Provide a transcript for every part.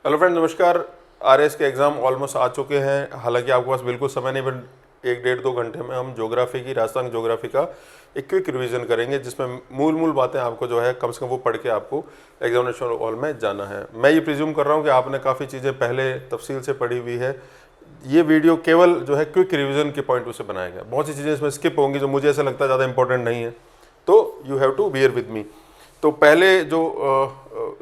Hello friend, नमस्कार। RS के exam almost आ चुके हैं। हालांकि आपके पास बिल्कुल समय नहीं, बट 1 डेढ़ 2 घंटे में हम ज्योग्राफी की, राजस्थान ज्योग्राफी का एक क्विक रिवीजन करेंगे, जिसमें मूल बातें आपको जो है कम से कम वो पढ़ के आपको एग्जामिनेशन हॉल में जाना है। मैं ये प्रिज्यूम कर रहा हूँ कि आपने काफ़ी चीज़ें पहले तफसील से पढ़ी हुई है। ये वीडियो केवल जो है क्विक रिवीजन के पॉइंट से बनाया गया। बहुत सी चीज़ें इसमें स्किप होंगी जो मुझे ऐसा लगता है ज़्यादा इंपॉर्टेंट नहीं है, तो you have to bear with me. तो पहले जो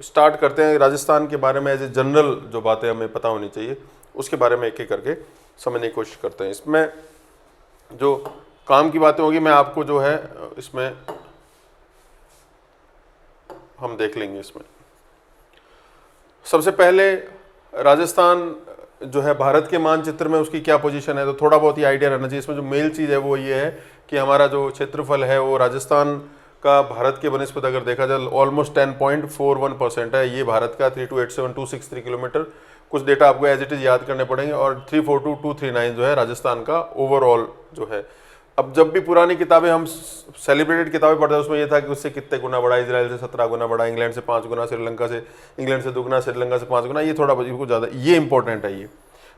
स्टार्ट करते हैं राजस्थान के बारे में, एज ए जनरल जो बातें हमें पता होनी चाहिए उसके बारे में एक एक करके समझने की कोशिश करते हैं। इसमें जो काम की बातें होगी मैं आपको जो है इसमें हम देख लेंगे। इसमें सबसे पहले राजस्थान जो है भारत के मानचित्र में उसकी क्या पोजीशन है, तो थोड़ा बहुत ही आइडिया रहना चाहिए। इसमें जो मेन चीज़ है वो ये है कि हमारा जो क्षेत्रफल है वो राजस्थान का भारत के बनस्पत अगर देखा जाए ऑलमोस्ट 10.41% है। ये भारत का 3287263 किलोमीटर। कुछ डेटा आपको एज इट इज़ याद करने पड़ेंगे। और 342239 जो है राजस्थान का ओवरऑल जो है। अब जब भी पुरानी किताबें हम सेलिब्रेटेड किताबें पढ़ते हैं उसमें ये था कि उससे कितने गुना बड़ा, इजराइल से 17 गुना बड़ा, इंग्लैंड से 5 गुना, श्रीलंका से, इंग्लैंड से दुगना, श्रीलंका से 5 गुना। ये थोड़ा कुछ ज़्यादा, ये इंपॉर्टेंट है। ये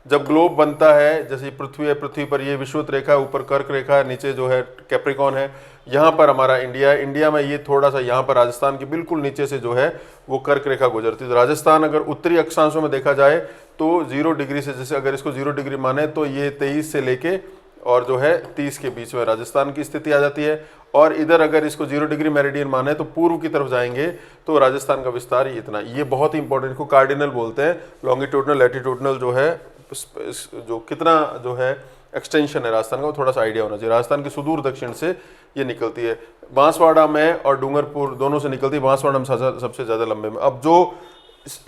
जब ग्लोब बनता है, जैसे पृथ्वी है, पृथ्वी पर ये विषुवत रेखा है, ऊपर कर्क रेखा है, नीचे जो है कैप्रिकॉन है, यहाँ पर हमारा इंडिया है। इंडिया में ये थोड़ा सा यहाँ पर राजस्थान के बिल्कुल नीचे से जो है वो कर्क रेखा गुजरती है। तो राजस्थान अगर उत्तरी अक्षांशों में देखा जाए तो 0 डिग्री से, जैसे अगर इसको 0 डिग्री माने तो ये 23 से लेके और जो है 30 के बीच में राजस्थान की स्थिति आ जाती है। और इधर अगर इसको 0 डिग्री मेरिडियन माने तो पूर्व की तरफ जाएंगे तो राजस्थान का विस्तार इतना, ये बहुत ही इंपॉर्टेंट, इसको कार्डिनल बोलते हैं। लॉन्गिट्यूडनल लैटिट्यूडनल जो है जो कितना जो है एक्सटेंशन है राजस्थान का, वो थोड़ा सा आइडिया होना चाहिए। राजस्थान की सुदूर दक्षिण से ये निकलती है, बांसवाड़ा में और डूंगरपुर दोनों से निकलती है। बांसवाड़ा में सबसे ज़्यादा लंबे में। अब जो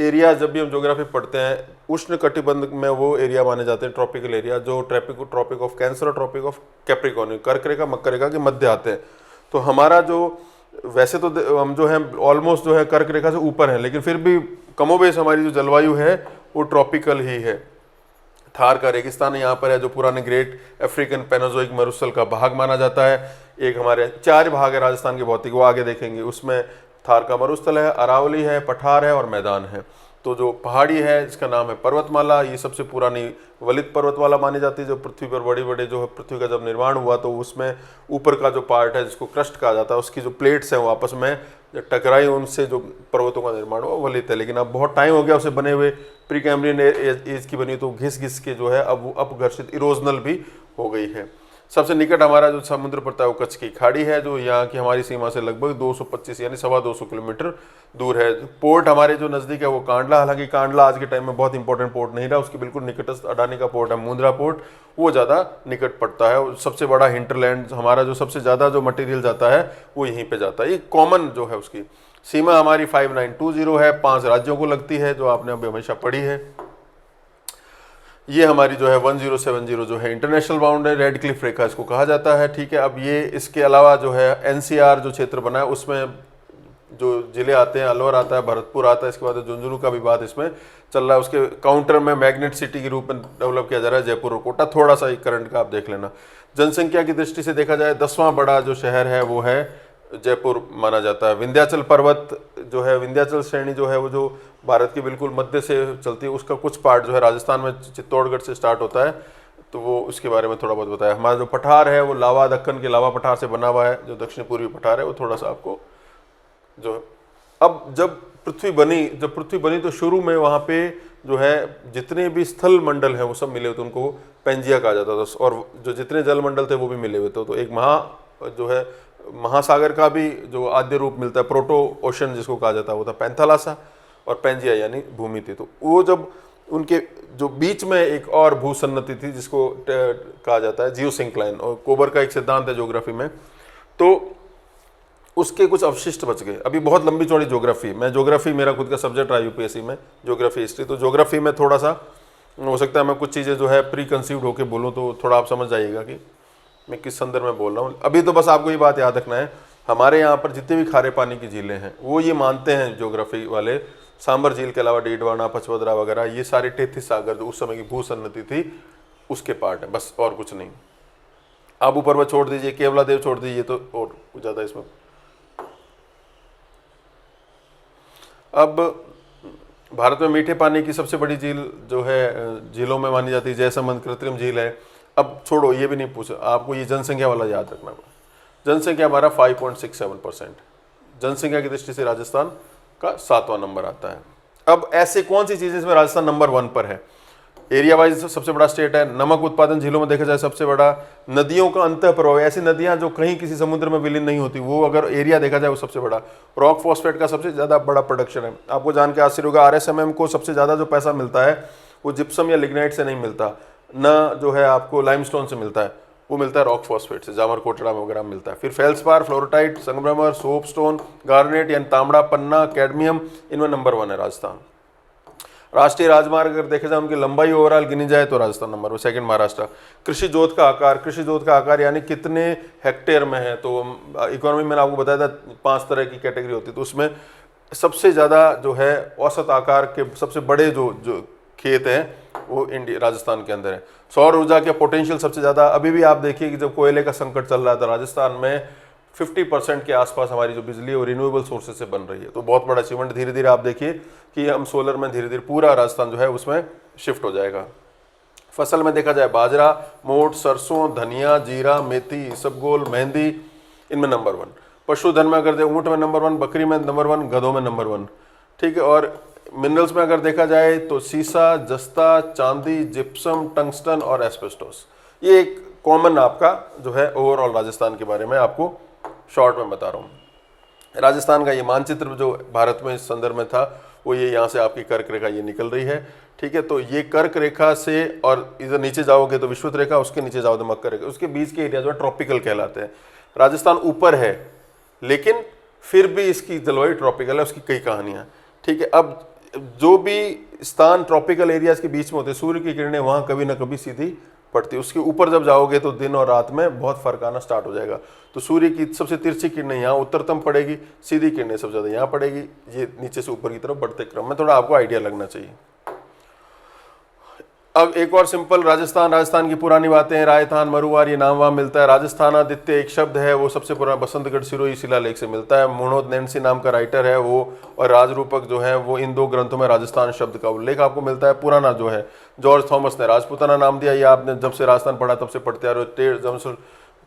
एरिया जब भी हम ज्योग्राफी पढ़ते हैं, उष्ण कटिबंध में वो एरिया माने जाते हैं ट्रॉपिकल एरिया, जो ट्रॉपिक ऑफ कैंसर और ट्रॉपिक ऑफ कैप्रिकॉर्न, कर्क रेखा मकर रेखा के मध्य आते हैं। तो हमारा जो वैसे तो हम जो है ऑलमोस्ट जो है कर्क रेखा से ऊपर है, लेकिन फिर भी कमोबेश हमारी जो जलवायु है वो ट्रॉपिकल ही है। थार का रेगिस्तान यहाँ पर है, जो पुराने ग्रेट अफ्रीकन पेनोजोइक मरुस्थल का भाग माना जाता है। एक हमारे 4 भाग है राजस्थान के भौतिक, वो आगे देखेंगे। उसमें थार का मरुस्थल है, अरावली है, पठार है और मैदान है। तो जो पहाड़ी है जिसका नाम है पर्वतमाला, ये सबसे पुरानी वलित पर्वतमाला मानी जाती है। जो पृथ्वी पर बड़े बड़े जो है, पृथ्वी का जब निर्माण हुआ तो उसमें ऊपर का जो पार्ट है जिसको क्रस्ट कहा जाता है, उसकी जो प्लेट्स हैं वो आपस में जब टकराई, उनसे जो पर्वतों का निर्माण हुआ वलित है। लेकिन अब बहुत टाइम हो गया उसे बने हुए, प्री कैम्ब्रियन एज की बनी, तो घिस घिस के जो है अब वो अपघर्षित इरोजनल भी हो गई है। सबसे निकट हमारा जो समुद्र पड़ता है वो कच्छ की खाड़ी है, जो यहाँ की हमारी सीमा से लगभग 225 यानी 225 किलोमीटर दूर है। पोर्ट हमारे जो नज़दीक है वो कांडला, हालांकि कांडला आज के टाइम में बहुत इंपॉर्टेंट पोर्ट नहीं रहा। उसकी बिल्कुल निकटस्थ अडानी का पोर्ट है मुंद्रा पोर्ट, वो ज़्यादा निकट पड़ता है। सबसे बड़ा हिंटरलैंड हमारा, जो सबसे ज़्यादा जो मटेरियल जाता है वो यहीं पर जाता है। ये कॉमन जो है उसकी सीमा हमारी 5920 है, 5 राज्यों को लगती है, जो आपने अभी हमेशा पढ़ी है। ये हमारी जो है 1070 जो है इंटरनेशनल बाउंड्री, रेड क्लिफ रेखा इसको कहा जाता है। ठीक है, अब ये इसके अलावा जो है एनसीआर जो क्षेत्र बना है उसमें जो जिले आते हैं, अलवर आता है, भरतपुर आता है, इसके बाद झुंझुनू का भी बात इसमें चल रहा है। उसके काउंटर में मैग्नेट सिटी के रूप में डेवलप किया जा रहा है जयपुर और कोटा। थोड़ा सा करंट का आप देख लेना। जनसंख्या की दृष्टि से देखा जाए 10वां बड़ा जो शहर है वो है जयपुर माना जाता है। विंध्याचल पर्वत जो है, विंध्याचल श्रेणी जो है वो जो भारत के बिल्कुल मध्य से चलती है, उसका कुछ पार्ट जो है राजस्थान में चित्तौड़गढ़ से स्टार्ट होता है, तो वो उसके बारे में थोड़ा बहुत बताया। हमारा जो पठार है वो लावा, दक्कन के लावा पठार से बना हुआ है। जो दक्षिण पूर्वी पठार है वो थोड़ा सा आपको जो अब जब पृथ्वी बनी तो शुरू में वहाँ पे जो है जितने भी स्थल मंडल हैं वो सब मिले हुए थे, उनको पेंजिया कहा जाता था। और जो जितने जल मंडल थे वो भी मिले हुए थे। तो एक जो है महासागर का भी जो आद्य रूप मिलता है, प्रोटो ओशन जिसको कहा जाता है, वो था पैंथालासा, और पेंजिया यानी भूमि थी। तो वो जब उनके जो बीच में एक और भूसन्नति थी जिसको कहा जाता है जियोसिंक्लाइन, और कोबर का एक सिद्धांत है ज्योग्राफी में, तो उसके कुछ अवशिष्ट बच गए। अभी बहुत लंबी चौड़ी ज्योग्राफी, मेरा खुद का सब्जेक्ट रहा यूपीएससी में, ज्योग्राफी हिस्ट्री। तो ज्योग्राफी में थोड़ा सा हो सकता है मैं कुछ चीज़ें जो है प्री कंसीव्ड होकर बोलूँ, तो थोड़ा आप समझ जाइएगा कि मैं किस संदर्भ में बोल रहा हूँ। अभी तो बस आपको ये बात याद रखना है, हमारे यहाँ पर जितने भी खारे पानी की झीलें हैं वो ये मानते हैं ज्योग्राफी वाले, सांबर झील के अलावा डीडवाना, पचवदरा वगैरह, ये सारे टेथिस सागर जो उस समय की भूसन्नति थी उसके पार्ट है, बस और कुछ नहीं। आबू पर्वत छोड़ दीजिए, केवला देव छोड़ दीजिए, तो और कुछ ज़्यादा इसमें। अब भारत में मीठे पानी की सबसे बड़ी झील जो है झीलों में मानी जाती है जयसमंद कृत्रिम झील है। अब छोड़ो, ये भी नहीं पूछा आपको, ये जनसंख्या वाला याद रखना। जनसंख्या हमारा 5.67%, जनसंख्या की दृष्टि से राजस्थान का 7वां नंबर आता है। अब ऐसे कौन सी चीज़ें इसमें राजस्थान नंबर 1 पर है? एरिया वाइज सबसे बड़ा स्टेट है, नमक उत्पादन झीलों में देखा जाए सबसे बड़ा, नदियों का अंतः प्रवाह, ऐसी नदियां जो कहीं किसी समुद्र में विलीन नहीं होती, वो अगर एरिया देखा जाए वो सबसे बड़ा, रॉक फॉस्फेट का सबसे ज़्यादा बड़ा प्रोडक्शन है। आपको जान के आश्चर्य होगा, RSMM को सबसे ज़्यादा जो पैसा मिलता है वो जिप्सम या लिग्नाइट से नहीं मिलता, न जो है आपको लाइमस्टोन से मिलता है, वो मिलता है रॉक फॉस्फेट से, जामर कोटड़ा वगैरह मिलता है। फिर फेल्सपार, फ्लोरोटाइट, संगमरमर, सोपस्टोन, गार्नेट यानी तांबड़ा, पन्ना, कैडमियम, इनमें नंबर 1 है राजस्थान। राष्ट्रीय राजमार्ग अगर देखे जाए उनकी लंबाई ओवरऑल गिनी जाए तो राजस्थान नंबर 1, सेकंड महाराष्ट्र। कृषि जोत का आकार, कृषि जोत का आकार यानी कितने हेक्टेयर में है, तो इकोनॉमी में आपको बताया था 5 तरह की कैटेगरी होती है, तो उसमें सबसे ज़्यादा जो है औसत आकार के सबसे बड़े जो खेत हैं वो इंडिया राजस्थान के अंदर है। सौर ऊर्जा के पोटेंशियल सबसे ज़्यादा, अभी भी आप देखिए कि जब कोयले का संकट चल रहा था राजस्थान में 50% के आसपास हमारी जो बिजली और रिन्यूएबल सोर्सेज से बन रही है, तो बहुत बड़ा अचीवमेंट। धीरे धीरे आप देखिए कि हम सोलर में धीरे धीरे पूरा राजस्थान जो है उसमें शिफ्ट हो जाएगा। फसल में देखा जाए बाजरा, मोठ, सरसों, धनिया, जीरा, मेथी, इसबगोल, मेहंदी, इनमें नंबर 1। पशुधन में अगर ऊँट में नंबर 1, बकरी में नंबर 1, गधों में नंबर 1, ठीक है। और मिनरल्स में अगर देखा जाए तो सीसा, जस्ता, चांदी, जिप्सम, टंगस्टन और एस्बेस्टोस। ये एक कॉमन आपका जो है ओवरऑल राजस्थान के बारे में आपको शॉर्ट में बता रहा हूँ। राजस्थान का ये मानचित्र जो भारत में इस संदर्भ में था वो ये यहाँ से आपकी कर्क रेखा ये निकल रही है, ठीक है। तो ये कर्क रेखा से और इधर नीचे जाओगे तो विषुवत रेखा, उसके नीचे जाओ तो मकर रेखा, उसके बीच के एरिया जो है ट्रॉपिकल कहलाते हैं। राजस्थान ऊपर है लेकिन फिर भी इसकी जलवायु ट्रॉपिकल है, उसकी कई कहानियाँ, ठीक है। अब जो भी स्थान ट्रॉपिकल एरियाज के बीच में होते हैं, सूर्य की किरणें वहाँ कभी ना कभी सीधी पड़ती है। उसके ऊपर जब जाओगे तो दिन और रात में बहुत फर्क आना स्टार्ट हो जाएगा। तो सूर्य की सबसे तिरछी किरणें यहाँ उत्तरतम पड़ेगी, सीधी किरणें सबसे ज़्यादा यहाँ पड़ेगी। ये नीचे से ऊपर की तरफ बढ़ते क्रम में थोड़ा आपको आइडिया लगना चाहिए। अब एक और सिंपल राजस्थान की पुरानी बातें, रायथान, मरुवार, ये नाम वहाँ मिलता है। राजस्थानादित्य एक शब्द है, वो सबसे पुराना बसंतगढ़ सिरोही शिलालेख से मिलता है। मुणोद नैन्सी नाम का राइटर है वो, और राजरूपक जो है वो, इन 2 ग्रंथों में राजस्थान शब्द का उल्लेख आपको मिलता है। पुराना जो है जॉर्ज थॉमस ने राजपूताना नाम दिया, ये आपने जब से राजस्थान पढ़ा तब से पढ़ते आ रहे हो।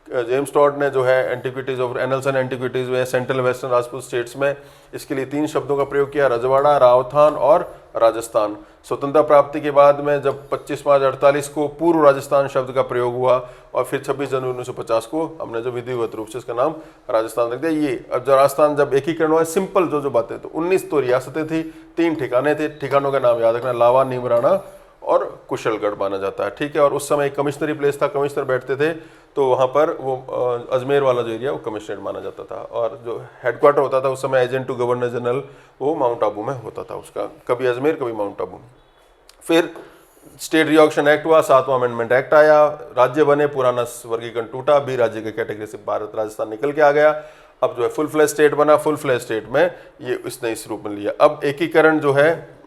जेम्स टॉड ने जो है antiquities of annuls and antiquities में सेंट्रल वेस्टर्न राजपूत स्टेट्स में इसके लिए 3 शब्दों का प्रयोग किया, रजवाड़ा, रावथान और राजस्थान। स्वतंत्रता प्राप्ति के बाद में जब 25 मार्च 48 को पूर्व राजस्थान शब्द का प्रयोग हुआ और फिर 26 जनवरी 1950 को हमने जो विधिवत रूप से इसका नाम राजस्थान रख दिया। ये अब जो राजस्थान जब एकीकरण हुआ, सिंपल जो बातें, तो 19 तो रियासतें थी, 3 ठिकाने थे, ठिकानों का नाम याद रखना, लावा, नीमराना और कुशलगढ़ माना जाता है, ठीक है। और उस समय एक कमिश्नरी प्लेस था, कमिश्नर बैठते थे, तो वहाँ पर वो अजमेर वाला जो एरिया वो कमिश्नरेट माना जाता था। और जो हेडक्वार्टर होता था उस समय एजेंट टू गवर्नर जनरल, वो माउंट आबू में होता था उसका, कभी अजमेर कभी माउंट आबू। फिर स्टेट रिऑक्शन एक्ट हुआ, 7वां अमेंडमेंट एक्ट आया, राज्य बने, पुराना वर्गीकरण टूटा, भी राज्य के कैटेगरी से भारत राजस्थान निकल के आ गया। अब जो है फुल फ्लैश स्टेट बना, फुल फ्लैश स्टेट में ये इसने इस रूप में लिया। अब एकीकरण जो है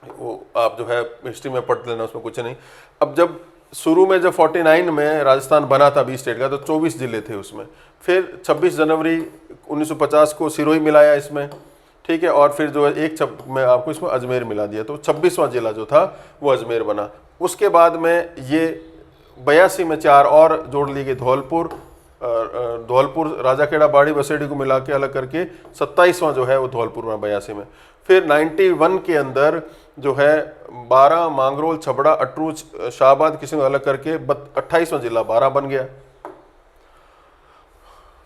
वो आप जो है हिस्ट्री में पढ़ लेना, उसमें कुछ नहीं। अब जब शुरू में जब 49 में राजस्थान बना था 20 स्टेट का, तो 24 जिले थे उसमें। फिर 26 जनवरी 1950 को सिरोही मिलाया इसमें, ठीक है। और फिर जो है एक में आपको इसमें अजमेर मिला दिया, तो 26वां जिला जो था वो अजमेर बना। उसके बाद में ये 82 में 4 और जोड़ लिए गए, धौलपुर, राजाखेड़ा, बाड़ी, बसेड़ी को मिला के अलग करके 27वां जो है वो धौलपुर में 82 में। फिर 91 के अंदर जो है 12 मांगरोल, छबड़ा, अटरूज, शाहबाद किसी को अलग करके 28वां जिला 12 बन गया।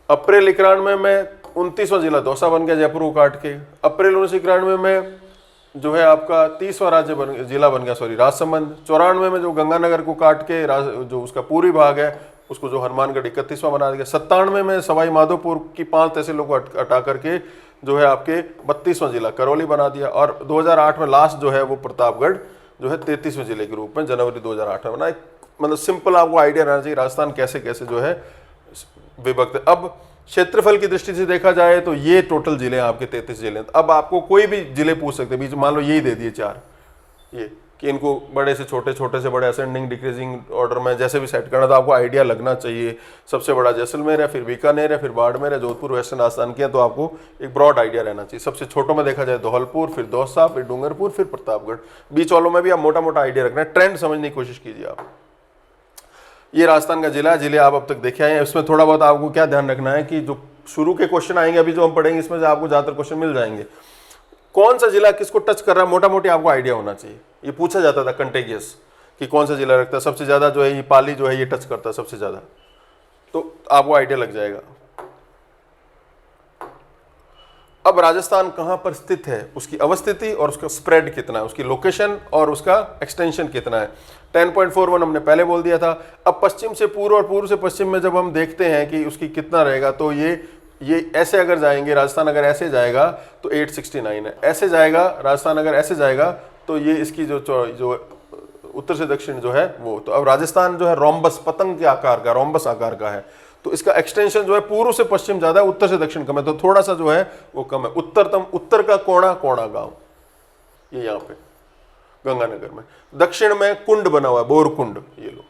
अप्रैल 91 में 29वां जिला दौसा बन गया, जयपुर को काट के। अप्रैल 1991 में जो है आपका 30वां जिला बन गया, राजसमंद। 94 में जो गंगानगर को काट के जो उसका पूर्वी भाग है उसको जो हनुमानगढ़ 31वां बना दिया। 97 में सवाई माधोपुर की 5 तहसीलों को हटा करके जो है आपके 32वां जिला करौली बना दिया। और 2008 में लास्ट जो है वो प्रतापगढ़ जो है 33वें जिले के रूप में जनवरी 2008 में बना। मतलब सिंपल आपको आइडिया रहना चाहिए राजस्थान कैसे कैसे जो है विभक्त। अब क्षेत्रफल की दृष्टि से देखा जाए तो ये टोटल जिले आपके 33 जिले। अब आपको कोई भी जिले पूछ सकते हैं, बीच मान लो यही दे दिए 4, ये कि इनको बड़े से छोटे, छोटे से बड़े, असेंडिंग डिक्रीजिंग ऑर्डर में जैसे भी सेट करना, तो आपको आइडिया लगना चाहिए। सबसे बड़ा जैसलमेर है, फिर बीकानेर है, फिर बाड़मेर है, जोधपुर, वेस्टर्न राजस्थान की है, तो आपको एक ब्रॉड आइडिया रहना चाहिए। सबसे छोटों में देखा जाए धौलपुर, फिर दौसा, फिर डूंगरपुर, फिर प्रतापगढ़। बीच वालों में भी आप मोटा मोटा आइडिया रखना है, ट्रेंड समझने की कोशिश कीजिए आप। ये राजस्थान का जिला है, जिले आप अब तक देखे आए हैं। इसमें थोड़ा बहुत आपको क्या ध्यान रखना है कि जो शुरू के क्वेश्चन आएंगे अभी जो हम पढ़ेंगे, इसमें से आपको ज्यादातर क्वेश्चन मिल जाएंगे। कौन सा जिला किसको टच कर रहा है, मोटा मोटी आपको आइडिया होना चाहिए। ये पूछा जाता था कंटेगियस कि कौन सा जिला रखता है सबसे ज्यादा, जो है ये पाली जो है ये टच करता है सबसे ज्यादा, तो आपको आइडिया लग जाएगा। अब राजस्थान कहां पर स्थित है, उसकी अवस्थिति और उसका स्प्रेड कितना है, उसकी लोकेशन और उसका एक्सटेंशन कितना है। 10.41 हमने पहले बोल दिया था। अब पश्चिम से पूर्व और पूर्व से पश्चिम में जब हम देखते हैं कि उसकी कितना रहेगा, तो ये ऐसे अगर जाएंगे, राजस्थान अगर ऐसे जाएगा तो 869 है। ऐसे जाएगा राजस्थान, अगर ऐसे जाएगा तो ये इसकी जो उत्तर से दक्षिण जो है वो, तो अब राजस्थान जो है रोम्बस, पतंग के आकार का, रोम्बस आकार का है, तो इसका एक्सटेंशन जो है पूर्व से पश्चिम ज्यादा है, उत्तर से दक्षिण कम है, तो थोड़ा सा जो है वो कम है। उत्तर का कोणा गांव ये यहाँ पे गंगानगर में, दक्षिण में कुंड बना हुआ है, बोरकुंड, ये लो,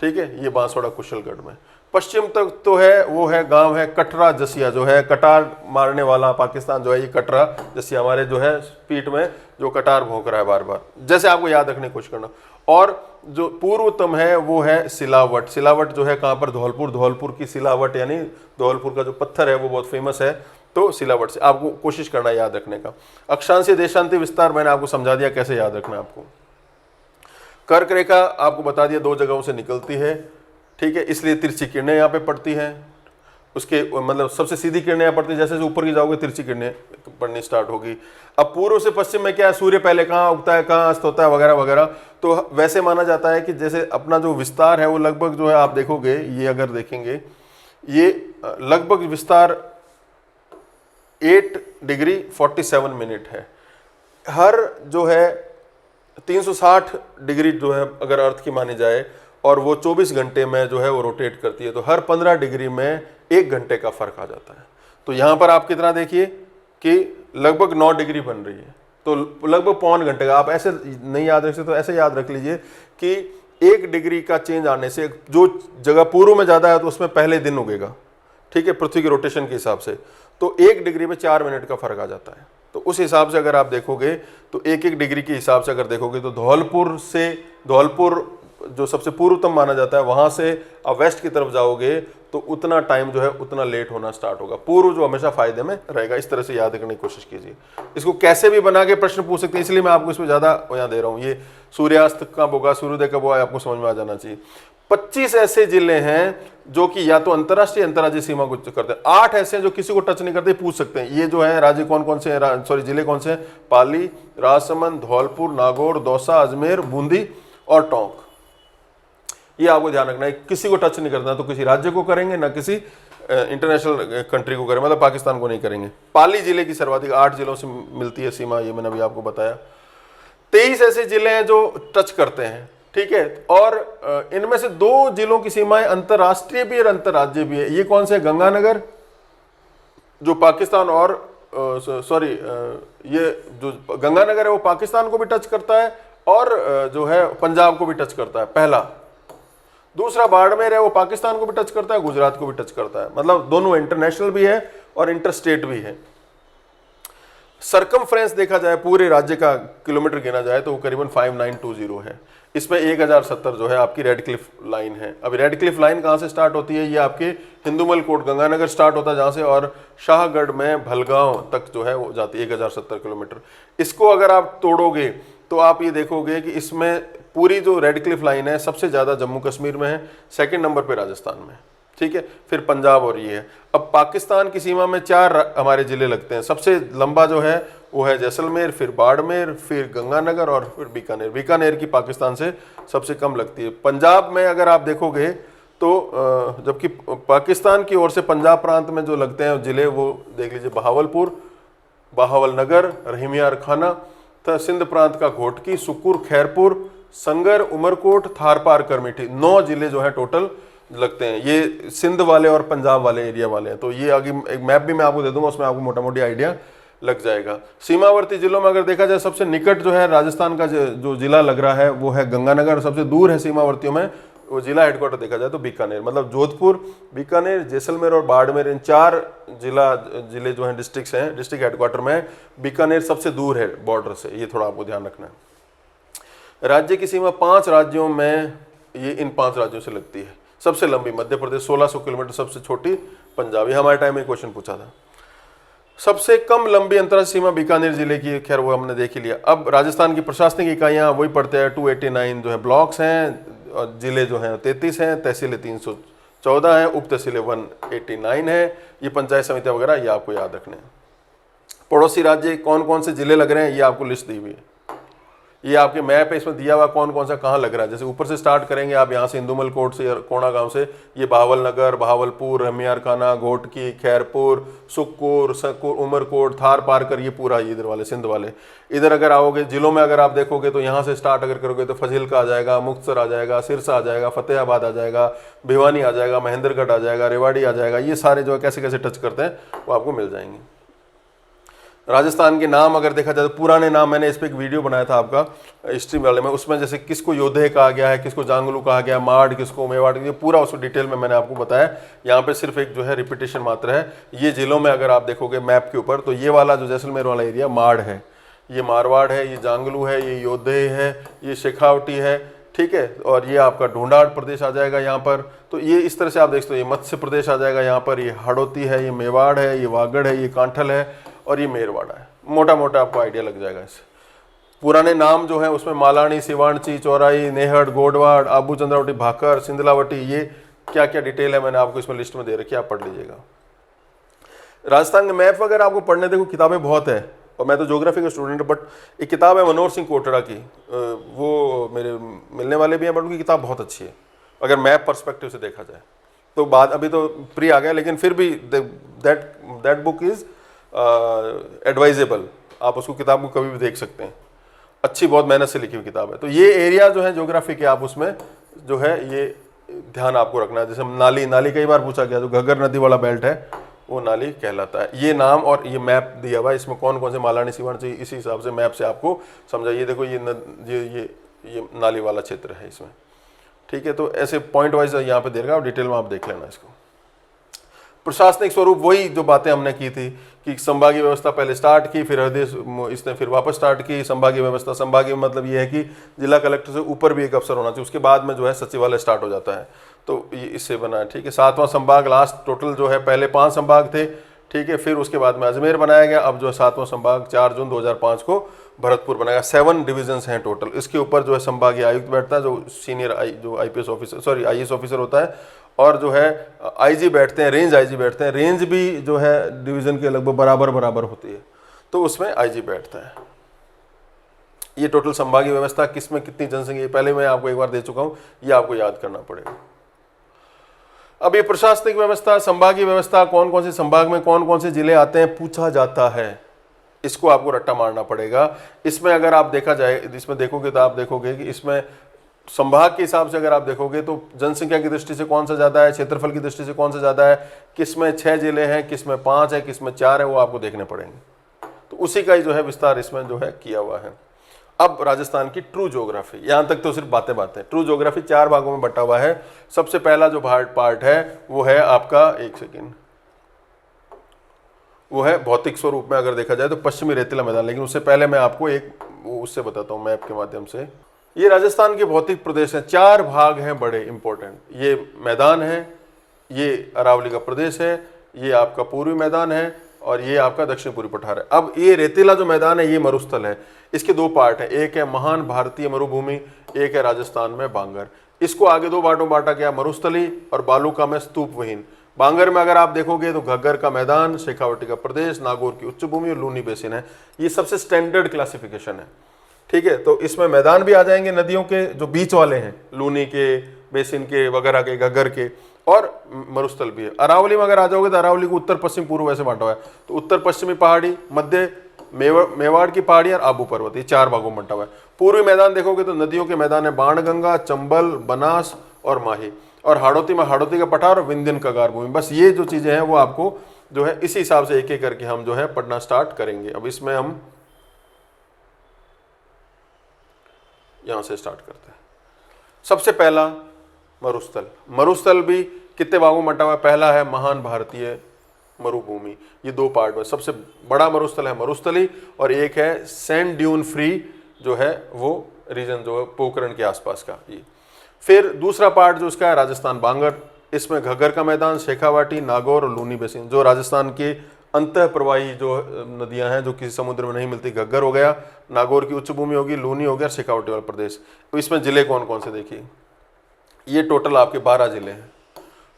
ठीक है, ये बांसवाड़ा कुशलगढ़ में। पश्चिम तक तो है वो है गांव है कटरा जसिया, जो है कटार मारने वाला पाकिस्तान जो है, ये कटरा जसिया हमारे जो है पीठ में जो कटार भोंक रहा है बार बार, जैसे आपको याद रखने की कोशिश करना। और जो पूर्वतम है वो है सिलावट। सिलावट जो है कहाँ पर, धौलपुर, धौलपुर की सिलावट, यानी धौलपुर का जो पत्थर है वो बहुत फेमस है, तो सिलावट से आपको कोशिश करना है याद रखने का। अक्षांशीय देशांती विस्तार मैंने आपको समझा दिया कैसे याद रखना है आपको। कर्क रेखा आपको बता दिया 2 जगहों से निकलती है, ठीक है, इसलिए तिरछी किरणें यहाँ पे पड़ती हैं। उसके मतलब सबसे सीधी किरणें यहाँ पड़ती है, जैसे ऊपर की जाओगे तिरछी किरणें पड़नी स्टार्ट होगी। अब पूर्व से पश्चिम में क्या है, सूर्य पहले कहाँ उगता है, कहाँ अस्त होता है, वगैरह वगैरह। तो वैसे माना जाता है कि जैसे अपना जो विस्तार है वो लगभग जो है, आप देखोगे ये अगर देखेंगे, ये लगभग विस्तार 8 डिग्री 47 मिनट है। हर जो है 360 डिग्री जो है अगर अर्थ की मानी जाए, और वो 24 घंटे में जो है वो रोटेट करती है, तो हर 15 डिग्री में 1 घंटे का फर्क आ जाता है। तो यहाँ पर आप कितना देखिए कि लगभग 9 डिग्री बन रही है, तो लगभग 1.25 घंटे का। आप ऐसे नहीं याद रख सकते तो ऐसे याद रख लीजिए कि 1 डिग्री का चेंज आने से, जो जगह पूर्व में ज़्यादा है तो उसमें पहले दिन उगेगा, ठीक है, पृथ्वी के रोटेशन के हिसाब से, तो 1 डिग्री में 4 मिनट का फर्क आ जाता है। तो उस हिसाब से अगर आप देखोगे तो 1-1 डिग्री के हिसाब से अगर देखोगे तो धौलपुर जो सबसे पूर्वतम माना जाता है, वहां से आप वेस्ट की तरफ जाओगे तो उतना टाइम जो है उतना लेट होना स्टार्ट होगा। पूर्व जो हमेशा फायदे में रहेगा। इस तरह से याद करने की कोशिश कीजिए। इसको कैसे भी बना के प्रश्न पूछ सकते हैं, इसलिए मैं आपको इसमें ज्यादा यहाँ दे रहा हूँ। ये सूर्यास्त कब होगा, सूर्योदय कब होगा, आपको समझ में आ जाना चाहिए। 25 ऐसे जिले हैं जो कि या तो अंतरराष्ट्रीय अंतर्राज्यीय सीमा को करते हैं, 8 ऐसे हैं जो किसी को टच नहीं करते, पूछ सकते हैं। ये जो है राज्य कौन कौन से हैं, सॉरी जिले कौन से हैं, पाली, राजसमंद, धौलपुर, नागौर, दौसा, अजमेर, बूंदी और टोंक। ये आपको ध्यान रखना है, किसी को टच नहीं करना, तो किसी राज्य को करेंगे ना किसी इंटरनेशनल कंट्री को करेंगे, मतलब पाकिस्तान को नहीं करेंगे। पाली जिले की सर्वाधिक 8 जिलों से मिलती है सीमा, ये मैंने अभी आपको बताया। 23 ऐसे जिले हैं जो टच करते हैं, ठीक है, और इनमें से 2 जिलों की सीमाएं अंतरराष्ट्रीय भी और अंतरराज्यीय भी है। ये कौन से, गंगानगर जो पाकिस्तान और सॉरी ये जो गंगानगर है वो पाकिस्तान को भी टच करता है और जो है पंजाब को भी टच करता है, पहला। दूसरा बाड़मेर है, वो पाकिस्तान को भी टच करता है, गुजरात को भी टच करता है, मतलब दोनों इंटरनेशनल भी है और इंटरस्टेट भी है। सरकमफ्रेंस देखा जाए पूरे राज्य का किलोमीटर गिना जाए तो वो करीबन 5920 है। इसमें 1070 जो है आपकी रेड क्लिफ लाइन है। अभी रेड क्लिफ लाइन कहाँ से स्टार्ट होती है, ये आपके हिंदुमल कोट गंगानगर स्टार्ट होता है जहाँ से, और शाहगढ़ में भलगांव तक जो है वो जाती है 1070 किलोमीटर। इसको अगर आप तोड़ोगे तो आप ये देखोगे कि इसमें पूरी जो रेड क्लिफ लाइन है सबसे ज़्यादा जम्मू कश्मीर में है, सेकंड नंबर पे राजस्थान में, ठीक है, फिर पंजाब और ये है। अब पाकिस्तान की सीमा में 4 हमारे ज़िले लगते हैं। सबसे लंबा जो है वो है जैसलमेर, फिर बाड़मेर, फिर गंगानगर और फिर बीकानेर। बीकानेर की पाकिस्तान से सबसे कम लगती है। पंजाब में अगर आप देखोगे तो जबकि पाकिस्तान की ओर से पंजाब प्रांत में जो लगते हैं ज़िले वो देख लीजिए, बहावलपुर, बहावलनगर, रहीमियार खाना, तथा सिंध प्रांत का घोटकी, सुकुर, खैरपुर, संगर, उमरकोट, थारपार, करमिठी, 9 जिले जो है टोटल लगते हैं। ये सिंध वाले और पंजाब वाले एरिया वाले हैं। तो ये आगे एक मैप भी मैं आपको दे दूंगा, उसमें आपको मोटा मोटी आइडिया लग जाएगा। सीमावर्ती जिलों में अगर देखा जाए सबसे निकट जो है राजस्थान का जो जिला लग रहा है वो है गंगानगर, सबसे दूर है सीमावर्तियों में वो जिला हेडक्वार्टर देखा जाए तो बीकानेर। मतलब जोधपुर, बीकानेर, जैसलमेर और बाड़मेर, इन 4 जिले जो हैं डिस्ट्रिक्ट्स हैं, डिस्ट्रिक्ट हेडक्वार्टर में बीकानेर सबसे दूर है बॉर्डर से, ये थोड़ा आपको ध्यान रखना है। राज्य की सीमा 5 राज्यों में, ये इन 5 राज्यों से लगती है। सबसे लंबी मध्य प्रदेश 1600 किलोमीटर, सबसे छोटी पंजाब। ये हमारे टाइम में क्वेश्चन पूछा था। सबसे कम लंबी अंतर्राष्ट्रीय सीमा बीकानेर जिले की, खैर वो हमने देख ही लिया। अब राजस्थान की प्रशासनिक इकाइयाँ वही पढ़ते हैं, 289 जो है ब्लॉक्स हैं, और जिले जो हैं 33 हैं, तहसीलें 314 हैं, उप तहसीलें 189 हैं, ये पंचायत समितियाँ वगैरह ये आपको याद रखने हैं। पड़ोसी राज्य कौन कौन से जिले लग रहे हैं ये आपको लिस्ट दी हुई है, ये आपके मैप है, इसमें दिया हुआ कौन कौन सा कहाँ लग रहा है। जैसे ऊपर से स्टार्ट करेंगे आप, यहाँ से इंदुमल कोट से, कोणा गांव से, ये बहावल नगर, बहावलपुर, रमियार खाना, घोटकी, खैरपुर, सुक्कुर, सकुर, उमरकोट, थार पार कर, ये पूरा इधर वाले सिंध वाले। इधर अगर आओगे जिलों में अगर आप देखोगे तो यहाँ से स्टार्ट अगर करोगे तो फजीलका आ जाएगा, मुक्तसर आ जाएगा, सिरसा आ जाएगा, फतेहाबाद आ जाएगा, भिवानी आ जाएगा, महेंद्रगढ़ आ जाएगा, रेवाड़ी आ जाएगा। ये सारे जो है कैसे कैसे टच करते हैं वो आपको मिल जाएंगे। राजस्थान के नाम अगर देखा जाए तो पुराने नाम, मैंने इस पर एक वीडियो बनाया था आपका हिस्ट्री वाले में, उसमें जैसे किसको योधे कहा गया है, किसको जांगलू कहा गया, माड़ किसको मेवाड़, ये पूरा उसको डिटेल में मैंने आपको बताया। यहाँ पे सिर्फ एक जो है रिपीटेशन मात्र है। ये जिलों में अगर आप देखोगे मैप के ऊपर तो ये वाला जो जैसलमेर वाला एरिया माड़ है, ये मारवाड़ है, ये जांगलू है, ये योधे है, ये शेखावटी है, ठीक है, और ये आपका ढूंढाड़ प्रदेश आ जाएगा यहाँ पर। तो ये इस तरह से आप देखते हो, ये मत्स्य प्रदेश आ जाएगा यहाँ पर, ये हड़ौती है, ये मेवाड़ है, ये वागड़ है, ये कांठल है और ये मेरवाड़ा है। मोटा मोटा आपको आइडिया लग जाएगा इससे। पुराने नाम जो है उसमें मालानी, सिवाणची, चौराई, नेहड़, गोडवाड़, आबू चंद्रावटी, भाकर, सिंधलावटी, ये क्या क्या डिटेल है मैंने आपको इसमें लिस्ट में दे रखी है, आप पढ़ लीजिएगा। राजस्थान के मैप वगैरह आपको पढ़ने देखो किताबें बहुत है, और मैं तो ज्योग्राफी का स्टूडेंट हूँ, बट एक किताब है मनोहर सिंह कोटड़ा की, वो मेरे मिलने वाले भी हैं, बट उनकी किताब बहुत अच्छी है अगर मैप पर्सपेक्टिव से देखा जाए तो। बात अभी तो प्री आ गया, लेकिन फिर भी दैट बुक इज़ एडवाइजेबल, आप उसको किताब को कभी भी देख सकते हैं, अच्छी बहुत मेहनत से लिखी हुई किताब है। तो ये एरिया जो है ज्योग्राफी के, आप उसमें जो है ये ध्यान आपको रखना है। जैसे नाली कई बार पूछा गया, जो घग्गर नदी वाला बेल्ट है वो नाली कहलाता है। ये नाम और ये मैप दिया हुआ है, इसमें कौन कौन से मालानी, सिवाणची, इसी हिसाब से मैप से आपको समझाइए। देखो ये नाली वाला क्षेत्र है इसमें, ठीक है। तो ऐसे पॉइंट वाइज यहाँ पे दे रखा है, डिटेल में आप देख लेना इसको। प्रशासनिक स्वरूप वही जो बातें हमने की थी कि संभागीय व्यवस्था पहले स्टार्ट की, फिर हृदय इसने फिर वापस स्टार्ट की संभागीय व्यवस्था। संभागीय मतलब ये है कि जिला कलेक्टर से ऊपर भी एक अफसर होना चाहिए, उसके बाद में जो है सचिवालय स्टार्ट हो जाता है, तो ये इससे बना है, ठीक है। 7वां संभाग लास्ट, टोटल जो है पहले 5 संभाग थे, ठीक है, फिर उसके बाद में अजमेर बनाया गया। अब जो है 7वां संभाग 4 जून 2005 को भरतपुर बनाया। 7 डिविजन्स हैं टोटल। इसके ऊपर जो है संभागीय आयुक्त बैठता है, जो सीनियर जो IPS officer, sorry IAS officer होता है, और जो है IG बैठते हैं, रेंज IG बैठते हैं। रेंज भी जो है डिवीजन के लगभग बराबर होती है, तो उसमें IG बैठता है। ये टोटल संभागीय व्यवस्था किसमें कितनी जनसंख्या, पहले मैं आपको एक बार दे चुका हूँ, ये आपको याद करना पड़ेगा। अब ये प्रशासनिक व्यवस्था, संभागीय व्यवस्था, कौन कौन से संभाग में कौन कौन से जिले आते हैं पूछा जाता है, इसको आपको रट्टा मारना पड़ेगा। इसमें अगर आप देखा जाए, इसमें देखोगे तो आप देखोगे कि इसमें संभाग के हिसाब से अगर आप देखोगे तो जनसंख्या की दृष्टि से कौन सा ज़्यादा है, क्षेत्रफल की दृष्टि से कौन सा ज़्यादा है, किसमें 6 जिले हैं, किसमें 5 है, किसमें 4 है, वो आपको देखने पड़ेंगे। तो उसी का ही जो है विस्तार इसमें जो है किया हुआ है। अब राजस्थान की ट्रू ज्योग्राफी, यहाँ तक तो सिर्फ बातें। ट्रू ज्योग्राफी 4 भागों में बटा हुआ है। सबसे पहला जो पार्ट है वो है आपका, एक सेकेंड, वो है भौतिक स्वरूप में अगर देखा जाए तो पश्चिमी रेतीला मैदान। लेकिन उससे पहले मैं आपको एक उससे बताता हूँ मैप के माध्यम से। ये राजस्थान के भौतिक प्रदेश हैं, 4 भाग हैं बड़े इंपॉर्टेंट। ये मैदान है, ये अरावली का प्रदेश है, ये आपका पूर्वी मैदान है, और ये आपका दक्षिण पूर्वी पठार है। अब ये रेतीला जो मैदान है ये मरुस्थल है। इसके 2 पार्ट हैं, एक है महान भारतीय मरुभूमि, एक है राजस्थान में बांगर। इसको आगे 2 पार्टों में बांटा गया, मरुस्थली और बालूका में स्तूपविहीन। बांगर में अगर आप देखोगे तो घग्गर का मैदान, शेखावटी का प्रदेश, नागौर की उच्च भूमि और लूनी बेसिन है। ये सबसे स्टैंडर्ड क्लासिफिकेशन है, ठीक है। तो इसमें मैदान भी आ जाएंगे नदियों के जो बीच वाले हैं, लूनी के, बेसिन के वगैरह के, घग्गर के, और मरुस्थल भी है। अरावली में अगर आ जाओगे तो अरावली को उत्तर पश्चिम पूर्व ऐसे बांटा हुआ है। तो उत्तर पश्चिमी पहाड़ी, मध्य मेवाड़ की पहाड़ी और आबू पर्वत, ये 4 भागों में बंटा हुआ है। पूर्वी मैदान देखोगे तो नदियों के मैदान है बाणगंगा, चंबल, बनास और माही, और हाड़ौती में हाड़ौती का पठार और विंध्यन कगार भूमि। बस ये जो चीजें हैं वो आपको जो है इसी हिसाब से एक एक करके हम जो है पढ़ना स्टार्ट करेंगे। अब इसमें हम यहां से स्टार्ट करते हैं। सबसे पहला मरुस्थल। मरुस्थल भी कितने भागों में बंटा हुआ है? पहला है महान भारतीय मरुभूमि, ये दो पार्ट में। सबसे बड़ा मरुस्थल है मरुस्थली और एक है सैंड ड्यून फ्री जो है वो रीजन जो है पोखरण के आसपास का ये। फिर दूसरा पार्ट जो उसका है राजस्थान बांगर, इसमें घग्गर का मैदान, शेखावाटी, नागौर और लूनी बेसिन, जो राजस्थान के अंतः प्रवाही जो नदियां हैं जो किसी समुद्र में नहीं मिलती। घग्गर हो गया, नागौर की उच्च भूमि होगी, लूनी हो गया, शेखावाटी वाला प्रदेश। तो इसमें जिले कौन कौन से देखिए, ये टोटल आपके 12 जिले हैं।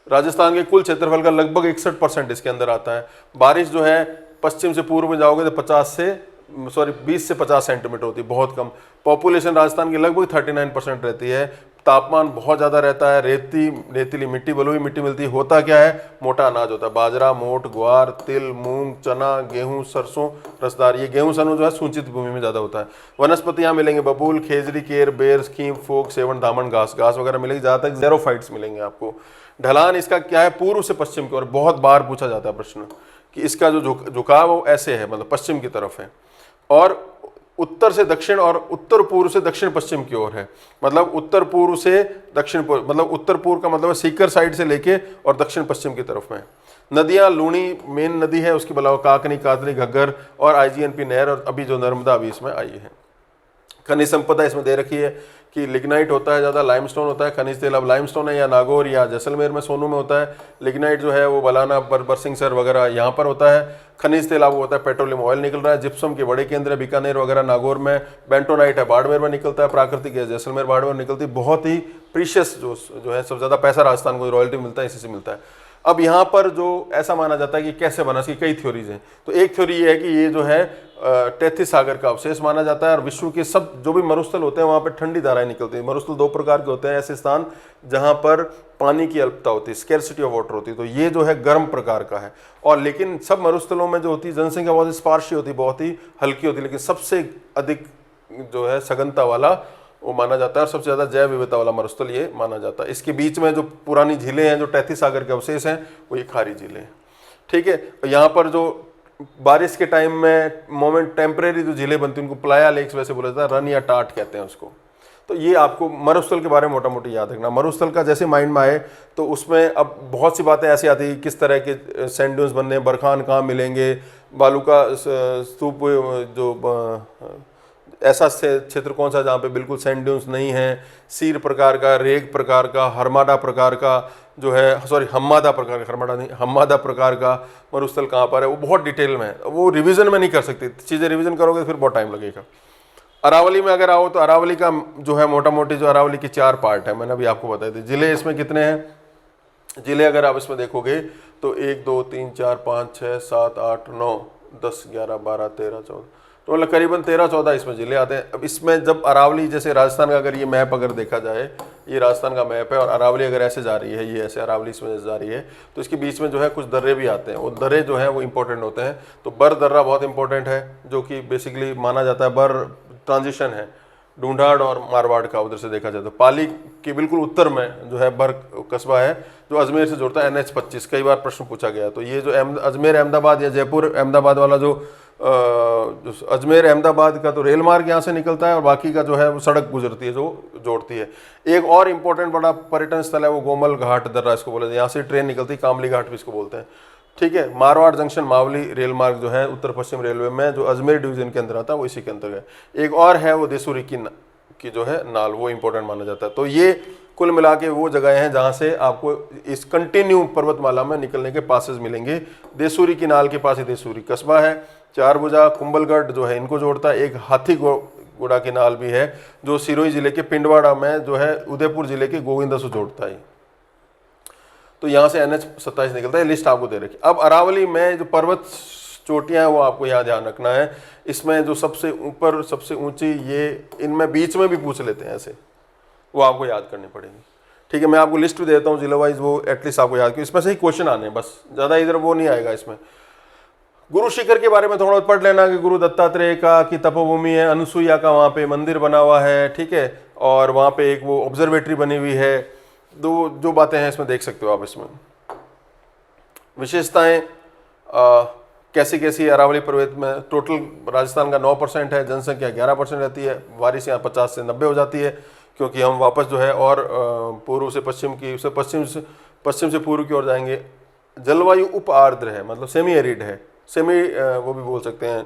राजस्थान के कुल क्षेत्रफल का लगभग 61% इसके अंदर आता है। बारिश जो है पश्चिम से पूर्व में जाओगे तो 20 से 50 सेंटीमीटर होती है, बहुत कम। पॉपुलेशन राजस्थान की लगभग 39% रहती है। तापमान बहुत ज़्यादा रहता है, रेतीली मिट्टी, बलुई मिट्टी मिलती है। होता क्या है, मोटा अनाज होता है, बाजरा, मोट, ग्वार, तिल, मूंग, चना, गेहूं, सरसों, रसदार। ये गेहूं सनु जो है सूंचित भूमि में ज़्यादा होता है। वनस्पति यहाँ मिलेंगे बबूल, खेजड़ी, केर, बेर, खीम, फोक, सेवन, धामन, घास वगैरह मिलेगी। ज़्यादातर ज़ेरोफाइट्स मिलेंगे आपको। ढलान इसका क्या है, पूर्व से पश्चिम की ओर। बहुत बार पूछा जाता है प्रश्न कि इसका जो झुकाव वो ऐसे है, मतलब पश्चिम की तरफ है, और उत्तर से दक्षिण और उत्तर पूर्व से दक्षिण पश्चिम की ओर है। मतलब उत्तर पूर्व से दक्षिण पूर्व, मतलब उत्तर पूर्व का मतलब सीकर साइड से लेके और दक्षिण पश्चिम की तरफ में। नदियां, लूणी मेन नदी है, उसके अलावा काकनी, कातरी, घग्गर और आईजीएनपी नहर, और अभी जो नर्मदा अभी इसमें आई है। खनिज संपदा इसमें दे रखी है कि लिग्नाइट होता है ज़्यादा, लाइमस्टोन होता है। खनिज तेल अब लाइमस्टोन है या नागौर या जैसलमेर में, सोनू में होता है। लिग्नाइट जो है वो बलाना, बरसिंगसर वगैरह यहाँ पर होता है। खनिज तेल अब होता है, पेट्रोलियम ऑयल निकल रहा है। जिप्सम के बड़े केंद्र है बीकानेर वगैरह, नागौर में। बेंटोनाइट है, बाड़मेर में निकलता है। प्राकृतिक गैस जैसलमेर, बाड़मेर निकलती है। बहुत ही प्रीशियस जो है, सबसे ज़्यादा पैसा राजस्थान को रॉयल्टी मिलता है, इसी से मिलता है। अब यहाँ पर जो ऐसा माना जाता है कि कैसे बना, इसकी कई थ्योरीज हैं। तो एक थ्योरी ये है कि ये जो है तैथिस सागर का अवशेष माना जाता है, और विश्व के सब जो भी मरुस्थल होते हैं वहाँ पर ठंडी धाराएं निकलती हैं। मरुस्थल दो प्रकार के होते हैं, ऐसे स्थान जहाँ पर पानी की अल्पता होती है, स्कैर्सिटी ऑफ वाटर होती है। तो ये जो है गर्म प्रकार का है। और लेकिन सब मरुस्थलों में जो होती है जनसंख्या बहुत स्पार्शी होती है, बहुत ही हल्की होती है, लेकिन सबसे अधिक जो है सघनता वाला वो माना जाता है, और सबसे ज़्यादा जैव विविधता वाला मरुस्थल ये माना जाता है। इसके बीच में जो पुरानी झीलें हैं, जो तैथिस सागर के अवशेष हैं, वो ये खारी झीलें हैं। ठीक है, यहाँ पर जो बारिश के टाइम में मोमेंट टेम्परेरी जो झीलें बनती हैं उनको प्लाया लेक्स वैसे बोला जाता है, रन या टाट कहते हैं उसको। तो ये आपको मरुस्थल के बारे में मोटा मोटी याद रखना। मरुस्थल का जैसे माइंड में आए तो उसमें अब बहुत सी बातें ऐसी आती हैं, किस तरह के सैंड ड्यून्स बनने, बरखान कहाँ मिलेंगे, बालू का स्तूप, जो ऐसा क्षेत्र कौन सा जहाँ पे बिल्कुल सैंड ड्यून्स नहीं है, सीर प्रकार का, रेग प्रकार का, हरमाडा प्रकार का जो है, सॉरी हम्मादा प्रकार का, हरमाडा नहीं, हम्मादा प्रकार का मरुस्थल कहाँ पर है, वो बहुत डिटेल में है। वो रिवीजन में नहीं कर सकते, चीज़ें रिवीजन करोगे तो फिर बहुत टाइम लगेगा। अरावली में अगर आओ तो अरावली का जो है मोटा मोटी जो अरावली की 4 पार्ट है, मैंने अभी आपको बताए थे। जिले इसमें कितने हैं, जिले अगर आप इसमें देखोगे तो 1 2 3 4 5 6 7 8 9 10 11 12 13 14, तो मतलब करीबन 13-14 इसमें जिले आते हैं। अब इसमें जब अरावली, जैसे राजस्थान का अगर ये मैप अगर देखा जाए, ये राजस्थान का मैप है और अरावली अगर ऐसे जा रही है, ये ऐसे अरावली इसमें जा रही है, तो इसके बीच में जो है कुछ दर्रे भी आते हैं। वो दर्रे जो है वो इंपॉर्टेंट होते हैं। तो बर दर्रा बहुत इंपॉर्टेंट है, जो कि बेसिकली माना जाता है बर ट्रांजिशन है ढूंढाड़ और मारवाड़ का, उधर से देखा जाए तो। पाली के बिल्कुल उत्तर में जो है बर कस्बा है, जो अजमेर से जोड़ता है, NH-25। कई बार प्रश्न पूछा गया। तो ये जो अजमेर अहमदाबाद या जयपुर अहमदाबाद वाला जो अजमेर अहमदाबाद का तो रेल मार्ग यहाँ से निकलता है, और बाकी का जो है वो सड़क गुजरती है जो जोड़ती है। एक और इम्पोर्टेंट बड़ा पर्यटन स्थल है वो गोमल घाट दर्रा इसको बोलते हैं, यहाँ से ट्रेन निकलती है, कामली घाट भी इसको बोलते हैं। ठीक है, मारवाड़ जंक्शन मावली रेल मार्ग जो है उत्तर पश्चिम रेलवे में, जो अजमेर डिवीजन के अंदर आता है, वो इसी के अंदर है। एक और है वो देसूरी की जो है नाल, वो इंपॉर्टेंट माना जाता है। तो ये कुल मिला के वो जगह हैं जहाँ से आपको इस कंटिन्यू पर्वतमाला में निकलने के पासेस मिलेंगे। देसूरी की नाल के पास ही देसूरी कस्बा है, चारभुजा, कुंभलगढ़ जो है इनको जोड़ता है। एक हाथीगोड़ा की नाल भी है जो सिरोही जिले के पिंडवाड़ा में जो है उदयपुर जिले के गोविंदा से जोड़ता है। तो यहाँ से NH-27 निकलता है, लिस्ट आपको दे रखी। अब अरावली में जो पर्वत चोटियाँ हैं वो आपको यहाँ ध्यान रखना है। इसमें जो सबसे ऊपर सबसे ऊंची, ये इनमें बीच में भी पूछ लेते हैं ऐसे, वो आपको याद करनी पड़ेगी। ठीक है, मैं आपको लिस्ट भी देता हूँ जिला वाइज, वो एटलीस्ट आपको याद, इसमें से ही क्वेश्चन आने, बस ज़्यादा इधर वो नहीं आएगा इसमें। गुरु शिखर के बारे में थोड़ा पढ़ लेना कि गुरु दत्तात्रेय का की तपोभूमि है, अनुसुईया का वहाँ पे मंदिर बना हुआ है। ठीक है, और वहाँ पे एक वो ऑब्जर्वेटरी बनी हुई है। जो बातें हैं इसमें देख सकते हो आप। इसमें विशेषताएं कैसी कैसी अरावली पर्वत में टोटल राजस्थान का 9% है, जनसंख्या 11% रहती है, बारिश यहाँ 50 से 90 हो जाती है, क्योंकि हम वापस जो है और पूर्व से पश्चिम की से पश्चिम से पूर्व की ओर जाएंगे। जलवायु उप आर्द्र है, मतलब सेमी एरिड है, वो भी बोल सकते हैं,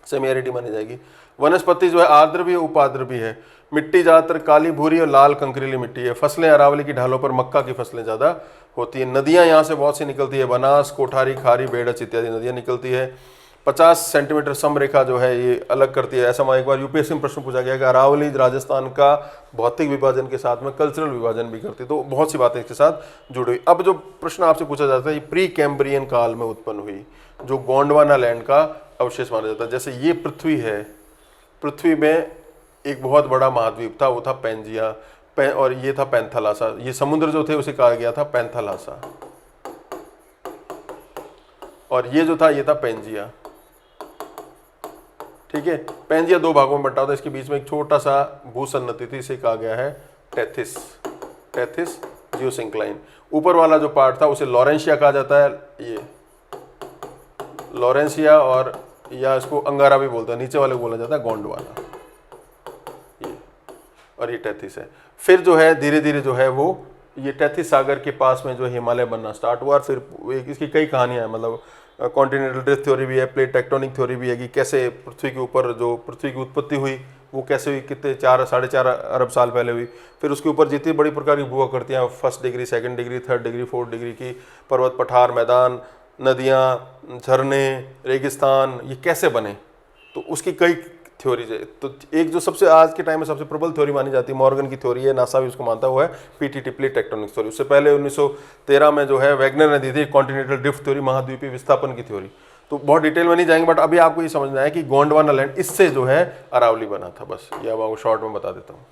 सेमी एरिड मानी जाएगी। वनस्पति जो है आर्द्र भी है, उप आर्द्र भी है। मिट्टी ज़्यादातर काली भूरी और लाल कंकरीली मिट्टी है। फसलें अरावली की ढालों पर मक्का की फसलें ज़्यादा होती है। नदियाँ यहाँ से बहुत सी निकलती है, बनास, कोठारी, खारी, बेड़च इत्यादि नदियाँ निकलती है। 50 सेंटीमीटर समरेखा जो है ये अलग करती है। ऐसा एक बार यूपीएससी में प्रश्न पूछा गया कि अरावली राजस्थान का भौतिक विभाजन के साथ में कल्चरल विभाजन भी करती है, तो बहुत सी बातें इसके साथ जुड़ी हुई। अब जो प्रश्न आपसे पूछा जाता है, ये प्री कैम्ब्रियन काल में उत्पन्न हुई, जो गोंडवाना लैंड का अवशेष माना जाता है। जैसे ये पृथ्वी है, पृथ्वी में एक बहुत बड़ा महाद्वीप था, वो था पेंजिया, और ये था पैंथालासा। ये समुद्र जो थे उसे कहा गया था पैंथालासा, और ये जो था ये था पेंजिया। ठीक है, पेंजिया 2 भागों में बंटा होता है, इसके बीच में एक छोटा सा भूसन्नति थी, इसे कहा गया है टेथिस जियोसिंक्लाइन। ऊपर वाला जो पार्ट था उसे लॉरेंशिया कहा जाता है, ये लॉरेंशिया, और या इसको अंगारा भी बोलते हैं। नीचे वाले को बोला जाता है गोंडवाना, ये, और ये टेथिस है। फिर जो है धीरे धीरे जो है वो ये टेथिस सागर के पास में जो हिमालय बनना स्टार्ट हुआ। फिर इसकी कई कहानियां हैं, मतलब कॉन्टिनेंटल ड्रिफ्ट थ्योरी भी है, प्लेट टेक्टोनिक थ्योरी भी है, कि कैसे पृथ्वी के ऊपर जो पृथ्वी की उत्पत्ति हुई वो कैसे हुई, कितने 4-4.5 अरब साल पहले हुई। फिर उसके ऊपर जितनी बड़ी प्रकार की भू आकृतियाँ, 1st degree, 2nd degree, 3rd degree, 4th degree की पर्वत, पठार, मैदान, नदियाँ, झरने, रेगिस्तान, ये कैसे बने, तो उसकी कई थ्योरीज है। तो एक जो सबसे आज के टाइम में सबसे प्रबल थ्योरी मानी जाती है, मॉर्गन की थ्योरी है, नासा भी उसको मानता है, वो है पीटीटी, प्लेट टेक्टोनिक थ्योरी। उससे पहले 1913 में जो है वैगनर ने दी थी कॉन्टिनेंटल ड्रिफ्ट थ्योरी, महाद्वीपीय विस्थापन की थ्योरी। तो बहुत डिटेल में नहीं जाएंगे, बट अभी आपको ये समझना है कि गोंडवाना लैंड, इससे जो है अरावली बना था। बस ये अब आपको शॉर्ट में बता देता हूँ।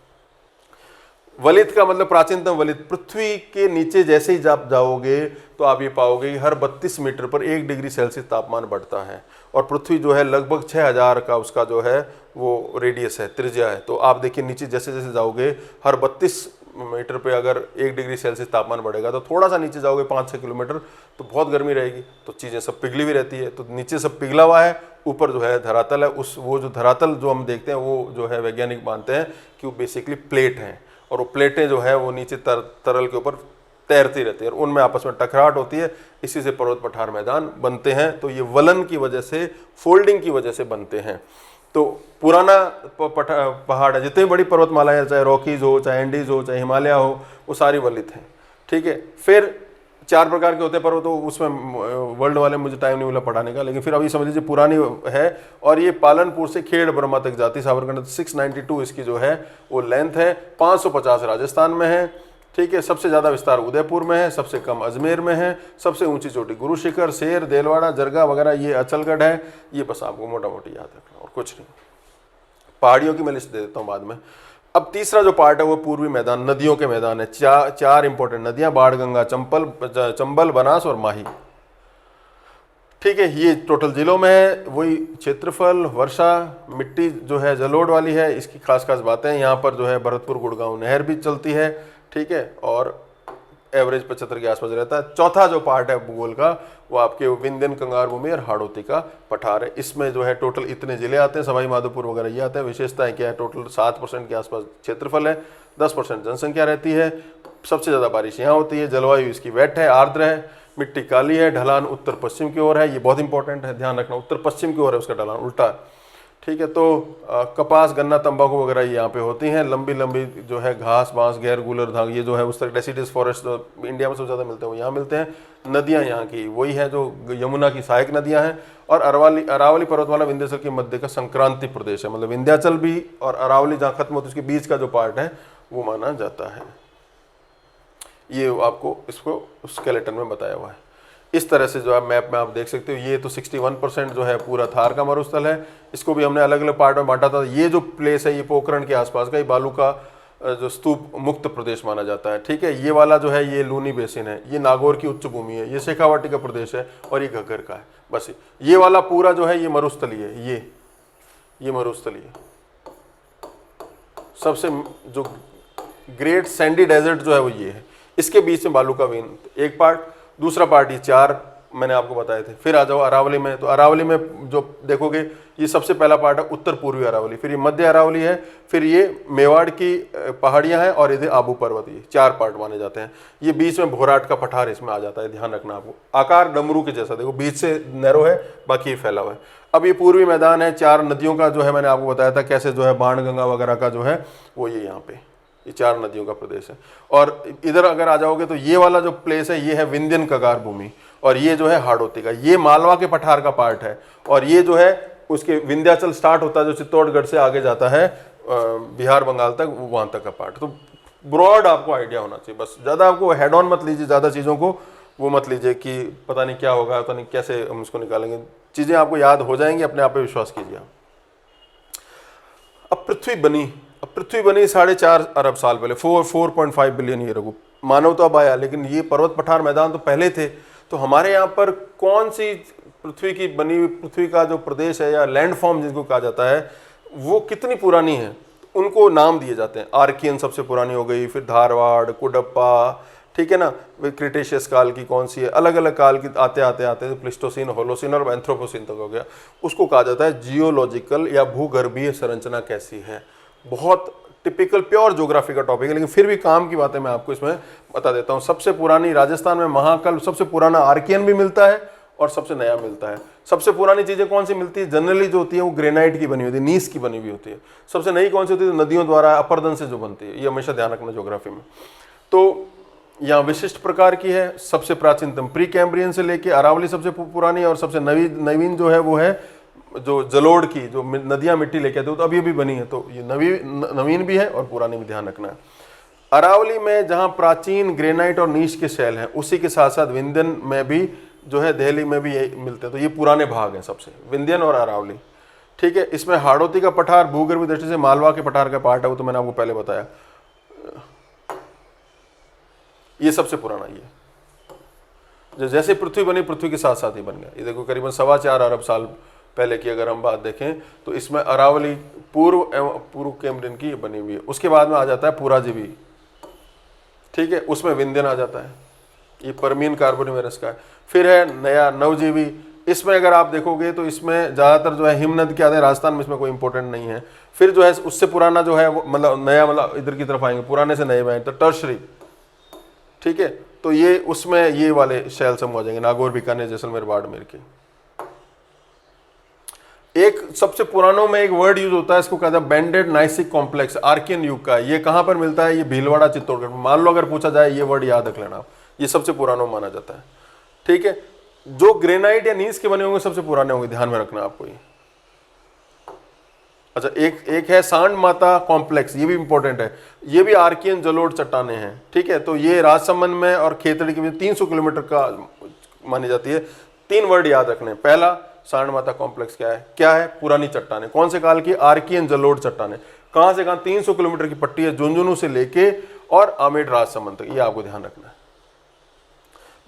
वलित का मतलब प्राचीनतम वलित। पृथ्वी के नीचे जैसे ही आप जाओगे तो आप ये पाओगे कि हर 32 मीटर पर 1 डिग्री सेल्सियस तापमान बढ़ता है, और पृथ्वी जो है लगभग 6000 का उसका जो है वो रेडियस है, त्रिज्या है। तो आप देखिए नीचे जैसे जैसे जाओगे, हर 32 मीटर पे अगर 1 डिग्री सेल्सियस तापमान बढ़ेगा, तो थोड़ा सा नीचे जाओगे 5-6 किलोमीटर तो बहुत गर्मी रहेगी, तो चीज़ें सब पिघली हुई रहती है। तो नीचे सब पिघला हुआ है, ऊपर जो है धरातल है। वो जो धरातल जो हम देखते हैं, वो जो है वैज्ञानिक मानते हैं कि वो बेसिकली प्लेट हैं, और वो प्लेटें जो है वो नीचे तरल के ऊपर तैरती रहती है, और उनमें आपस में टकराहट होती है, इसी से पर्वत, पठार, मैदान बनते हैं। तो ये वलन की वजह से, फोल्डिंग की वजह से बनते हैं। तो पुराना पहाड़ है, जितनी बड़ी पर्वतमाला है, चाहे रॉकीज हो, चाहे एंडीज हो, चाहे हिमालय हो, वो सारी वलित हैं। ठीक है, फिर 4 प्रकार के होते हैं पर्वत, तो उसमें वर्ल्ड वाले मुझे टाइम नहीं मिला पढ़ाने का, लेकिन फिर अभी समझ लीजिए पुरानी है। और ये पालनपुर से खेड़ ब्रह्मा तक जाती, साबरकांठा 692 इसकी जो है वो लेंथ है। 550 राजस्थान में है। ठीक है, सबसे ज़्यादा विस्तार उदयपुर में है, सबसे कम अजमेर में है, सबसे ऊंची चोटी गुरु शिखर, शेर, देलवाड़ा, जरगा वगैरह ये अचलगढ़ है। ये बस आपको मोटा मोटी याद रखना, और कुछ नहीं। पहाड़ियों की मैं लिस्ट दे देता हूँ बाद में। अब तीसरा जो पार्ट है वो पूर्वी मैदान, नदियों के मैदान है। 4 इंपॉर्टेंट नदियां, बाढ़ गंगा, चंबल, बनास और माही। ठीक है, ये टोटल जिलों में है। वही क्षेत्रफल, वर्षा, मिट्टी जो है जलोढ़ वाली है, इसकी खास खास बातें। यहाँ पर जो है भरतपुर गुड़गांव नहर भी चलती है। ठीक है, और एवरेज 75 के आसपास रहता है। चौथा जो पार्ट है भूगोल का, वो आपके विंध्यन, कंगार भूमि और हाड़ौती का पठार है। इसमें जो है टोटल इतने जिले आते हैं, सवाई माधोपुर वगैरह ये आते हैं। विशेषताएं क्या है, टोटल 7% के आसपास क्षेत्रफल है, 10% जनसंख्या रहती है, सबसे ज़्यादा बारिश यहाँ होती है। जलवायु इसकी वेट है, आर्द्र है, मिट्टी काली है, ढलान उत्तर पश्चिम की ओर है। ये बहुत इंपॉर्टेंट है, ध्यान रखना, उत्तर पश्चिम की ओर है उसका ढलान, उल्टा। ठीक है, तो कपास, गन्ना, तंबाकू वगैरह ये यहाँ पे होती हैं। लंबी लंबी जो है घास, बांस, गैर गूलर धाग, ये जो है उस तरह डेसिडस फॉरेस्ट जो इंडिया में सबसे ज़्यादा मिलते हैं वो यहाँ मिलते हैं। नदियाँ यहाँ की वही है जो यमुना की सहायक नदियाँ हैं। और अरावली पर्वतमाला विंध्याचल के मध्य का संक्रांति प्रदेश है, मतलब विंध्याचल भी और अरावली जहाँ खत्म होती है उसके बीच का जो पार्ट है वो माना जाता है। ये आपको इसको स्केलेटन में बताया हुआ है। इस तरह से जो है मैप में आप देख सकते हो। ये तो 61% जो है पूरा थार का मरुस्थल है। इसको भी हमने अलग अलग पार्ट में बांटा था। ये जो प्लेस है ये पोखरण के आसपास का, ये बालू का जो स्तूप मुक्त प्रदेश माना जाता है। ठीक है, ये वाला जो है ये लूनी बेसिन है, ये नागौर की उच्च भूमि है, ये शेखावाटी का प्रदेश है, और ये घग्गर का है। बस ये वाला पूरा जो है ये मरुस्थली है। ये मरुस्थली है। सबसे जो ग्रेट सैंडी डेजर्ट जो है वो ये है। इसके बीच में बालू का वेन एक पार्ट, दूसरा पार्ट ये 4 मैंने आपको बताए थे। फिर आ जाओ अरावली में, तो अरावली में जो देखोगे ये सबसे पहला पार्ट है उत्तर पूर्वी अरावली, फिर ये मध्य अरावली है, फिर ये मेवाड़ की पहाड़ियां हैं और इधर आबू पर्वत, ये 4 पार्ट माने जाते हैं। ये बीच में भोराट का पठार इसमें आ जाता है, ध्यान रखना आपको। आकार डमरू के जैसा, देखो बीच से नैरो है, बाकी ये फैला हुआ है। अब ये पूर्वी मैदान है, 4 नदियों का जो है मैंने आपको बताया था कैसे जो है बाणगंगा वगैरह का जो है वो ये यहाँ पे, ये 4 नदियों का प्रदेश है। और इधर अगर आ जाओगे तो ये वाला जो प्लेस है ये है विंध्यन कगार भूमि, और ये जो है हाड़ौती का, ये मालवा के पठार का पार्ट है, और ये जो है उसके विंध्याचल स्टार्ट होता है जो चित्तौड़गढ़ से आगे जाता है बिहार बंगाल तक, वहाँ तक का पार्ट। तो ब्रॉड आपको आइडिया होना चाहिए, बस ज़्यादा आपको हेड ऑन मत लीजिए, ज़्यादा चीज़ों को वो मत लीजिए कि पता नहीं क्या होगा, पता नहीं कैसे हम इसको निकालेंगे, चीज़ें आपको याद हो जाएंगी, अपने आप पे विश्वास कीजिए। अब पृथ्वी बनी 4.5 अरब साल पहले, 4.5 बिलियन ईयर अगो। मानव तो अब आया, लेकिन ये पर्वत पठार मैदान तो पहले थे। तो हमारे यहाँ पर कौन सी पृथ्वी की बनी हुई, पृथ्वी का जो प्रदेश है या लैंडफॉर्म जिनको कहा जाता है, वो कितनी पुरानी है, उनको नाम दिए जाते हैं। आर्कियन सबसे पुरानी हो गई, फिर धारवाड़, कुडप्पा, ठीक है ना, क्रिटेशियस काल की कौन सी है, अलग अलग काल की आते आते प्लिस्टोसिन, होलोसिन और एंथ्रोपोसिन तक हो गया। उसको कहा जाता है जियोलॉजिकल या भूगर्भीय संरचना कैसी है। बहुत टिपिकल प्योर ज्योग्राफी का टॉपिक है, लेकिन फिर भी काम की बातें मैं आपको इसमें बता देता हूँ। सबसे पुरानी राजस्थान में महाकाल, सबसे पुराना आर्कियन भी मिलता है और सबसे नया मिलता है। सबसे पुरानी चीज़ें कौन सी मिलती है, जनरली जो होती है वो ग्रेनाइट की बनी होती है, नीस की बनी हुई होती है। सबसे नई कौन सी होती है, नदियों द्वारा अपरदन से जो बनती है, ये हमेशा ध्यान रखना ज्योग्राफी में। तो यहाँ विशिष्ट प्रकार की है, सबसे प्राचीनतम प्री कैम्ब्रियन से लेके अरावली सबसे पुरानी, और सबसे नवीन जो है वो है जो जलोढ़ की, जो नदियाँ मिट्टी लेके आते हो, तो अभी अभी बनी है, तो ये नवीन भी है और पुरानी भी, ध्यान रखना है। अरावली में जहाँ प्राचीन ग्रेनाइट और नीश के शैल हैं, उसी के साथ साथ विंध्यन में भी जो है, दिल्ली में भी ये मिलते हैं। तो ये पुराने भाग हैं सबसे, विंध्यन और अरावली, ठीक है। इसमें हाड़ौती का पठार भूगर्भीय दृष्टि से मालवा के पठार का पार्ट है, वो तो मैंने आपको पहले बताया। ये सबसे पुराना, ये जैसे पृथ्वी बनी, पृथ्वी के साथ साथ ही बन गया। ये देखो करीबन 4.25 अरब साल पहले की अगर हम बात देखें तो इसमें अरावली पूर्व कैम्ब्रियन की बनी हुई है। उसके बाद में आ जाता है पुराजीवी, ठीक है, उसमें विंध्यन आ जाता है, ये परमीन कार्बोनिफेरस का है। फिर है नया नवजीवी, इसमें अगर आप देखोगे तो इसमें ज़्यादातर जो है हिमनद के आते हैं, राजस्थान में इसमें कोई इंपॉर्टेंट नहीं है। फिर जो है उससे पुराना जो है मतलब नया, मतलब इधर की तरफ आएंगे, पुराने से नए में तो टर्शरी, ठीक है। तो ये उसमें ये वाले शैल समूह आ जाएंगे, नागौर, बीकानेर, जैसलमेर, बाड़मेर के। एक सबसे पुरानों में एक वर्ड यूज होता है, इसको कहता है बैंडेड नाइसिक कॉम्प्लेक्स, आर्कियन युग का। ये कहाँ पर मिलता है, ये भीलवाड़ा चित्तौड़गढ़। मान लो अगर पूछा जाए, ये वर्ड याद रख लेना, ये सबसे पुरानों माना जाता है, ठीक है। जो ग्रेनाइट या नीस के बने होंगे सबसे पुराने होंगे, ध्यान में रखना आपको ये। अच्छा, एक है सांड माता कॉम्प्लेक्स, ये भी इंपॉर्टेंट है, ये भी आर्कियन जलोढ़ चट्टाने हैं, ठीक है। तो ये राजसमंद में और खेतड़ी के बीच 300 किलोमीटर का मानी जाती है। 3 वर्ड याद रखने, पहला सांड माता कॉम्प्लेक्स क्या है, पुरानी चट्टाने, कौन से काल की, आर्कियन जलोढ़ चट्टाने, कहां से कहां, 300 किलोमीटर की पट्टी है, झुंझुनू से लेके और आमेर राजसमंद तक, ये आपको ध्यान रखना है।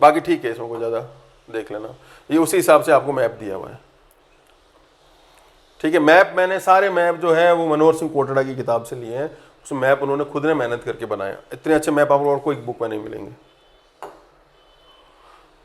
बाकी ठीक है, इसमें कोई ज्यादा देख लेना, ये उसी हिसाब से आपको मैप दिया हुआ है, ठीक है। मैप मैंने सारे मैप जो है वो मनोहर सिंह कोटड़ा की किताब से लिए हैं, उस मैप उन्होंने खुद ने मेहनत करके बनाया। इतने अच्छे मैप आपको और कोई बुक में नहीं मिलेंगे।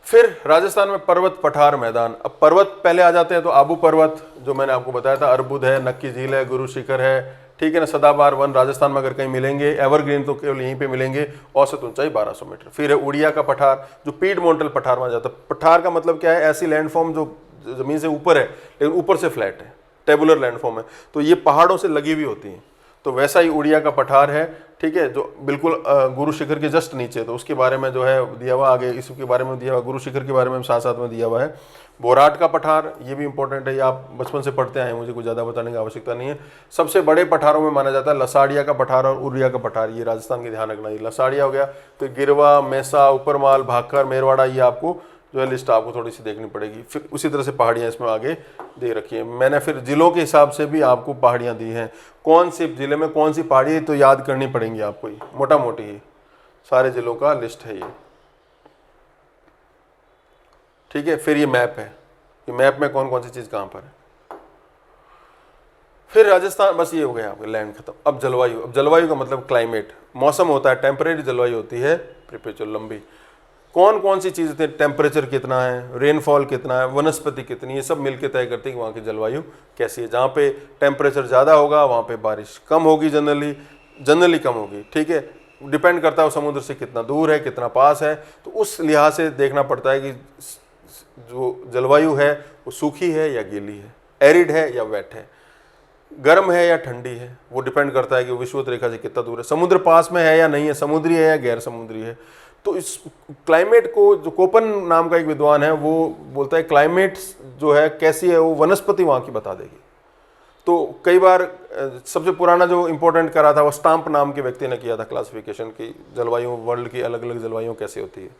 फिर राजस्थान में पर्वत पठार मैदान। अब पर्वत पहले आ जाते हैं, तो आबू पर्वत जो मैंने आपको बताया था, अर्बुद है, नक्की झील है, गुरु शिखर है, ठीक है ना। सदाबहार वन राजस्थान में अगर कहीं मिलेंगे, एवरग्रीन तो केवल यहीं पे मिलेंगे। औसत ऊंचाई 1200 मीटर। फिर है उड़िया का पठार, जो पीडमोंटल पठार माना जाता है। पठार का मतलब क्या है, ऐसी लैंडफॉर्म जो जमीन से ऊपर है लेकिन ऊपर से फ्लैट है, टेबुलर लैंडफॉर्म है, तो ये पहाड़ों से लगी हुई होती हैं। तो वैसा ही उड़िया का पठार है, ठीक है, जो बिल्कुल गुरु शिखर के जस्ट नीचे। तो उसके बारे में जो है दिया हुआ, आगे इसके बारे में दिया हुआ, गुरु शिखर के बारे में साथ साथ में दिया हुआ है। बोराट का पठार, ये भी इंपॉर्टेंट है, ये आप बचपन से पढ़ते आए हैं, मुझे कुछ ज़्यादा बताने की आवश्यकता नहीं है। सबसे बड़े पठारों में माना जाता है लसाड़िया का पठार और उड़िया का पठार, ये राजस्थान के ध्यान रखना। ये लसाड़िया हो गया, तो गिरवा, मेसा, ऊपरमाल, भाखर, मेरवाड़ा, ये आपको जो है लिस्ट आपको थोड़ी सी देखनी पड़ेगी। फिर उसी तरह से पहाड़ियाँ इसमें आगे दे रखी है मैंने। फिर जिलों के हिसाब से भी आपको पहाड़ियाँ दी हैं, कौन से जिले में कौन सी पहाड़ी है तो याद करनी पड़ेंगी आपको, ये मोटा मोटी ही सारे जिलों का लिस्ट है ये, ठीक है। फिर ये मैप है, ये मैप में कौन कौन सी चीज़ कहाँ पर है। फिर राजस्थान, बस ये हो गया आपका लैंड खत्म। अब जलवायु, अब जलवायु का मतलब क्लाइमेट, मौसम होता है, टेम्परेरी जलवायु होती है, परपेचुअल लंबी। कौन कौन सी चीज़ें थे, टेम्परेचर कितना है, रेनफॉल कितना है, वनस्पति कितनी, ये सब मिलकर तय करती है कि वहाँ की जलवायु कैसी है। जहाँ पे टेम्परेचर ज़्यादा होगा वहाँ पे बारिश कम होगी, जनरली कम होगी, ठीक है। डिपेंड करता है वो समुद्र से कितना दूर है, कितना पास है, तो उस लिहाज से देखना पड़ता है कि जो जलवायु है वो सूखी है या गीली है, एरिड है या वेट है, गर्म है या ठंडी है। वो डिपेंड करता है कि विषुवत रेखा से कितना दूर है, समुद्र पास में है या नहीं है, समुद्री है या गैर समुद्री है। तो इस क्लाइमेट को, जो कोपन नाम का एक विद्वान है वो बोलता है क्लाइमेट जो है कैसी है वो वनस्पति वहाँ की बता देगी। तो कई बार सबसे पुराना जो इम्पोर्टेंट करा था वो स्टाम्प नाम के व्यक्ति ने किया था क्लासिफिकेशन की जलवायु, वर्ल्ड की अलग अलग जलवायु कैसी होती है।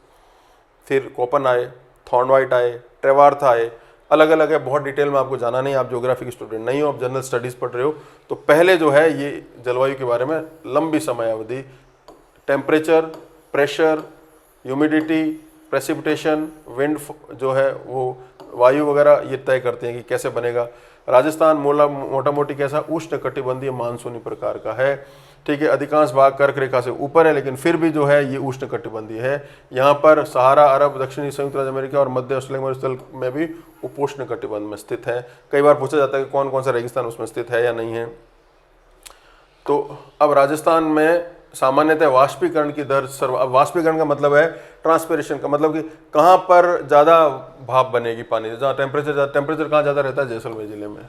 फिर कोपन आए, थॉर्नवाइट आए, ट्रेवार्थ आए, अलग अलग है, बहुत डिटेल में आपको जाना नहीं, आप ज्योग्राफी के स्टूडेंट नहीं हो, आप जनरल स्टडीज़ पढ़ रहे हो। तो पहले जो है ये जलवायु के बारे में लंबी समय अवधि, temperature, pressure, humidity, precipitation, wind जो है वो वायु वगैरह ये तय करते हैं कि कैसे बनेगा। राजस्थान मोटा मोटी कैसा उष्णकटिबंधीय मानसूनी प्रकार का है, ठीक है। अधिकांश भाग कर्क रेखा से ऊपर है, लेकिन फिर भी जो है ये उष्णकटिबंधीय है। यहाँ पर सहारा, अरब, दक्षिणी संयुक्त राज्य अमेरिका और मध्य ऑस्ट्रेलिया मरुस्थल में भी उपोष्ण कटिबंध में स्थित है। कई बार पूछा जाता है कि कौन कौन सा रेगिस्तान उसमें स्थित है या नहीं है। तो अब राजस्थान में सामान्यतः वाष्पीकरण की दर वाष्पीकरण का मतलब है ट्रांसपिरेशन का मतलब कि कहाँ पर ज़्यादा भाप बनेगी पानी, जहाँ टेम्परेचर कहाँ ज़्यादा रहता है, जैसलमेर जिले में,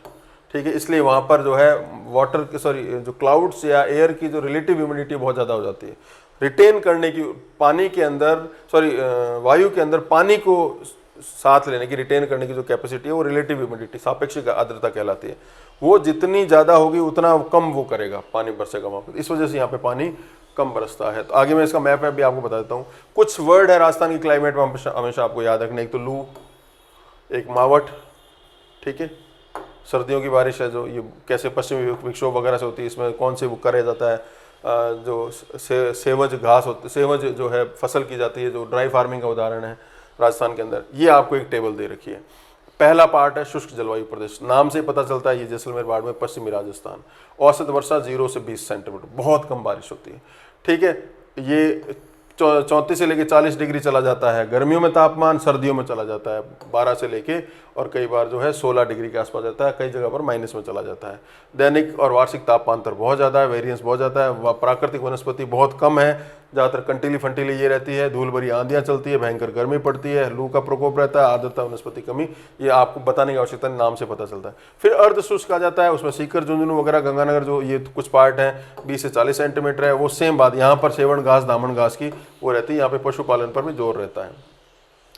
ठीक है। इसलिए वहाँ पर जो है जो क्लाउड्स या एयर की जो रिलेटिव ह्यूमिडिटी बहुत ज़्यादा हो जाती है। रिटेन करने की पानी के अंदर वायु के अंदर पानी को साथ लेने की, रिटेन करने की जो कैपेसिटी है वो रिलेटिव ह्यूमिडिटी, सापेक्षिक आर्द्रता कहलाती है। वो जितनी ज़्यादा होगी उतना कम वो करेगा, पानी बरसेगा वहाँ पर। इस वजह से यहाँ पे पानी कम बरसता है। तो आगे मैं इसका मैप भी आपको बता देता हूँ। कुछ वर्ड है राजस्थान की क्लाइमेट में हमेशा आपको याद रखना, एक तो लू, एक मावट, ठीक है, सर्दियों की बारिश है जो ये कैसे पश्चिमी विक्षोभ वगैरह से होती है, इसमें कौन से वो करा जाता है, जो सेवज घास होती, सेवज जो है फसल की जाती है, जो ड्राई फार्मिंग का उदाहरण है राजस्थान के अंदर। ये आपको एक टेबल दे रखी है। पहला पार्ट है शुष्क जलवायु प्रदेश, नाम से पता चलता है ये जैसलमेर, बाड़मेर, पश्चिमी राजस्थान। औसत वर्षा 0 से 20 सेंटीमीटर, बहुत कम बारिश होती है, ठीक है। ये 34 से लेके 40 डिग्री चला जाता है गर्मियों में तापमान, सर्दियों में चला जाता है 12 से लेके और कई बार जो है 16 डिग्री के आसपास जाता है, कई जगह पर माइनस में चला जाता है। दैनिक और वार्षिक तापांतर बहुत ज़्यादा है, वेरिएंस बहुत ज़्यादा है। प्राकृतिक वनस्पति बहुत कम है, ज़्यादातर कंटीली फंटीली ये रहती है, धूल भरी आंधियाँ चलती है, भयंकर गर्मी पड़ती है, लू का प्रकोप रहता है, आर्द्रता वनस्पति कमी, ये आपको बताने की आवश्यकता नहीं, नाम से पता चलता है। फिर अर्ध शुष्क आ जाता है, उसमें सीकर, झुंझुनू वगैरह, गंगानगर जो ये कुछ पार्ट हैं 20 से 40 सेंटीमीटर है। वो सेम बात, यहाँ पर सेवण घास, दामन घास की वो रहती है, यहाँ पे पशुपालन पर भी जोर रहता है।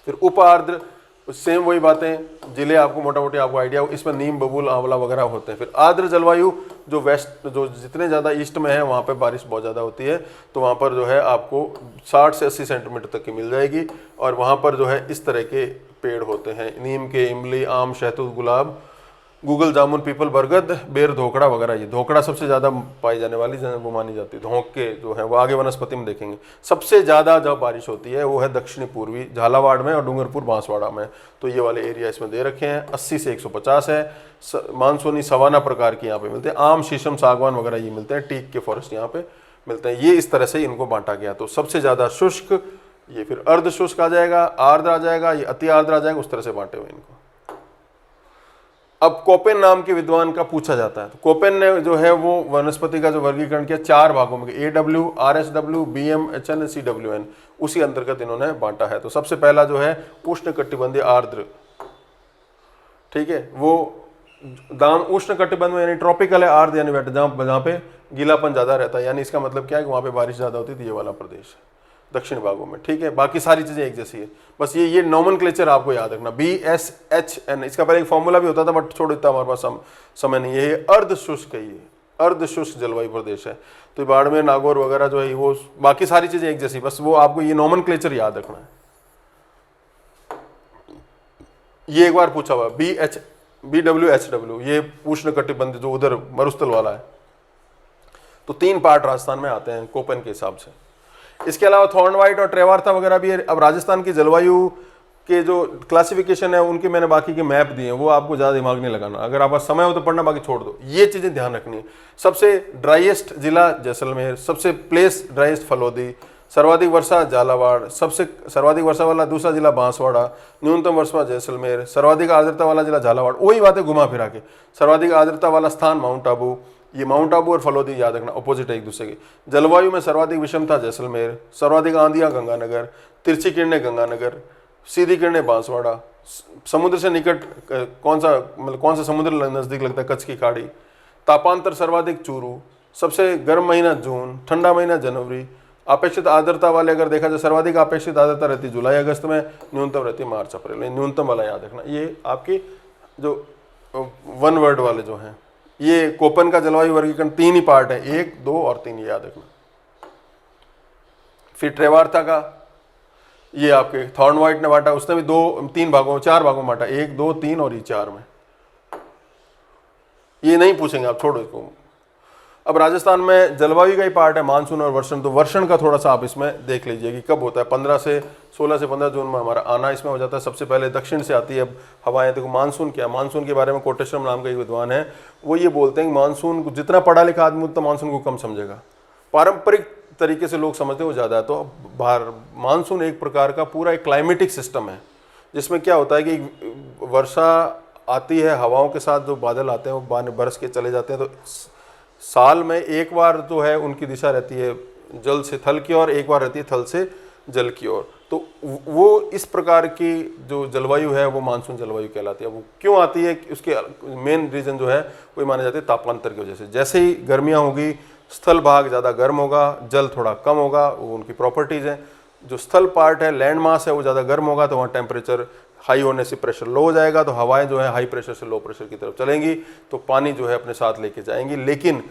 फिर उप आर्द्र, सेम वही बातें, जिले आपको मोटा मोटी आपको आइडिया हो, इसमें नीम, बबूल, आंवला वगैरह होते हैं। फिर आर्द्र जलवायु जो वेस्ट, जो जितने ज़्यादा ईस्ट में है वहाँ पे बारिश बहुत ज़्यादा होती है, तो वहाँ पर जो है आपको 60 से 80 सेंटीमीटर तक की मिल जाएगी। और वहाँ पर जो है इस तरह के पेड़ होते हैं, नीम के, इमली, आम, शहतूत, गुलाब, गूगल, जामुन, पीपल, बरगद, बेर, धोकड़ा वगैरह। ये धोकड़ा सबसे ज़्यादा पाई जाने वाली वो मानी जाती है। धोक के जो है वो आगे वनस्पति में देखेंगे। सबसे ज़्यादा जब बारिश होती है वो है दक्षिणी पूर्वी झालावाड़ में और डूंगरपुर बांसवाड़ा में, तो ये वाले एरिया इसमें दे रखे हैं। 80 से 150 है। मानसूनी सवाना प्रकार के यहाँ पे मिलते हैं, आम, शीशम, सागवान वगैरह ये मिलते हैं, टीक के फॉरेस्ट यहाँ पे मिलते हैं। ये इस तरह से इनको बांटा गया। तो सबसे ज़्यादा शुष्क, ये फिर अर्ध शुष्क आ जाएगा, आर्द्र आ जाएगा, ये अति आर्द्र आ जाएगा, उस तरह से बांटे हुए इनको। अब कोपेन नाम के विद्वान का पूछा जाता है, तो कोपेन ने जो है वो वनस्पति का जो वर्गीकरण किया 4 भागों में, AW, RSW, BM, HN, CWN, उसी अंतर्गत इन्होंने बांटा है। तो सबसे पहला जो है उष्णकटिबंधीय आर्द्र, ठीक है, वो दाम उष्णकटिबंध में यानी ट्रॉपिकल है, आर्द्र यानी वेट, जहाँ पे गीलापन ज़्यादा रहता है, यानी इसका मतलब क्या है कि वहाँ पे बारिश ज़्यादा होती है। ये वाला प्रदेश है दक्षिण भागों में, ठीक है। बाकी सारी चीज़ें एक जैसी है, बस ये नॉमेनक्लेचर आपको याद रखना, BSHN। इसका पहले एक फॉर्मूला भी होता था बट छोड़ देता, हमारे पास समय नहीं है। ये अर्ध शुष्क है, ये अर्ध शुष्क जलवायु प्रदेश है। तो बाड़मेर, नागौर वगैरह जो है वो, बाकी सारी चीज़ें एक जैसी, बस वो आपको ये नॉमेनक्लेचर याद रखना है। ये एक बार पूछा हुआ BWHW, ये उष्णकटिबंधीय जो उधर मरुस्थल वाला है। तो 3 पार्ट राजस्थान में आते हैं कोपेन के हिसाब से। इसके अलावा थॉर्नवाइट और ट्रेवार्था वगैरह भी है। अब राजस्थान की जलवायु के जो क्लासिफिकेशन है उनके मैंने बाकी के मैप दिए हैं, वो आपको ज़्यादा दिमाग नहीं लगाना, अगर आपका समय हो तो पढ़ना, बाकी छोड़ दो। ये चीज़ें ध्यान रखनी है। सबसे ड्राइएस्ट जिला जैसलमेर, सबसे प्लेस ड्राइएस्ट फलोदी, सर्वाधिक वर्षा झालावाड़, सबसे सर्वाधिक वर्षा वाला दूसरा जिला बांसवाड़ा, न्यूनतम वर्षा जैसलमेर, सर्वाधिक आर्द्रता वाला जिला झालावाड़। वही बातें घुमा फिरा के, सर्वाधिक आर्द्रता वाला स्थान माउंट आबू, ये माउंट आबू और फलोदी याद रखना अपोजिट है एक दूसरे के। जलवायु में सर्वाधिक विषमता जैसलमेर, सर्वाधिक आंधियां गंगानगर, तिरछी किरणें गंगानगर, सीधी किरणें बांसवाड़ा, समुद्र से निकट कौन सा समुद्र नजदीक लगता है, कच्छ की खाड़ी। तापांतर सर्वाधिक चूरू, सबसे गर्म महीना जून, ठंडा महीना जनवरी। अपेक्षित आर्द्रता वाले अगर देखा जाए, सर्वाधिक अपेक्षित आर्द्रता रहती जुलाई अगस्त में, न्यूनतम रहती मार्च अप्रैल में। न्यूनतम वाला याद रखना। ये आपकी जो वन वर्ड वाले जो हैं, ये कोपन का जलवायु वर्गीकरण 3 ही पार्ट है, 1, 2 और 3, ये याद रखना। फिर ट्रेवार्था का, ये आपके थॉर्नवाइट ने बांटा, उसने भी 4 भागों में बांटा, 1, 2, 3 और ये 4 में। ये नहीं पूछेंगे आप, छोड़ो इसको। अब राजस्थान में जलवायु का ही पार्ट है मानसून और वर्षण, तो वर्षण का थोड़ा सा आप इसमें देख लीजिए कि कब होता है। 16 से 15 जून में हमारा आना इसमें हो जाता है। सबसे पहले दक्षिण से आती है हवाएं। देखो मानसून क्या, मानसून के बारे में कोटेश्वरम नाम का एक विद्वान है, वो ये बोलते हैं कि मानसून को जितना पढ़ा लिखा आदमी उतना मानसून को कम समझेगा। पारंपरिक तरीके से लोग समझते हैं वो ज़्यादा है। तो मानसून एक प्रकार का पूरा एक क्लाइमेटिक सिस्टम है, जिसमें क्या होता है कि वर्षा आती है, हवाओं के साथ जो बादल आते हैं वो बरस के चले जाते हैं। तो साल में एक बार जो है उनकी दिशा रहती है जल से थल की ओर, एक बार रहती है थल से जल की ओर। तो वो इस प्रकार की जो जलवायु है वो मानसून जलवायु कहलाती है। वो क्यों आती है, उसके मेन रीज़न जो है वो माने जाते हैं तापांतर की वजह से। जैसे ही गर्मियाँ होगी, स्थल भाग ज़्यादा गर्म होगा, जल थोड़ा कम होगा, वो उनकी प्रॉपर्टीज़ हैं। जो स्थल पार्ट है, लैंड मास है, वो ज़्यादा गर्म होगा तो वहाँ टेम्परेचर हाई होने से प्रेशर लो हो जाएगा, तो हवाएं जो है हाई प्रेशर से लो प्रेशर की तरफ चलेंगी, तो पानी जो है अपने साथ लेके जाएंगी। लेकिन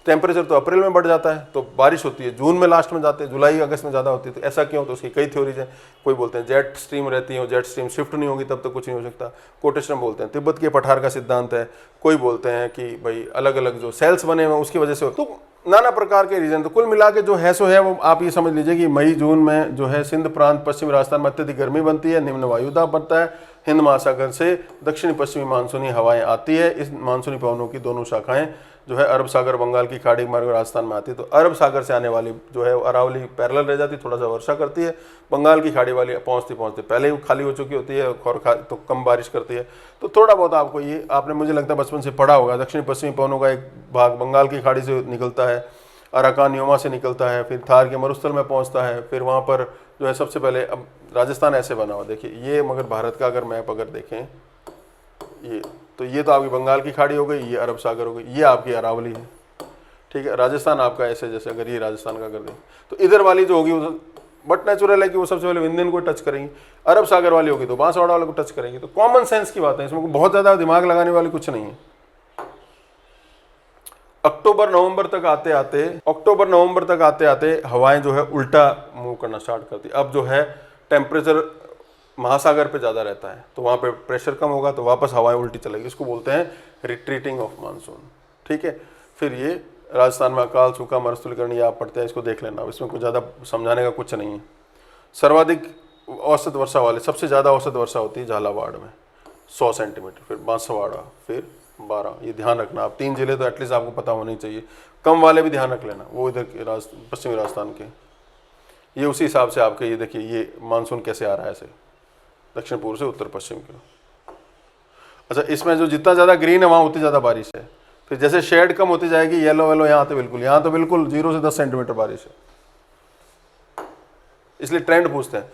टेम्परेचर तो अप्रैल में बढ़ जाता है, तो बारिश होती है जून में लास्ट में जाते हैं, जुलाई अगस्त में ज़्यादा होती है। तो ऐसा क्यों, तो उसकी कई थ्योरीज हैं। कोई बोलते हैं जेट स्ट्रीम रहती है, जेट स्ट्रीम शिफ्ट नहीं होगी तब तक कुछ नहीं हो सकता। कोटेश्वरम बोलते हैं तिब्बत के पठार का सिद्धांत है। कोई बोलते हैं कि भाई अलग अलग जो सेल्स बने हुए हैं उसकी वजह से, तो नाना प्रकार के रीजन। तो कुल मिला के जो है सो है वो आप ये समझ लीजिए कि मई जून में जो है सिंध प्रांत पश्चिमी राजस्थान में अत्यधिक गर्मी बनती है, निम्न वायुदाब बनता है, हिंद महासागर से दक्षिणी पश्चिमी मानसूनी हवाएं आती है। इस मानसूनी पवनों की दोनों शाखाएं जो है अरब सागर बंगाल की खाड़ी मार्ग राजस्थान में आती है। तो अरब सागर से आने वाली जो है अरावली पैरेलल रह जाती है, थोड़ा सा वर्षा करती है। बंगाल की खाड़ी वाली पहुंचते पहुंचते पहले ही खाली हो चुकी होती है और तो कम बारिश करती है। तो थोड़ा बहुत आपको ये आपने मुझे लगता है बचपन से पढ़ा होगा। दक्षिणी पश्चिमी पवनों का एक भाग बंगाल की खाड़ी से निकलता है, अराकान योमा से निकलता है, फिर थार के मरुस्थल में पहुंचता है, फिर वहाँ पर जो है सबसे पहले, अब राजस्थान ऐसे बना हुआ देखिए, ये मगर भारत का अगर मैप अगर देखें ये, तो ये तो आपकी बंगाल की खाड़ी हो गई, ये अरब सागर हो गई, ये आपकी अरावली है, ठीक है। राजस्थान आपका ऐसे, जैसे अगर ये राजस्थान का कर दें तो इधर वाली जो होगी वो बट नेचुरल है कि वो सबसे पहले विंध्यन को टच करेंगी। अरब सागर वाली होगी तो बांसवाड़ा वाले को टच करेंगी। तो कॉमन सेंस की बात है, इसमें बहुत ज़्यादा दिमाग लगाने वाली कुछ नहीं है। अक्टूबर नवंबर तक आते आते हवाएं जो है उल्टा मूव करना स्टार्ट करती है। अब जो है टेम्परेचर महासागर पे ज़्यादा रहता है, तो वहाँ पे प्रेशर कम होगा, तो वापस हवाएं उल्टी चलेगी। इसको बोलते हैं रिट्रीटिंग ऑफ मानसून, ठीक है। फिर ये राजस्थान में अकाल सूखा मरुस्थलीकरण ये आप पढ़ते हैं, इसको देख लेना, इसमें कुछ ज़्यादा समझाने का कुछ नहीं है। सर्वाधिक औसत वर्षा वाले, सबसे ज़्यादा औसत वर्षा होती है झालावाड़ में 100 सेंटीमीटर, फिर बांसवाड़ा, फिर 12। ये ध्यान रखना आप, 3 जिले तो एटलीस्ट आपको पता होने चाहिए। कम वाले भी ध्यान रख लेना, वो इधर के पश्चिमी राजस्थान के, ये उसी हिसाब से आपके, ये देखिए ये मानसून कैसे आ रहा है, ऐसे दक्षिण पूर्व से उत्तर पश्चिम की। अच्छा, इसमें जो जितना ज़्यादा ग्रीन है वहाँ उतनी ज़्यादा बारिश है। फिर जैसे शेड कम होती जाएगी, येलो वेलो यहाँ तो बिल्कुल 0 से 10 सेंटीमीटर बारिश है। इसलिए ट्रेंड पूछते हैं,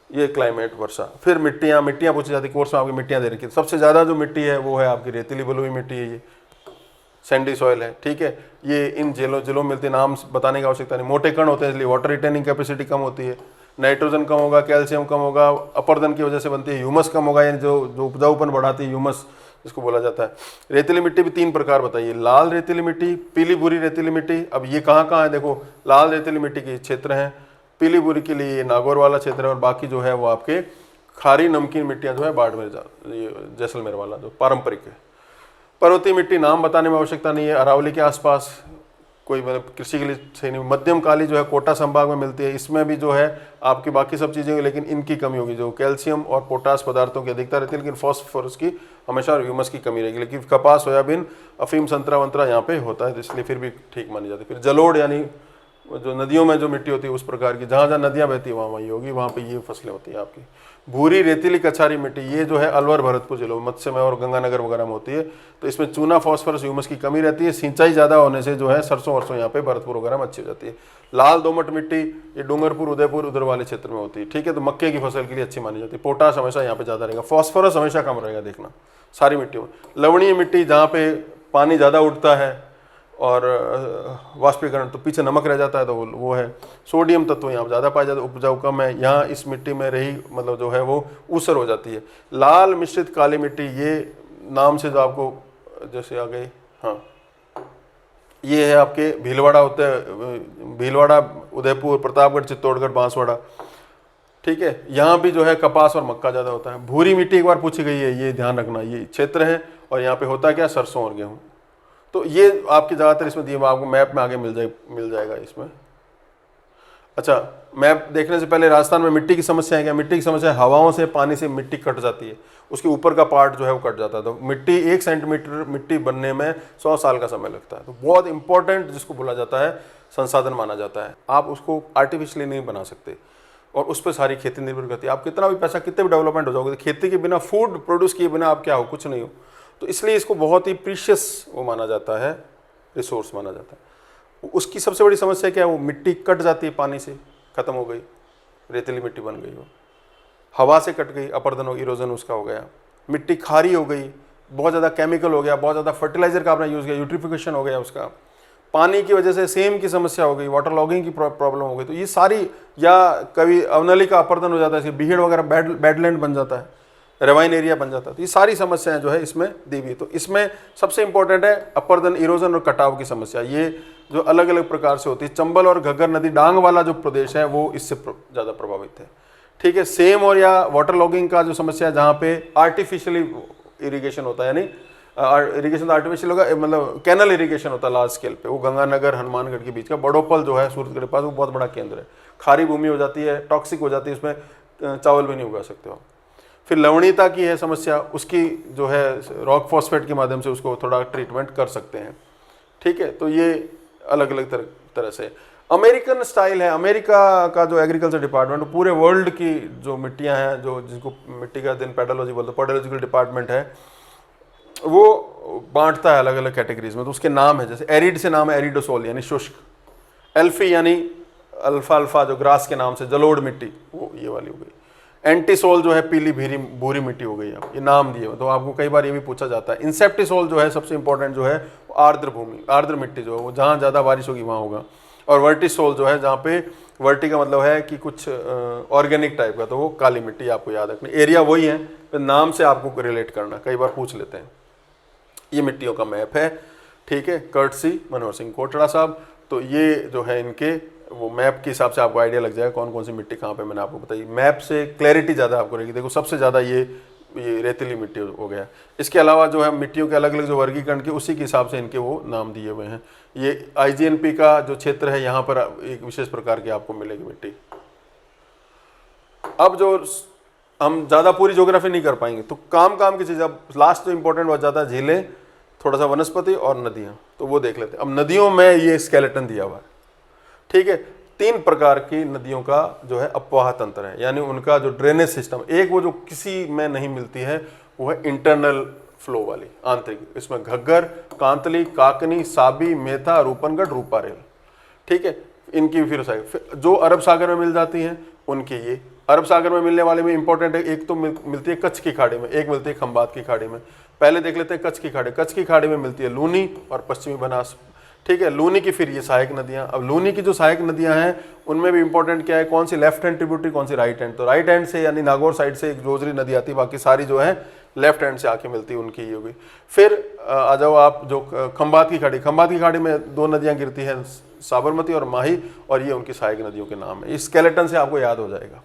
ये क्लाइमेट वर्षा। फिर मिट्टियाँ पूछी जाती है, कोर्स में आपकी मिट्टियाँ दे रखी है। सबसे ज़्यादा जो मिट्टी है वो है आपकी रेतीली बलुई मिट्टी है, ये सैंडी सॉइल है, ठीक है। ये इन जिलों में मिलती, नाम बताने की आवश्यकता नहीं। मोटे कण होते हैं इसलिए वाटर रिटेनिंग कैपेसिटी कम होती है, नाइट्रोजन कम होगा, कैल्शियम कम होगा, अपर्दन की वजह से बनती है, ह्यूमस कम होगा, यानी जो उपजाऊपन बढ़ाती है, ह्यूमस जिसको बोला जाता है। रेतीली मिट्टी भी 3 प्रकार बताइए, लाल रेतीली मिट्टी, पीली भूरी रेतीली मिट्टी। अब ये कहाँ है देखो, लाल रेतीली मिट्टी के क्षेत्र हैं, पीली भूरी के लिए नागौर वाला क्षेत्र है, और बाकी जो है वो आपके खारी नमकीन मिट्टियाँ जो है बाड़मेर, जैसलमेर वाला जो पारंपरिक है। पर्वतीय मिट्टी नाम बताने में आवश्यकता नहीं है, अरावली के आसपास कोई मतलब कृषि के लिए सही नहीं। मध्यम काली जो है कोटा संभाग में मिलती है, इसमें भी जो है आपकी बाकी सब चीज़ें, लेकिन इनकी कमी होगी, जो कैल्शियम और पोटास पदार्थों की अधिकता रहती है, लेकिन फॉस्फोरस की हमेशा और ह्यूमस की कमी रहेगी। लेकिन कपास, सोयाबीन, अफीम, संतरा वंतरा यहाँ पे होता है, तो इसलिए फिर भी ठीक मानी जाती है। फिर जलोढ़ यानी जो नदियों में जो मिट्टी होती है उस प्रकार की, जहाँ जहाँ नदियाँ बहती है वहाँ वही होगी, वहाँ पे ये फसलें होती हैं आपकी। भूरी रेतीली कछारी मिट्टी, ये जो है अलवर भरतपुर जिलों मत्स्य में और गंगानगर वगैरह में होती है। तो इसमें चूना, फॉस्फोरस, ह्यूमस की कमी रहती है। सिंचाई ज़्यादा होने से जो है सरसों वरसों यहाँ पे भरतपुर वगैरह में अच्छी हो जाती है। लाल दोमट मिट्टी ये डूंगरपुर, उदयपुर उधर वाले क्षेत्र में होती है। ठीक है, तो मक्के की फसल के लिए अच्छी मानी जाती है। पोटाश हमेशा यहाँ पे ज़्यादा रहेगा, फॉस्फोरस हमेशा कम रहेगा, देखना सारी मिट्टियों में। लवणीय मिट्टी जहाँ पे पानी ज़्यादा उठता है और वाष्पीकरण तो पीछे नमक रह जाता है, तो वो है। सोडियम तत्व यहाँ ज़्यादा पाए जाते हैं, उपजाऊ कम है यहाँ इस मिट्टी में, रही मतलब जो है वो ऊसर हो जाती है। लाल मिश्रित काली मिट्टी, ये नाम से जो आपको जैसे आ गई, हाँ ये है आपके भीलवाड़ा होते हैं, भीलवाड़ा, उदयपुर, प्रतापगढ़, चित्तौड़गढ़, बांसवाड़ा। ठीक है, यहाँ भी जो है कपास और मक्का ज़्यादा होता है। भूरी मिट्टी एक बार पूछी गई है, ये ध्यान रखना, ये क्षेत्र है और यहाँ पे होता क्या, सरसों और गेहूँ। तो ये आपके ज़्यादातर इसमें दिए, आपको मैप में आगे मिल जाएगा इसमें। अच्छा, मैप देखने से पहले राजस्थान में मिट्टी की समस्या है क्या? मिट्टी की समस्या है, हवाओं से, पानी से मिट्टी कट जाती है, उसके ऊपर का पार्ट जो है वो कट जाता है। तो मिट्टी 1 सेंटीमीटर मिट्टी बनने में 100 साल का समय लगता है। तो बहुत इंपॉर्टेंट जिसको बोला जाता है संसाधन माना जाता है। आप उसको आर्टिफिशियली नहीं बना सकते और उस पर सारी खेती निर्भर करती है। आप कितना भी पैसा, कितने भी डेवलपमेंट हो जाओगे, खेती के बिना, फूड प्रोड्यूस किए बिना आप क्या हो, कुछ नहीं हो। तो इसलिए इसको बहुत ही प्रीशियस वो माना जाता है, रिसोर्स माना जाता है। उसकी सबसे बड़ी समस्या क्या है, वो मिट्टी कट जाती है, पानी से खत्म हो गई, रेतीली मिट्टी बन गई, वो हवा से कट गई, अपरदन, इरोजन उसका हो गया। मिट्टी खारी हो गई, बहुत ज़्यादा केमिकल हो गया, बहुत ज़्यादा फर्टिलाइजर का आपने यूज़ किया, यूट्रिफिकेशन हो गया उसका। पानी की वजह से सेम की समस्या हो गई, वाटर लॉगिंग की प्रॉब्लम हो गई। तो ये सारी, या कभी अवनली का अपरदन हो जाता है, इसके बीहड़ वगैरह बैडलैंड बन जाता है, रेवाइन एरिया बन जाता है। तो ये सारी समस्याएं जो है इसमें दी हुई। तो इसमें सबसे इंपॉर्टेंट है अपरदन, इरोजन और कटाव की समस्या, ये जो अलग अलग प्रकार से होती है। चंबल और घग्गर नदी डांग वाला जो प्रदेश है वो इससे ज़्यादा प्रभावित है। ठीक है, सेम और या वाटर लॉगिंग का जो समस्या है, जहाँ पे आर्टिफिशियली इरीगेशन होता है, यानी इरीगेशन आर्टिफिशियल होगा, मतलब कैनल इरीगेशन होता है लार्ज स्केल पे, वो गंगानगर हनुमानगढ़ के बीच का बड़ोपल जो है सूरतगढ़ के पास, वो बहुत बड़ा केंद्र है। खारी भूमि हो जाती है, टॉक्सिक हो जाती है, उसमें चावल भी नहीं उगा सकते हो। फिर लवणीयता की है समस्या, उसकी जो है रॉक फॉस्फेट के माध्यम से उसको थोड़ा ट्रीटमेंट कर सकते हैं। ठीक है, तो ये अलग अलग तरह से अमेरिकन स्टाइल है। अमेरिका का जो एग्रीकल्चर डिपार्टमेंट, पूरे वर्ल्ड की जो मिट्टियां हैं, जो जिसको मिट्टी का दिन पेडोलॉजी बोलते हैं, पेडोलॉजिकल डिपार्टमेंट है, वो बांटता है अलग अलग कैटेगरीज में। तो उसके नाम है, जैसे एरिड से नाम है एरिडोसोल यानी शुष्क, एल्फी यानी अल्फा अल्फा जो ग्रास के नाम से जलोढ़ मिट्टी, वो ये वाली हो गई। एंटीसोल जो है पीली भूरी मिट्टी हो गई, आप ये नाम दिए। तो आपको कई बार ये भी पूछा जाता है। इंसेप्टिसोल जो है सबसे इंपॉर्टेंट जो है आर्द्र भूमि, आर्द्र मिट्टी जो है वो जहाँ ज़्यादा बारिश होगी वहाँ होगा। और वर्टिसोल जो है, जहाँ पे वर्टी का मतलब है कि कुछ ऑर्गेनिक टाइप का, तो वो काली मिट्टी, आपको याद रखनी। एरिया वही है, तो नाम से आपको रिलेट करना, कई बार पूछ लेते हैं। ये मिट्टियों का मैप है। ठीक है, कर्टसी मनोहर सिंह कोटड़ा साहब। तो ये जो है इनके वो मैप के हिसाब से आपको आइडिया लग जाएगा कौन कौन सी मिट्टी कहाँ पे, मैंने आपको बताई। मैप से क्लैरिटी ज़्यादा आपको रहेगी। देखो सबसे ज़्यादा ये रेतीली मिट्टी हो गया। इसके अलावा जो है मिट्टियों के अलग अलग जो वर्गीकरण के, उसी के हिसाब से इनके वो नाम दिए हुए हैं। ये IGNP का जो क्षेत्र है, यहाँ पर एक विशेष प्रकार की आपको मिलेगी मिट्टी। अब जो हम ज़्यादा पूरी ज्योग्राफी नहीं कर पाएंगे, तो काम की चीज़, अब लास्ट जो इंपॉर्टेंट हो जाता है, झीलें, थोड़ा सा वनस्पति और नदियाँ, तो वो देख लेते हैं। अब नदियों में ये स्केलेटन दिया हुआ है। ठीक है, 3 प्रकार की नदियों का जो है अपवाह तंत्र है, यानी उनका जो ड्रेनेज सिस्टम, एक वो जो किसी में नहीं मिलती है, वो है इंटरनल फ्लो वाली, आंतरिक। इसमें घग्गर, कांतली, काकनी, साबी, मेथा, रूपनगढ़, रूपारेल। ठीक है, इनकी फिर जो अरब सागर में मिल जाती हैं उनकी, ये अरब सागर में मिलने वाले में इंपॉर्टेंट है, एक तो मिलती है कच्छ की खाड़ी में, एक मिलती है खंबात की खाड़ी में। पहले देख लेते हैं कच्छ की खाड़ी। कच्छ की खाड़ी में मिलती है लूनी और पश्चिमी बनास। ठीक है, लूनी की फिर ये सहायक नदियाँ। अब लूनी की जो सहायक नदियाँ हैं उनमें भी इंपॉर्टेंट क्या है, कौन सी लेफ्ट हैंड ट्रिब्यूटरी, कौन सी राइट हैंड। तो राइट हैंड से यानी नागौर साइड से एक जोजरी नदी आती है, बाकी सारी जो है लेफ्ट हैंड से आके मिलती है, उनकी ये होगी। फिर आ जाओ आप जो खंबात की खाड़ी। खंबात की खाड़ी में 2 नदियाँ गिरती हैं, साबरमती और माही, और ये उनकी सहायक नदियों के नाम है। इस स्केलेटन से आपको याद हो जाएगा।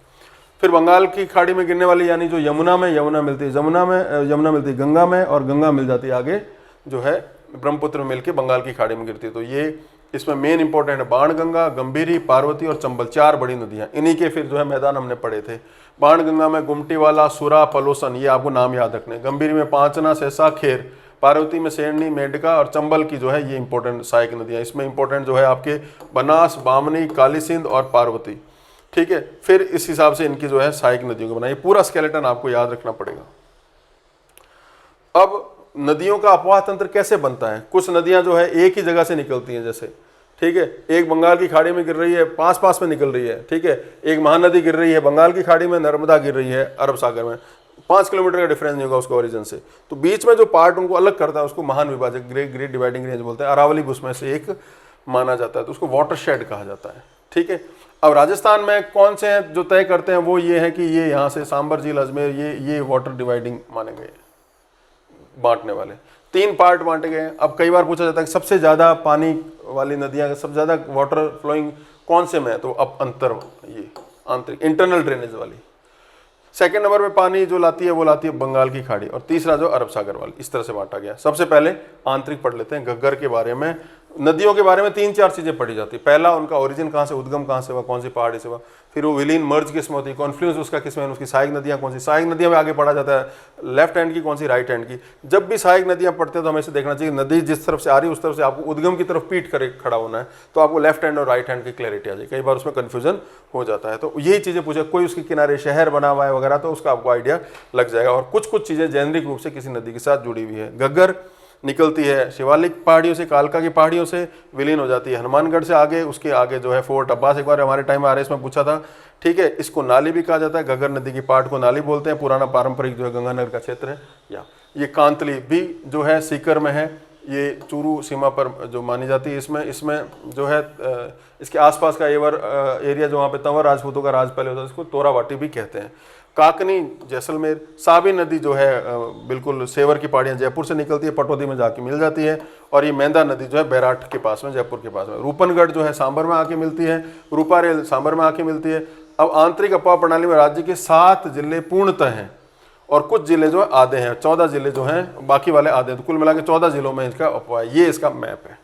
फिर बंगाल की खाड़ी में गिरने वाली, यानी जो यमुना मिलती है, यमुना मिलती है गंगा में, और गंगा मिल जाती है आगे जो है ब्रह्मपुत्र में मिलकर बंगाल की खाड़ी में गिरती है। तो ये इसमें मेन इंपॉर्टेंट है बाणगंगा, गंभीरी, पार्वती और चंबल, 4 बड़ी नदियां। इन्हीं के फिर जो है मैदान हमने पढ़े थे। बाणगंगा में गुमटी वाला, सुरा, पलोसन, ये आपको नाम याद रखने। गंभीरी में पांचना, सहसा, खेर। पार्वती में सेरनी, मेडका और चंबल की जो है ये इंपॉर्टेंट सहायक नदियाँ। इसमें इंपॉर्टेंट जो है आपके बनास, बामनी, काली सिंध और पार्वती। ठीक है, फिर इस हिसाब से इनकी जो है सहायक नदियों को बनाइए, पूरा स्केलेटन आपको याद रखना पड़ेगा। अब नदियों का अपवाह तंत्र कैसे बनता है? कुछ नदियां जो है एक ही जगह से निकलती हैं, जैसे ठीक है, एक बंगाल की खाड़ी में गिर रही है, पास पास में निकल रही है। ठीक है, एक महानदी गिर रही है बंगाल की खाड़ी में, नर्मदा गिर रही है अरब सागर में, 5 किलोमीटर का डिफरेंस नहीं होगा उसका ओरिजिन से। तो बीच में जो पार्ट उनको अलग करता है उसको महान विभाजक, ग्रेट डिवाइडिंग रेंज बोलते हैं। अरावली उसमें से एक माना जाता है, तो उसको वाटरशेड कहा जाता है। ठीक है, अब राजस्थान में कौन से हैं जो तय करते हैं? वो ये है कि ये यहाँ से सांबर झील, अजमेर, ये वाटर डिवाइडिंग माने गए, बांटने वाले। 3 पार्ट बांटे गए हैं। अब कई बार पूछा जाता है कि सबसे ज़्यादा पानी वाली नदियाँ, सबसे ज़्यादा वाटर फ्लोइंग कौन से में है? तो अब ये आंतरिक इंटरनल ड्रेनेज वाली। सेकंड नंबर पे पानी जो लाती है वो लाती है बंगाल की खाड़ी, और तीसरा जो अरब सागर वाली। इस तरह से बांटा गया। सबसे पहले आंतरिक पढ़ लेते हैं। घग्गर के बारे में, नदियों के बारे में 3-4 चीज़ें पढ़ी जाती है। पहला, उनका ओरिजिन कहाँ से, उद्गम कहाँ से हुआ, कौन सी पहाड़ी से हुआ। फिर वो विलीन मर्ज किस में होती है, कॉन्फ्लुएंस उसका किस में, उसकी सहायक नदियाँ कौन सी। सहायक नदियाँ में आगे पढ़ा जाता है लेफ्ट हैंड की कौन सी, राइट हैंड की। जब भी सहायक नदियाँ पढ़ते हैं तो हमें से देखना चाहिए नदी जिस तरफ से आ रही है उस तरफ से आपको उद्गम की तरफ पीठ करे खड़ा होना है, तो आपको लेफ्ट हैंड और राइट हैंड की क्लैरिटी आ जाए। कई बार उसमें कन्फ्यूजन हो जाता है, तो यही चीज़ें पूछे। कोई उसके किनारे शहर बना हुआ है वगैरह, तो उसका आपको आइडिया लग जाएगा। और कुछ चीज़ें जेनरिक रूप से किसी नदी के साथ जुड़ी हुई है। घग्गर निकलती है शिवालिक पहाड़ियों से, कालका की पहाड़ियों से, विलीन हो जाती है हनुमानगढ़ से आगे। उसके आगे जो है फोर्ट अब्बास, एक बार हमारे टाइम में RS में पूछा था। ठीक है, इसको नाली भी कहा जाता है। घग्गर नदी की पार्ट को नाली बोलते हैं। पुराना पारंपरिक जो है गंगानगर का क्षेत्र है। या ये कांतली भी जो है सीकर में है, ये चूरू सीमा पर जो मानी जाती है। इसमें जो है इसके आसपास का एरिया जो वहाँ पे तंवर राजपूतों का राज पहले होता है, इसको तोरावाटी भी कहते हैं। काकनी जैसलमेर, साबी नदी जो है बिल्कुल सेवर की पहाड़ियाँ जयपुर से निकलती है, पटौदी में जाके मिल जाती है। और ये मेंधा नदी जो है बैराट के पास में, जयपुर के पास में। रूपनगढ़ जो है सांबर में आके मिलती है, रूपारेल सांबर में आके मिलती है। अब आंतरिक अपवाह प्रणाली में राज्य के 7 जिले पूर्णतः हैं और कुछ जिले जो है आधे हैं, 14 जिले जो हैं, बाकी वाले आधे हैं। तो कुल मिला के 14 जिलों में इसका अपवाह है। ये इसका मैप है,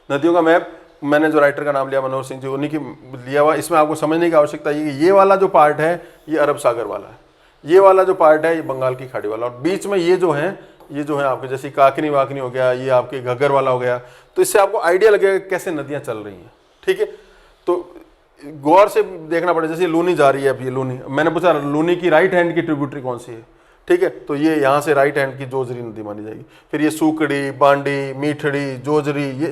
नदियों का मैप। मैंने जो राइटर का नाम लिया मनोहर सिंह जी, उन्हीं की लिया हुआ। इसमें आपको समझने की आवश्यकता है कि ये वाला जो पार्ट है ये अरब सागर वाला है, ये वाला जो पार्ट है ये बंगाल की खाड़ी वाला, और बीच में ये जो है आपके जैसे काकनी वाकनी हो गया, ये आपके घग्गर वाला हो गया। तो इससे आपको आइडिया लगेगा कैसे नदियाँ चल रही हैं। ठीक है, तो गौर से देखना पड़ेगा। जैसे लूनी जा रही है, अब ये लूनी, मैंने पूछा लूनी की राइट हैंड की ट्रिब्यूटरी कौन सी है। ठीक है, तो ये यहाँ से राइट हैंड की जोजरी नदी मानी जाएगी। फिर ये सूकड़ी, बांडी, मीठड़ी, जोजरी, ये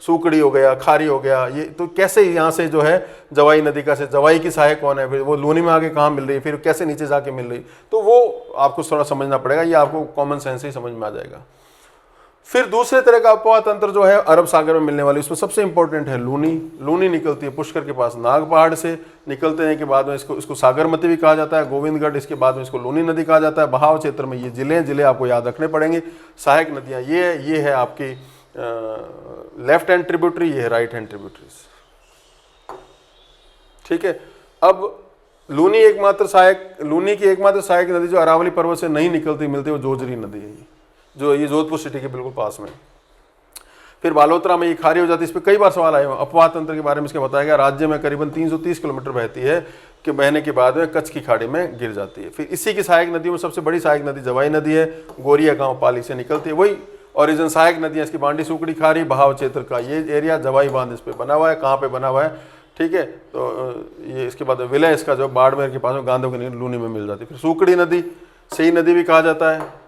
सूकड़ी हो गया, खारी हो गया। ये तो कैसे यहाँ से जो है जवाई नदी का से, जवाई की सहायक कौन है, फिर वो लूनी में आगे कहाँ मिल रही है, फिर कैसे नीचे जाके मिल रही, तो वो आपको थोड़ा समझना पड़ेगा। ये आपको कॉमन सेंस ही समझ में आ जाएगा। फिर दूसरे तरह का अपवाह तंत्र जो है अरब सागर में मिलने वाली, उसमें सबसे इंपॉर्टेंट है लूनी। लूनी निकलती है पुष्कर के पास, नाग पहाड़ से निकलते हैं के बाद में इसको सागरमती भी कहा जाता है, गोविंदगढ़, इसके बाद में इसको लूनी नदी कहा जाता है। बहाव क्षेत्र में ये जिले आपको याद रखने पड़ेंगे। सहायक नदियाँ ये है आपकी लेफ्ट हैंड ट्रिब्यूटरी, ये है राइट हैंड ट्रिब्यूटरीज। ठीक है, अब लूनी की एकमात्र सहायक नदी जो अरावली पर्वत से नहीं निकलती मिलती, वो जोजरी नदी है, जो ये जोधपुर सिटी के बिल्कुल पास में। फिर बालोतरा में ये खारी हो जाती है। इस पर कई बार सवाल आए। अपवाह तंत्र के बारे में इसके बताया गया, राज्य में करीबन 330 किलोमीटर बहती है, कि बहने के बाद में कच्छ की खाड़ी में गिर जाती है। फिर इसी की सहायक नदियों में सबसे बड़ी सहायक नदी जवाई नदी है, गोरिया गांव पाली से निकलती है। वही ओरिजिन सहायक नदी है इसकी, बांडी, सूकड़ी, खारी, बहाव क्षेत्र का ये एरिया, जवाई बांध इस पर बना हुआ है। कहाँ पे बना हुआ है? ठीक है, तो ये इसके बाद विलय इसका जो बाड़मेर के पास में गांधो की लूनी में मिल जाती है। फिर सूकड़ी नदी, सही नदी भी कहा जाता है।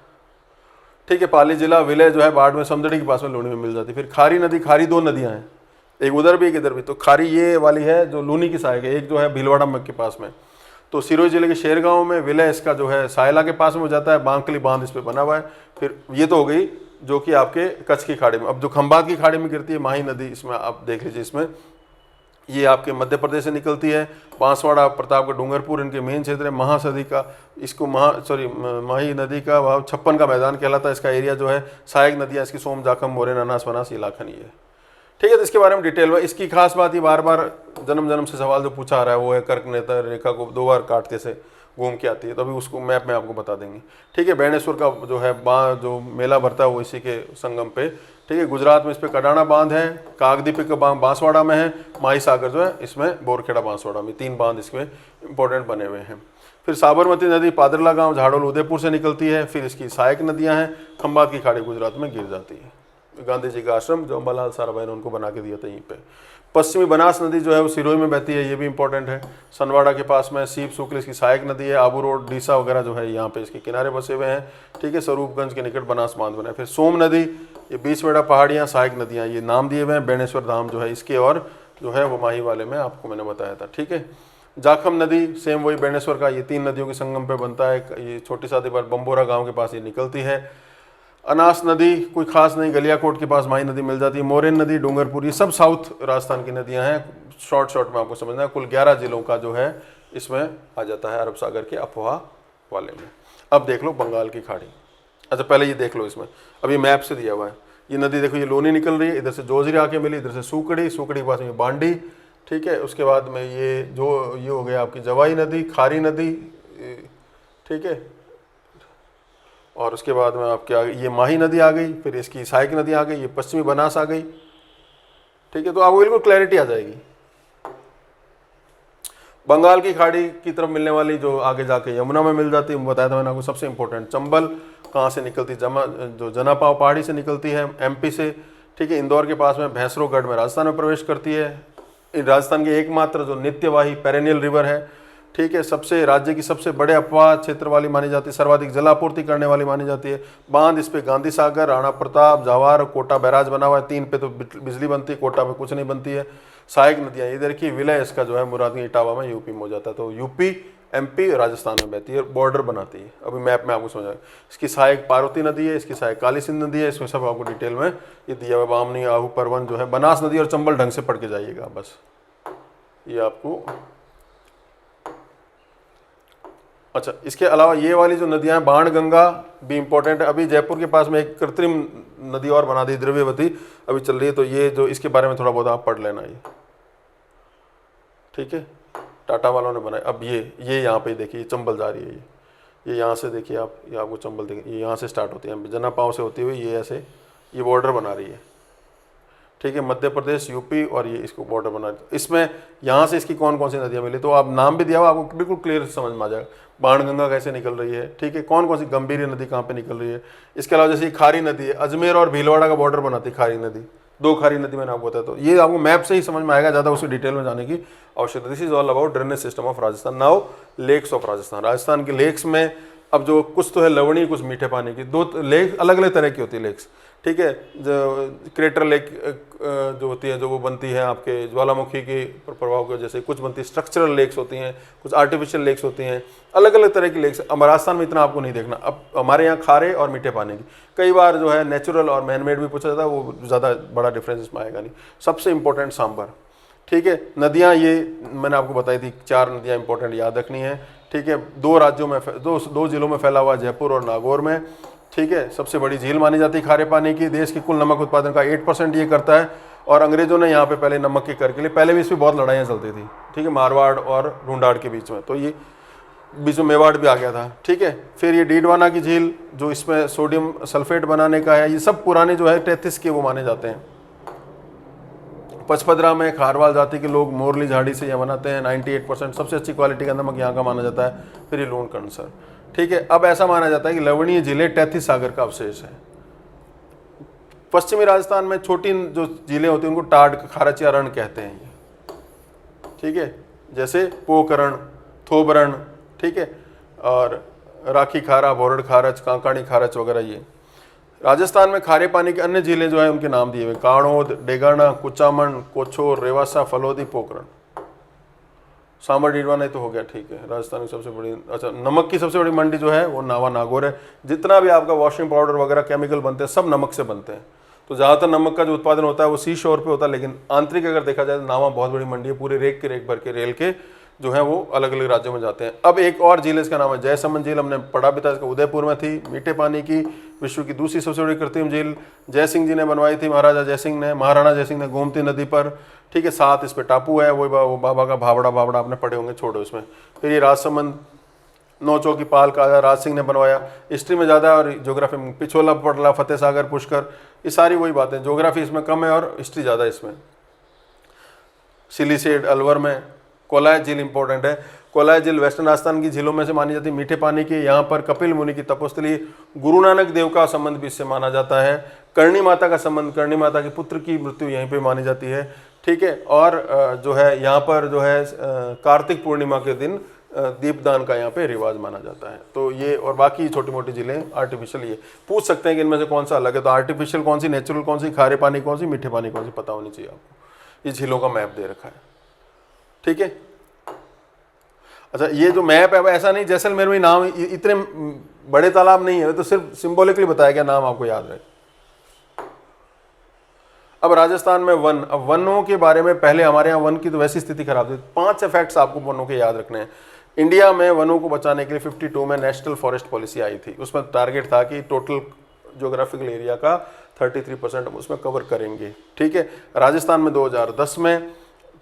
ठीक है, पाली जिला, विलय जो है बाड़मेर समदड़ी के पास में लूनी में मिल जाती है। फिर खारी नदी, खारी 2 नदियां हैं, एक उधर भी एक इधर भी। तो खारी ये वाली है जो लूनी की सहायक है, एक जो है भीलवाड़ा के पास में। तो सिरोही जिले के शेरगांव में विलय इसका जो है सायला के पास में हो जाता है, बांकली बांध इस पर बना हुआ है। फिर ये तो हो गई जो कि आपके कच्छ की खाड़ी में। अब जो खंभात की खाड़ी में गिरती है माही नदी, इसमें आप देख लीजिए, इसमें ये आपके मध्य प्रदेश से निकलती है। बांसवाड़ा, प्रतापगढ़, डूंगरपुर इनके मेन क्षेत्र है। महासदी का इसको माही नदी का 56 का मैदान कहलाता है। इसका एरिया जो है सहायक नदियाँ इसकी सोम, जाखम, मोरेन, अनास, बनास, इलाखन ये है। ठीक है, तो इसके बारे में डिटेल में इसकी खास बात, ये बार बार जन्म से सवाल जो पूछा आ रहा है वो है कर्क नेत्र रेखा को 2 बार काटते से घूम के आती है, तो अभी उसको मैप में आपको बता देंगे। ठीक है, बेणेश्वर का जो है जो मेला भरता है वो इसी के संगम पे। ठीक है, गुजरात में इस पे कडाना बांध है, कागदीपी का बांध बांसवाड़ा में है, माही सागर जो है इसमें बोरखेड़ा बांसवाड़ा में, 3 बांध इसमें इंपॉर्टेंट बने हुए हैं। फिर साबरमती नदी पादरला गांव, झाड़ोल, उदयपुर से निकलती है। फिर इसकी सहायक नदियां हैं। खंबात की खाड़ी गुजरात में गिर जाती है। गांधी जी का आश्रम जो अम्बालाल साराभाई ने उनको बना के दिया था यहीं पे। पश्चिमी बनास नदी जो है वो सिरोही में बहती है, ये भी इंपॉर्टेंट है। सनवाड़ा के पास में सीप सूकल इसकी सहायक नदी है। आबू रोड, डीसा वगैरह जो है यहाँ पे इसके किनारे बसे हुए हैं, ठीक है। स्वरूपगंज के निकट बनास बांध बना है। फिर सोम नदी, ये बीसवेड़ा पहाड़ियाँ, सहायक नदियाँ, ये नाम दिए हुए हैं। बेणेश्वर धाम जो है इसके, और जो है वो माही वाले में आपको मैंने बताया था, ठीक है। जाखम नदी सेम वही बेणेश्वर का, ये 3 नदियों के संगम पे बनता है। ये छोटी सादी बार बम्बोरा गांव के पास ये निकलती है। अनास नदी कोई खास नहीं, गलियाकोट के पास माही नदी मिल जाती है। मोरेन नदी, डूंगरपुर, ये सब साउथ राजस्थान की नदियां हैं। शॉर्ट में आपको समझना है। कुल 11 जिलों का जो है इसमें आ जाता है अरब सागर के अफवाह वाले में। अब देख लो बंगाल की खाड़ी। अच्छा पहले ये देख लो, इसमें अभी मैप से दिया हुआ है। ये नदी देखो, ये लोनी निकल रही है, इधर से जोजरी आके मिली, इधर से सूकड़ी, सूकड़ी के पास में बांडी, ठीक है। उसके बाद में ये जो ये हो गया आपकी जवाई नदी, खारी नदी, ठीक है। और उसके बाद में आपके आगे ये माही नदी आ गई, फिर इसकी सहायक नदी आ गई, ये पश्चिमी बनास आ गई, ठीक है। तो आपको बिल्कुल क्लैरिटी आ जाएगी। बंगाल की खाड़ी की तरफ मिलने वाली जो आगे जाके यमुना में मिल जाती है, बताया था मैंने आपको। सबसे इंपॉर्टेंट चंबल कहाँ से निकलती, जो जनापाव पहाड़ी से निकलती है, एमपी से, ठीक है। इंदौर के पास में भैंसरोगढ़ में राजस्थान में प्रवेश करती है। राजस्थान की एकमात्र जो नित्यवाही पेरेनियल रिवर है, ठीक है। सबसे राज्य की सबसे बड़े अपवाह क्षेत्र वाली मानी जाती है, सर्वाधिक जलापूर्ति करने वाली मानी जाती है। बांध इस पे गांधी सागर, राणा प्रताप, जावार, कोटा बैराज बना हुआ है। 3 पे तो बिजली बनती है, कोटा पे कुछ नहीं बनती है। सहायक नदियाँ ये देखिए, विलय इसका जो है मुरादगंज इटावा में यूपी में हो जाता है। तो यूपी, एमपी, राजस्थान में बहती है, बॉर्डर बनाती है। अभी मैप में आपको समझा, इसकी सहायक पार्वती नदी है, इसकी सहायक काली सिंध नदी है। इसमें सब आपको डिटेल में ये दिया हुआ। बामनी, आहू, परवन जो है, बनास नदी और चंबल ढंग से पढ़ के जाइएगा बस, ये आपको। अच्छा इसके अलावा ये वाली जो नदियां हैं, बाण गंगा भी इंपॉर्टेंट है। अभी जयपुर के पास में एक कृत्रिम नदी और बना दी, द्रव्यवती, अभी चल रही है। तो ये जो इसके बारे में थोड़ा बहुत आप पढ़ लेना, ये ठीक है, टाटा वालों ने बनाया। अब ये यहाँ पे देखिए, चंबल जा रही है, ये यहाँ से देखिए आप, ये आपको चंबल देखिए, ये यहाँ से स्टार्ट होती है, जनापाव से होती हुई ये ऐसे ये बॉर्डर बना रही है, ठीक है। मध्य प्रदेश, यूपी, और ये इसको बॉर्डर बना रही है। इसमें यहाँ से इसकी कौन कौन सी नदियाँ मिली, तो आप नाम भी दिया हुआ, आपको बिल्कुल क्लियर समझ में आ जाएगा। बाणगंगा कैसे निकल रही है, ठीक है, कौन कौन सी गंभीर नदी कहाँ पे निकल रही है। इसके अलावा जैसे खारी नदी है, अजमेर और भीलवाड़ा का बॉर्डर बनाती है खारी नदी। 2 खारी नदी मैंने आपको बताया। तो ये आपको मैप से ही समझ में आएगा, ज़्यादा उसी डिटेल में जाने की आवश्यकता। This is all about drainage system of Rajasthan. Now lakes of Rajasthan. Rajasthan के लेक्स में अब जो कुछ तो है लवणीय, कुछ मीठे पानी की, 2 लेक अलग अलग तरह की होती है लेक्स, ठीक है। जो क्रेटर लेक जो होती है, जो वो बनती है आपके ज्वालामुखी के प्रभाव की वजह से, कुछ बनती है स्ट्रक्चरल लेक्स होती हैं, कुछ आर्टिफिशियल लेक्स होती हैं, अलग अलग तरह की लेक्स। अब राजस्थान में इतना आपको नहीं देखना। अब हमारे यहाँ खारे और मीठे पानी की, कई बार जो है नेचुरल और मैनमेड भी पूछा जाता है, वो ज़्यादा बड़ा डिफरेंस इसमें आएगा नहीं। सबसे इंपॉर्टेंट सांभर, ठीक है। नदियाँ ये मैंने आपको बताई थी, 4 नदियाँ इंपॉर्टेंट याद रखनी है, ठीक है। 2 राज्यों में, 2 जिलों में फैला हुआ, जयपुर और नागौर में, ठीक है। सबसे बड़ी झील मानी जाती है खारे पानी की। देश की कुल नमक उत्पादन का 8% ये करता है। और अंग्रेजों ने यहाँ पे पहले नमक के कर के लिए, पहले भी इस पर बहुत लड़ाइयाँ चलती थी, ठीक है, मारवाड़ और ढूंढाड़ के बीच में। तो ये बीच में मेवाड़ भी आ गया था, ठीक है। फिर ये डीडवाना की झील जो इसमें सोडियम सल्फेट बनाने का है, ये सब पुराने जो है 33 के वो माने जाते हैं। पचपदरा में खारवाल जाति के लोग मोरली झाड़ी से यह बनाते हैं। 98% सबसे अच्छी क्वालिटी का नमक यहाँ का माना जाता है। फिर ये लूण कंसर, ठीक है। अब ऐसा माना जाता है कि लवणीय झीलें तैथिस सागर का अवशेष है। पश्चिमी राजस्थान में छोटी जो झीलें होती हैं उनको टाड खारचिया रण कहते हैं, ठीक है। जैसे पोकरण, थोबरण, ठीक है, और राखी खारा, बोरड खारच, कांकाणी खारच वगैरह। ये राजस्थान में खारे पानी के अन्य झीलें जो है उनके नाम दिए हुए, काणोद, डेगाना, कुचामन, कोछोर, रेवासा, फलोदी, पोकरण। सांबर डीडवाना तो हो गया, ठीक है। राजस्थान की सबसे बड़ी, अच्छा नमक की सबसे बड़ी मंडी जो है वो नावा नागौर है। जितना भी आपका वॉशिंग पाउडर वगैरह केमिकल बनते हैं सब नमक से बनते हैं। तो ज़्यादातर नमक का जो उत्पादन होता है वो सी शोर पे होता है, लेकिन आंतरिक अगर देखा जाए तो नावा बहुत बड़ी मंडी है। पूरे रेक के रेक भर के रेल के जो है वो अलग अलग राज्यों में जाते हैं। अब एक और झील इसका नाम है जयसमंद झील, हमने पढ़ा भी था, इसका उदयपुर में थी। मीठे पानी की विश्व की दूसरी सबसे बड़ी कृत्रिम झील जय सिंह जी ने बनवाई थी, महाराणा जय सिंह ने गोमती नदी पर, ठीक है। 7 इस पे टापू है, वो बाबा का भावड़ा आपने पढ़े होंगे, छोड़ो इसमें। फिर ये राजसमंद, 9 चौकी पाल का राज सिंह ने बनवाया। हिस्ट्री में ज़्यादा और ज्योग्राफी में पिछोला, पटला, फतेह सागर, पुष्कर, ये सारी वही बातें। ज्योग्राफी इसमें कम है और हिस्ट्री ज़्यादा इसमें। सिलीसेड अलवर में, कोलाय झील इंपॉर्टेंट है। कोलाय झील वेस्टर्न राजस्थान की झीलों में से मानी जाती है, मीठे पानी की। यहाँ पर कपिल मुनि की तपस्थली, गुरु नानक देव का संबंध भी इससे माना जाता है। करणी माता का संबंध, करणी माता के पुत्र की मृत्यु यहीं पे मानी जाती है, ठीक है। और जो है यहाँ पर जो है कार्तिक पूर्णिमा के दिन दीपदान का यहाँ पे रिवाज माना जाता है। तो ये और बाकी छोटी मोटी झीलें आर्टिफिशियल, ये पूछ सकते हैं कि इनमें से कौन सा अलग है, तो आर्टिफिशियल कौन सी, नेचुरल कौन सी, खारे पानी कौन सी, मीठे पानी कौन सी, पता होनी चाहिए आपको। ये झीलों का मैप दे रखा है, ठीक है। अच्छा, ये जो मैप है ऐसा नहीं जैसलमेर में नाम इतने बड़े तालाब नहीं है, तो सिर्फ सिंबॉलिकली बताया गया, नाम आपको याद रहे। अब राजस्थान में वन, अब वनों के बारे में पहले हमारे यहाँ वन की तो वैसी स्थिति खराब थी। 5 फैक्ट्स आपको वनों के याद रखने हैं। इंडिया में वनों को बचाने के लिए 52 में नेशनल फॉरेस्ट पॉलिसी आई थी। उसमें टारगेट था कि टोटल ज्योग्राफिकल एरिया का 33% हम उसमें कवर करेंगे, ठीक है। राजस्थान में 2010 में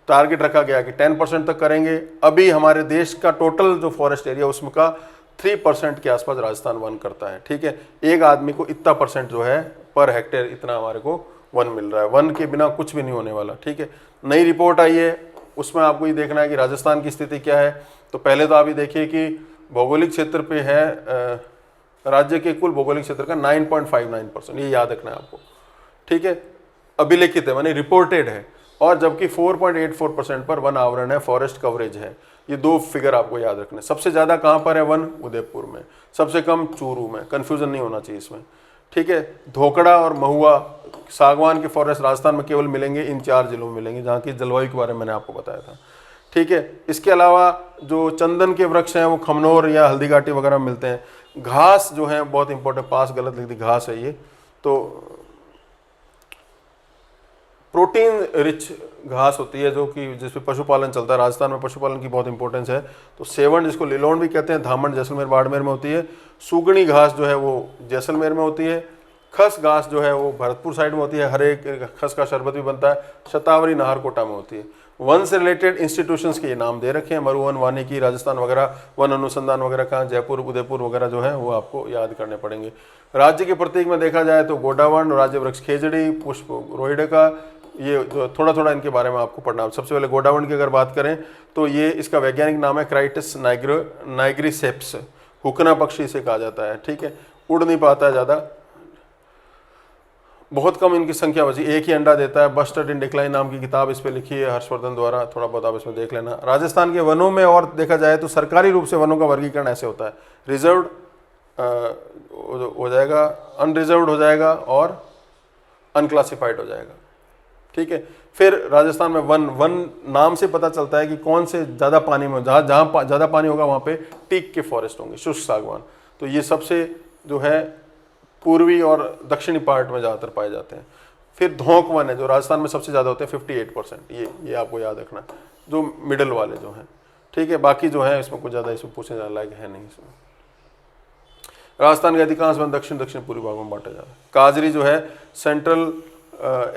टारगेट रखा गया कि 10% तक करेंगे। अभी हमारे देश का टोटल जो फॉरेस्ट एरिया उसमें का 3% के आसपास राजस्थान वन करता है, ठीक है। एक आदमी को इतना % जो है पर हेक्टेयर, इतना हमारे को वन मिल रहा है। वन के बिना कुछ भी नहीं होने वाला, ठीक है। नई रिपोर्ट आई है, उसमें आपको ये देखना है कि राजस्थान की स्थिति क्या है। तो पहले तो आप ये देखिए कि भौगोलिक क्षेत्र पे है, राज्य के कुल भौगोलिक क्षेत्र का 9.59%, ये याद रखना है आपको, ठीक है। अभिलेखित है, मानी रिपोर्टेड है। और जबकि 4.84% पर वन आवरण है, फॉरेस्ट कवरेज है। ये 2 फिगर आपको याद रखने। सबसे ज़्यादा कहाँ पर है वन? उदयपुर में। सबसे कम चूरू में। कन्फ्यूज़न नहीं होना चाहिए इसमें, ठीक है। धोकड़ा और महुआ, सागवान के फॉरेस्ट राजस्थान में केवल मिलेंगे इन 4 जिलों में मिलेंगे, जहाँ की जलवायु के बारे में मैंने आपको बताया था, ठीक है। इसके अलावा जो चंदन के वृक्ष हैं वो खमनोर या हल्दी घाटी वगैरह मिलते हैं। घास जो है बहुत इंपॉर्टेंट, पास गलत लिख दी, घास है ये, तो प्रोटीन रिच घास होती है जो कि जिसपे पशुपालन चलता है। राजस्थान में पशुपालन की बहुत इंपॉर्टेंस है। तो सेवण, जिसको लिलोन भी कहते हैं, धामण जैसलमेर बाड़मेर में होती है। सुगनी घास जो है वो जैसलमेर में होती है। खस घास जो है वो भरतपुर साइड में होती है, हरे खस का शरबत भी बनता है। शतावरी नाहरकोटा में होती है। वन से रिलेटेड इंस्टीट्यूशंस के ये नाम दे रखे हैं, मरुवन, वानिकी, राजस्थान वगैरह, वन अनुसंधान वगैरह का, जयपुर, उदयपुर वगैरह जो है वो आपको याद करने पड़ेंगे। राज्य के प्रतीक में देखा जाए तो गोडावन, राज्य वृक्ष खेजड़ी, पुष्प रोहिड़े का, ये जो थोड़ा थोड़ा इनके बारे में आपको पढ़ना है। सबसे पहले गोडावन की अगर बात करें तो ये, इसका वैज्ञानिक नाम है क्राइटिस नाइग्रिसेप्स, हुकना पक्षी से कहा जाता है, ठीक है। उड़ नहीं पाता है ज़्यादा, बहुत कम इनकी संख्या बची, एक ही अंडा देता है। बस्टर्ड इन डिक्लाइन नाम की किताब इस पे लिखी है हर्षवर्धन द्वारा, थोड़ा बहुत आप इसमें देख लेना। राजस्थान के वनों में और देखा जाए तो सरकारी रूप से वनों का वर्गीकरण ऐसे होता है, रिजर्व्ड हो जाएगा, अनरिजर्व्ड हो जाएगा और अनक्लासिफाइड हो जाएगा, ठीक है। फिर राजस्थान में वन नाम से पता चलता है कि कौन से ज़्यादा पानी में, जहाँ ज़्यादा पानी होगा वहाँ पे टीक के फॉरेस्ट होंगे, शुष्क सागवान। तो ये सबसे जो है पूर्वी और दक्षिणी पार्ट में ज़्यादातर पाए जाते हैं। फिर धोंक वन है जो राजस्थान में सबसे ज़्यादा होते हैं, 58%। ये आपको याद रखना, जो मिडल वाले जो हैं, ठीक है। बाकी जो है इसमें कुछ ज़्यादा इसमें पूछने जाने लायक है नहीं। इसमें राजस्थान के अधिकांश वन दक्षिण पूर्वी भागों में बांटा जाता है। काजरी जो है central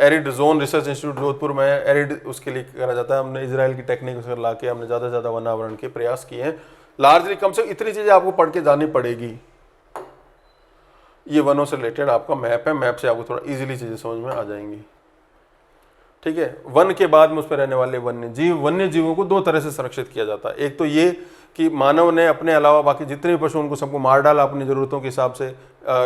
arid zone research institute Jodhpur में है, एरिड उसके लिए करा जाता है। हमने इजराइल की टेक्निक ला के हमने ज़्यादा से ज़्यादा वनावरण के प्रयास किए हैं। लार्जली कम से इतनी चीज़ें आपको पढ़ के जानी पड़ेगी। ये वनों से रिलेटेड आपका मैप है, मैप से आपको थोड़ा इजीली चीज़ें समझ में आ जाएंगी, ठीक है। वन के बाद में उस पर रहने वाले वन्य जीवों को 2 तरह से संरक्षित किया जाता है। एक तो ये कि मानव ने अपने अलावा बाकी जितने भी पशु उनको सबको मार डाला अपनी ज़रूरतों के हिसाब से,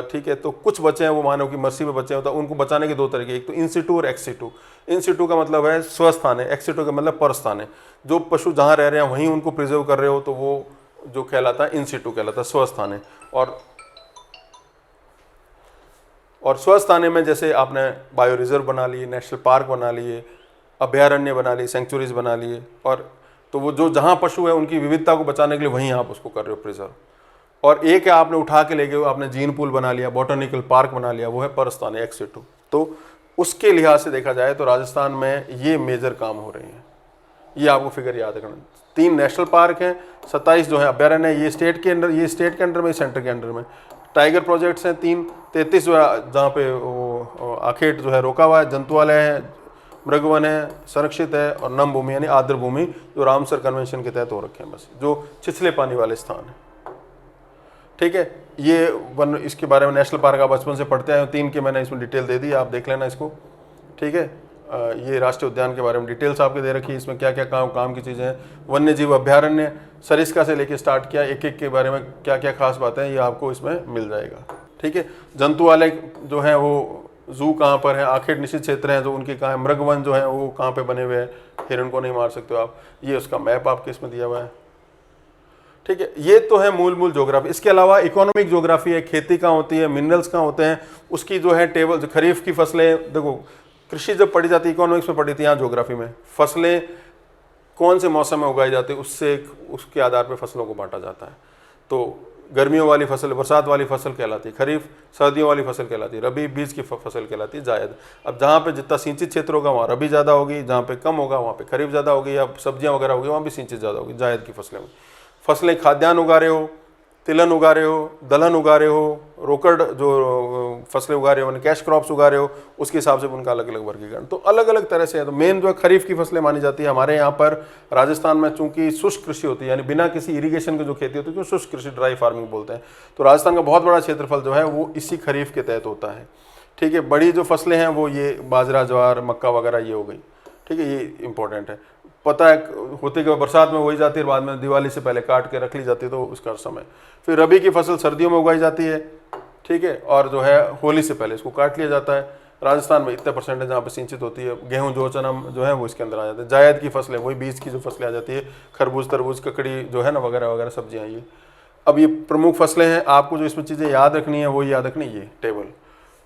ठीक है। तो कुछ बचे हैं वो मानव की मर्जी पे बचे हैं, तो उनको बचाने के 2 तरीके, एक तो इन सिटू और एक्स सिटू। इन सिटू का मतलब है स्वस्थान है, एक्स सिटू का मतलब परस्थान है। जो पशु जहाँ रह रहे हैं वहीं उनको प्रिजर्व कर रहे हो तो वो जो कहलाता है इन सिटू कहलाता है, स्वस्थान है। और स्वस्थान में जैसे आपने बायो रिजर्व बना लिए, नेशनल पार्क बना लिए, अभयारण्य बना लिए, सेंचुरीज बना लिए, और तो वो जो जहाँ पशु है उनकी विविधता को बचाने के लिए वहीं आप उसको कर रहे हो प्रिजर्व। और एक है आपने उठा के ले गए, आपने जीन पूल बना लिया, बॉटनिकल पार्क बना लिया, वो है परस्थान एक्स सिटू। तो उसके लिहाज से देखा जाए तो राजस्थान में ये मेजर काम हो रहे हैं, ये आपको फिगर याद रखना। 3 नेशनल पार्क हैं, 27 जो है अभयारण्य, ये स्टेट के अंडर, ये स्टेट के अंडर में, सेंटर के अंडर में। टाइगर प्रोजेक्ट्स हैं 3, 33 जो है जहाँ पे वो आखेट जो है रोका हुआ है, जंतुआलय है, मृगवन है, संरक्षित है, और नम भूमि यानी आर्द्र भूमि जो रामसर कन्वेंशन के तहत हो रखे हैं, बस जो छिछले पानी वाले स्थान हैं, ठीक है। ये वन, इसके बारे में नेशनल पार्क आप बचपन से पढ़ते आए हो, 3 के मैंने इसमें डिटेल दे दी, आप देख लेना इसको, ठीक है। ये राष्ट्रीय उद्यान के बारे में डिटेल्स आपके दे रखी है, इसमें क्या क्या काम की चीज़ें हैं। वन्य जीव अभ्यारण्य सरिस्का से लेके स्टार्ट किया, एक एक के बारे में क्या क्या खास बातें हैं ये आपको इसमें मिल जाएगा। ठीक है, जंतु वाले जो हैं वो जू कहाँ पर है, आखिर निश्चित क्षेत्र हैं जो उनके कहाँ है, मृगवन जो है वो कहाँ पे बने हुए हैं, हिरण को नहीं मार सकते हो आप, ये उसका मैप आपके इसमें दिया हुआ है। ठीक है, ये तो है मूल ज्योग्राफी। इसके अलावा इकोनॉमिक ज्योग्राफी है, खेती कहाँ होती है, मिनरल्स कहाँ होते हैं, उसकी जो है टेबल, खरीफ की फसलें, देखो कृषि जब पढ़ी जाती है इकोनॉमिक्स में पढ़ी थी, यहाँ ज्योग्राफी में फसलें कौन से मौसम में उगाई जाती है उससे उसके आधार पर फसलों को बांटा जाता है। तो गर्मियों वाली फसल बरसात वाली फसल कहलाती है खरीफ, सर्दियों वाली फसल कहलाती है रबी, बीज की फसल कहलाती है जायद। अब जहाँ पे जितना सिंचित क्षेत्र होगा वहाँ रबी ज़्यादा होगी, जहाँ पे कम होगा वहाँ पे खरीफ ज़्यादा होगी, या सब्जियाँ वगैरह होगी वहाँ भी सिंचित ज़्यादा होगी जायद की फसलें में। फसलें खाद्यान्न उगा रहे हो, तिलहन उगा रहे हो, दलहन उगा रहे हो, रोकड़ जो फसलें उगा रहे हो, कैश क्रॉप्स उगा रहे हो, उसके हिसाब से उनका अलग अलग वर्गीकरण तो अलग अलग तरह से है। तो मेन जो खरीफ की फसलें मानी जाती है हमारे यहाँ पर राजस्थान में, चूंकि शुष्क कृषि होती है यानी बिना किसी इरिगेशन की जो खेती होती है, जो शुष्क कृषि ड्राई फार्मिंग बोलते हैं, तो राजस्थान का बहुत बड़ा क्षेत्रफल जो है वो इसी खरीफ के तहत होता है। ठीक है, बड़ी जो फसलें हैं वो ये बाजरा, ज्वार, मक्का वगैरह ये हो गई। ठीक है, ये इंपॉर्टेंट है, पता है होते कि बरसात में वही जाती है, बाद में दिवाली से पहले काट के रख ली जाती है तो उसका समय। फिर रबी की फसल सर्दियों में उगाई जाती है। ठीक है, और जो है होली से पहले इसको काट लिया जाता है। राजस्थान में इतने परसेंटेज जहाँ पे सिंचित होती है, गेहूं जो चना जो है वो इसके अंदर आ जाते हैं। जायद की फसलें वही बीज की जो फसलें आ जाती है, खरबूज, तरबूज, ककड़ी जो है ना वगैरह वगैरह सब्जियाँ ये। अब ये प्रमुख फसलें हैं, आपको जो इसमें चीज़ें याद रखनी है वो याद रखनी, ये टेबल,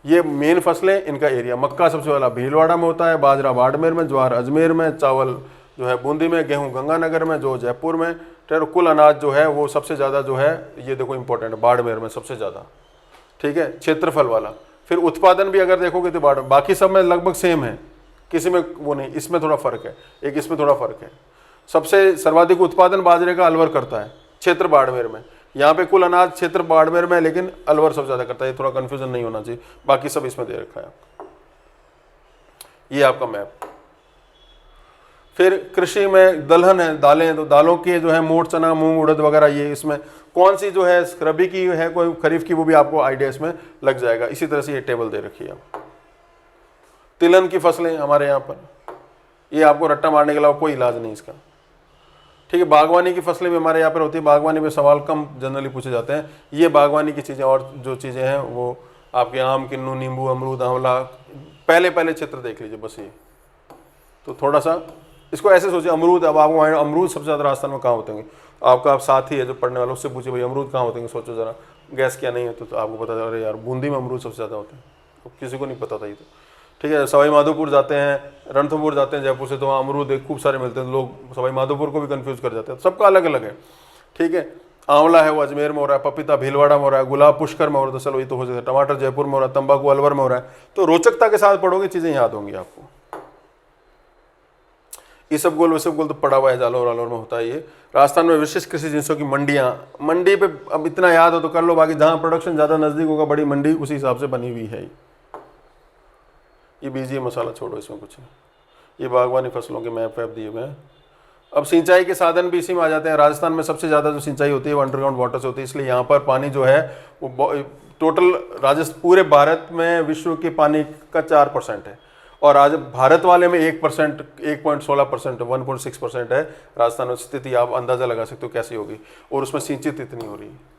ये मेन फसलें, इनका एरिया। मक्का सबसे पहला भीलवाड़ा में होता है, बाजरा बाड़मेर में, ज्वार अजमेर में, चावल जो है बूंदी में, गेहूं गंगानगर में, जो जयपुर में। कुल अनाज जो है वो सबसे ज़्यादा जो है ये देखो इंपॉर्टेंट है, बाड़मेर में सबसे ज़्यादा। ठीक है, क्षेत्रफल वाला। फिर उत्पादन भी अगर देखोगे तो बाकी सब में लगभग सेम है, किसी में वो नहीं, इसमें थोड़ा फर्क है, एक इसमें थोड़ा फर्क है। सबसे सर्वाधिक उत्पादन बाजरे का अलवर करता है, क्षेत्र बाड़मेर में। यहाँ पे कुल अनाज क्षेत्र बाड़मेर में, लेकिन अलवर सबसे ज़्यादा करता है, ये थोड़ा कन्फ्यूजन नहीं होना चाहिए। बाकी सब इसमें दे रखा है आपका, ये आपका मैप। फिर कृषि में दलहन है, दालें हैं, तो दालों के जो है मोट, चना, मूंग, उड़द वगैरह, ये इसमें कौन सी जो है रबी की है कोई खरीफ की, वो भी आपको आइडिया इसमें लग जाएगा। इसी तरह से ये टेबल दे रखी है। तिलहन की फसलें हमारे यहाँ पर, ये आपको रट्टा मारने के अलावा कोई इलाज नहीं इसका। ठीक है, बागवानी की फसलें भी हमारे यहाँ पर होती है। बागवानी में सवाल कम जनरली पूछे जाते हैं। ये बागवानी की चीज़ें और जो चीज़ें हैं वो आपके आम, किन्नू, नींबू, अमरूद, आंवला, पहले क्षेत्र देख लीजिए बस ये। तो थोड़ा सा इसको ऐसे सोचिए, अमरूद, अब आपको अमरूद सबसे ज़्यादा राजस्थान में कहाँ होते हैं? आपका आप साथी है जो पढ़ने वाला, उससे पूछिए भाई अमरूद कहाँ होते हैं, सोचो ज़रा, गैस क्या नहीं है तो आपको पता चल रहा है यार बूंदी में अमरूद सबसे ज़्यादा होते हैं। अब किसी को नहीं पता था ये तो। ठीक है, सवाई माधोपुर जाते हैं, रणथंभौर जाते हैं जयपुर से, तो वहाँ अमरूद खूब सारे मिलते हैं। लोग सवाई माधोपुर को भी कंफ्यूज कर जाते हैं, सबका अलग अलग है। ठीक है, आंवला है वो अजमेर में हो रहा है, पपीता भीलवाड़ा में हो रहा है, गुलाब पुष्कर में हो रहा है, चलो ये तो हो जाता है, टमाटर जयपुर में हो रहा है, तंबाकू अलवर में हो रहा है। तो रोचकता के साथ पढ़ोगे चीज़ें याद होंगी आपको। इसबगोल वसबगोल तो पड़ा हुआ है, जालौर वालोर में होता है ये। राजस्थान में विशिष्ट कृषि जिनसों की मंडियाँ, मंडी पे अब इतना याद हो तो कर लो, बाकी जहाँ प्रोडक्शन ज़्यादा नज़दीक होगा बड़ी मंडी उसी हिसाब से बनी हुई है। ये बीजिए मसाला छोड़ो, इसमें कुछ नहीं। ये बागवानी फसलों के मैप दिए हुए हैं। अब सिंचाई के साधन भी इसी में आ जाते हैं। राजस्थान में सबसे ज़्यादा जो सिंचाई होती है वो अंडरग्राउंड वाटर से होती है, इसलिए यहाँ पर पानी जो है वो टोटल राजस्थान पूरे भारत में विश्व के पानी का 4% है, और आज भारत वाले में 1%, 1.16%, 1.6% है राजस्थान में स्थिति। आप अंदाज़ा लगा सकते हो कैसी होगी, और उसमें सिंचित इतनी हो रही है।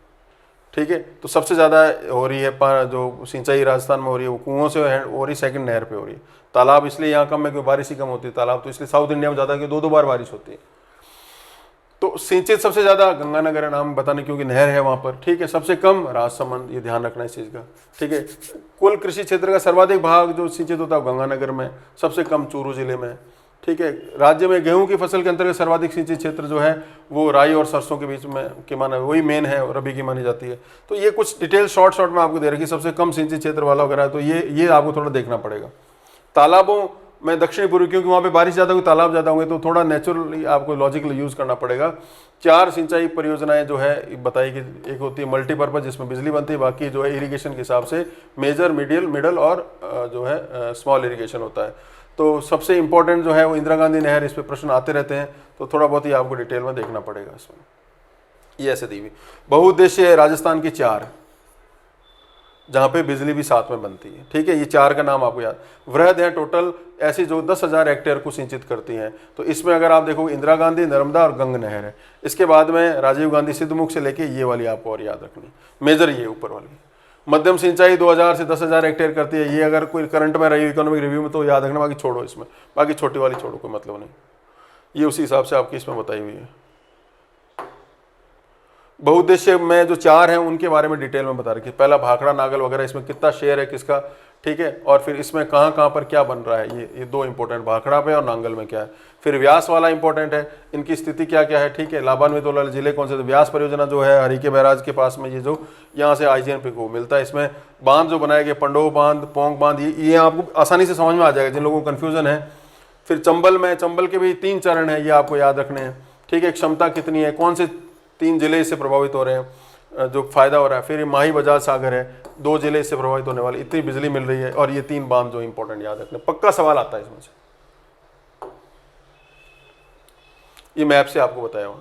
ठीक है, तो सबसे ज़्यादा हो रही है जो सिंचाई राजस्थान में हो रही है वो कुओं से हो रही, सेकंड नहर पे हो रही है। तालाब इसलिए यहाँ कम है क्योंकि बारिश ही कम होती है। तालाब तो इसलिए साउथ इंडिया में ज़्यादा कि 2-2 बार बारिश होती है। तो सिंचित सबसे ज़्यादा गंगानगर है, नाम बताने क्योंकि नहर है वहाँ पर। ठीक है, सबसे कम राजसमंद, ये ध्यान रखना इस चीज़ का। ठीक है, कुल कृषि क्षेत्र का सर्वाधिक भाग जो सिंचित होता है गंगानगर में, सबसे कम चूरू जिले में। ठीक है, राज्य में गेहूं की फसल के अंतर्गत सर्वाधिक सिंचित क्षेत्र जो है वो राई और सरसों के बीच में के माना वही मेन है, रबी की मानी जाती है। तो ये कुछ डिटेल शॉर्ट में आपको दे रखी, सबसे कम सिंचित क्षेत्र वाला वगैरह, तो ये आपको थोड़ा देखना पड़ेगा। तालाबों में दक्षिणी पूर्व, क्योंकि वहाँ पे बारिश ज़्यादा होगी, तालाब ज़्यादा होंगे, तो थोड़ा नेचुरली आपको लॉजिकल यूज़ करना पड़ेगा। 4 सिंचाई परियोजनाएं जो है बताई कि एक होती है मल्टीपर्पज़ जिसमें बिजली बनती है, बाकी जो है इरिगेशन के हिसाब से मेजर, मिडल और जो है स्मॉल इरिगेशन होता है। तो सबसे इंपॉर्टेंट जो है वो इंदिरा गांधी नहर, इस पर प्रश्न आते रहते हैं, तो थोड़ा बहुत ही आपको डिटेल में देखना पड़ेगा इसमें। ये ऐसे दी हुई बहुउद्देशीय है राजस्थान की 4, जहाँ पे बिजली भी साथ में बनती है। ठीक है, ये 4 का नाम आपको याद। वृहद है टोटल ऐसी जो 10,000 हेक्टेयर को सिंचित करती हैं। तो इसमें अगर आप देखो इंदिरा गांधी, नर्मदा और गंग नहर है। इसके बाद में राजीव गांधी सिद्धमुख से लेके ये वाली आपको और याद रखनी, मेजर ये ऊपर वाली। मध्यम सिंचाई 2000 से 10,000 हेक्टेयर करती है। ये अगर कोई करंट में रही इकोनॉमिक रिव्यू में तो याद रखना, बाकी छोड़ो इसमें, बाकी छोटी वाली छोड़ो, कोई मतलब नहीं। ये उसी हिसाब से आपकी इसमें बताई हुई है। बहुउद्देश्य में जो 4 हैं उनके बारे में डिटेल में बता रखी है। पहला भाखड़ा नागल वगैरह, इसमें कितना शेयर है किसका, ठीक है। और फिर इसमें कहाँ कहाँ पर क्या बन रहा है, ये 2 इंपॉर्टेंट, भाखड़ा पे और नांगल में क्या है। फिर व्यास वाला इंपॉर्टेंट है, इनकी स्थिति क्या क्या है, ठीक है। लाभान्वित वाले जिले कौन से, तो व्यास परियोजना जो है हरिके बैराज के पास में, ये जो यहाँ से IGNP को मिलता है। इसमें बांध जो बनाए गए, पंडोह बांध, पोंग बांध, ये आपको आसानी से समझ में आ जाएगा जिन लोगों को कन्फ्यूजन है। फिर चंबल में, चंबल के भी 3 चरण है, ये आपको याद रखने हैं, ठीक है। क्षमता कितनी है, कौन से 3 जिले इससे प्रभावित हो रहे हैं, जो फायदा हो रहा है। फिर माही बजाज सागर है, 2 जिले इससे प्रभावित होने वाले, इतनी बिजली मिल रही है। और ये 3 बांध जो इंपॉर्टेंट याद रखने, पक्का सवाल आता है इसमें से, ये मैप से आपको बताया हुआ।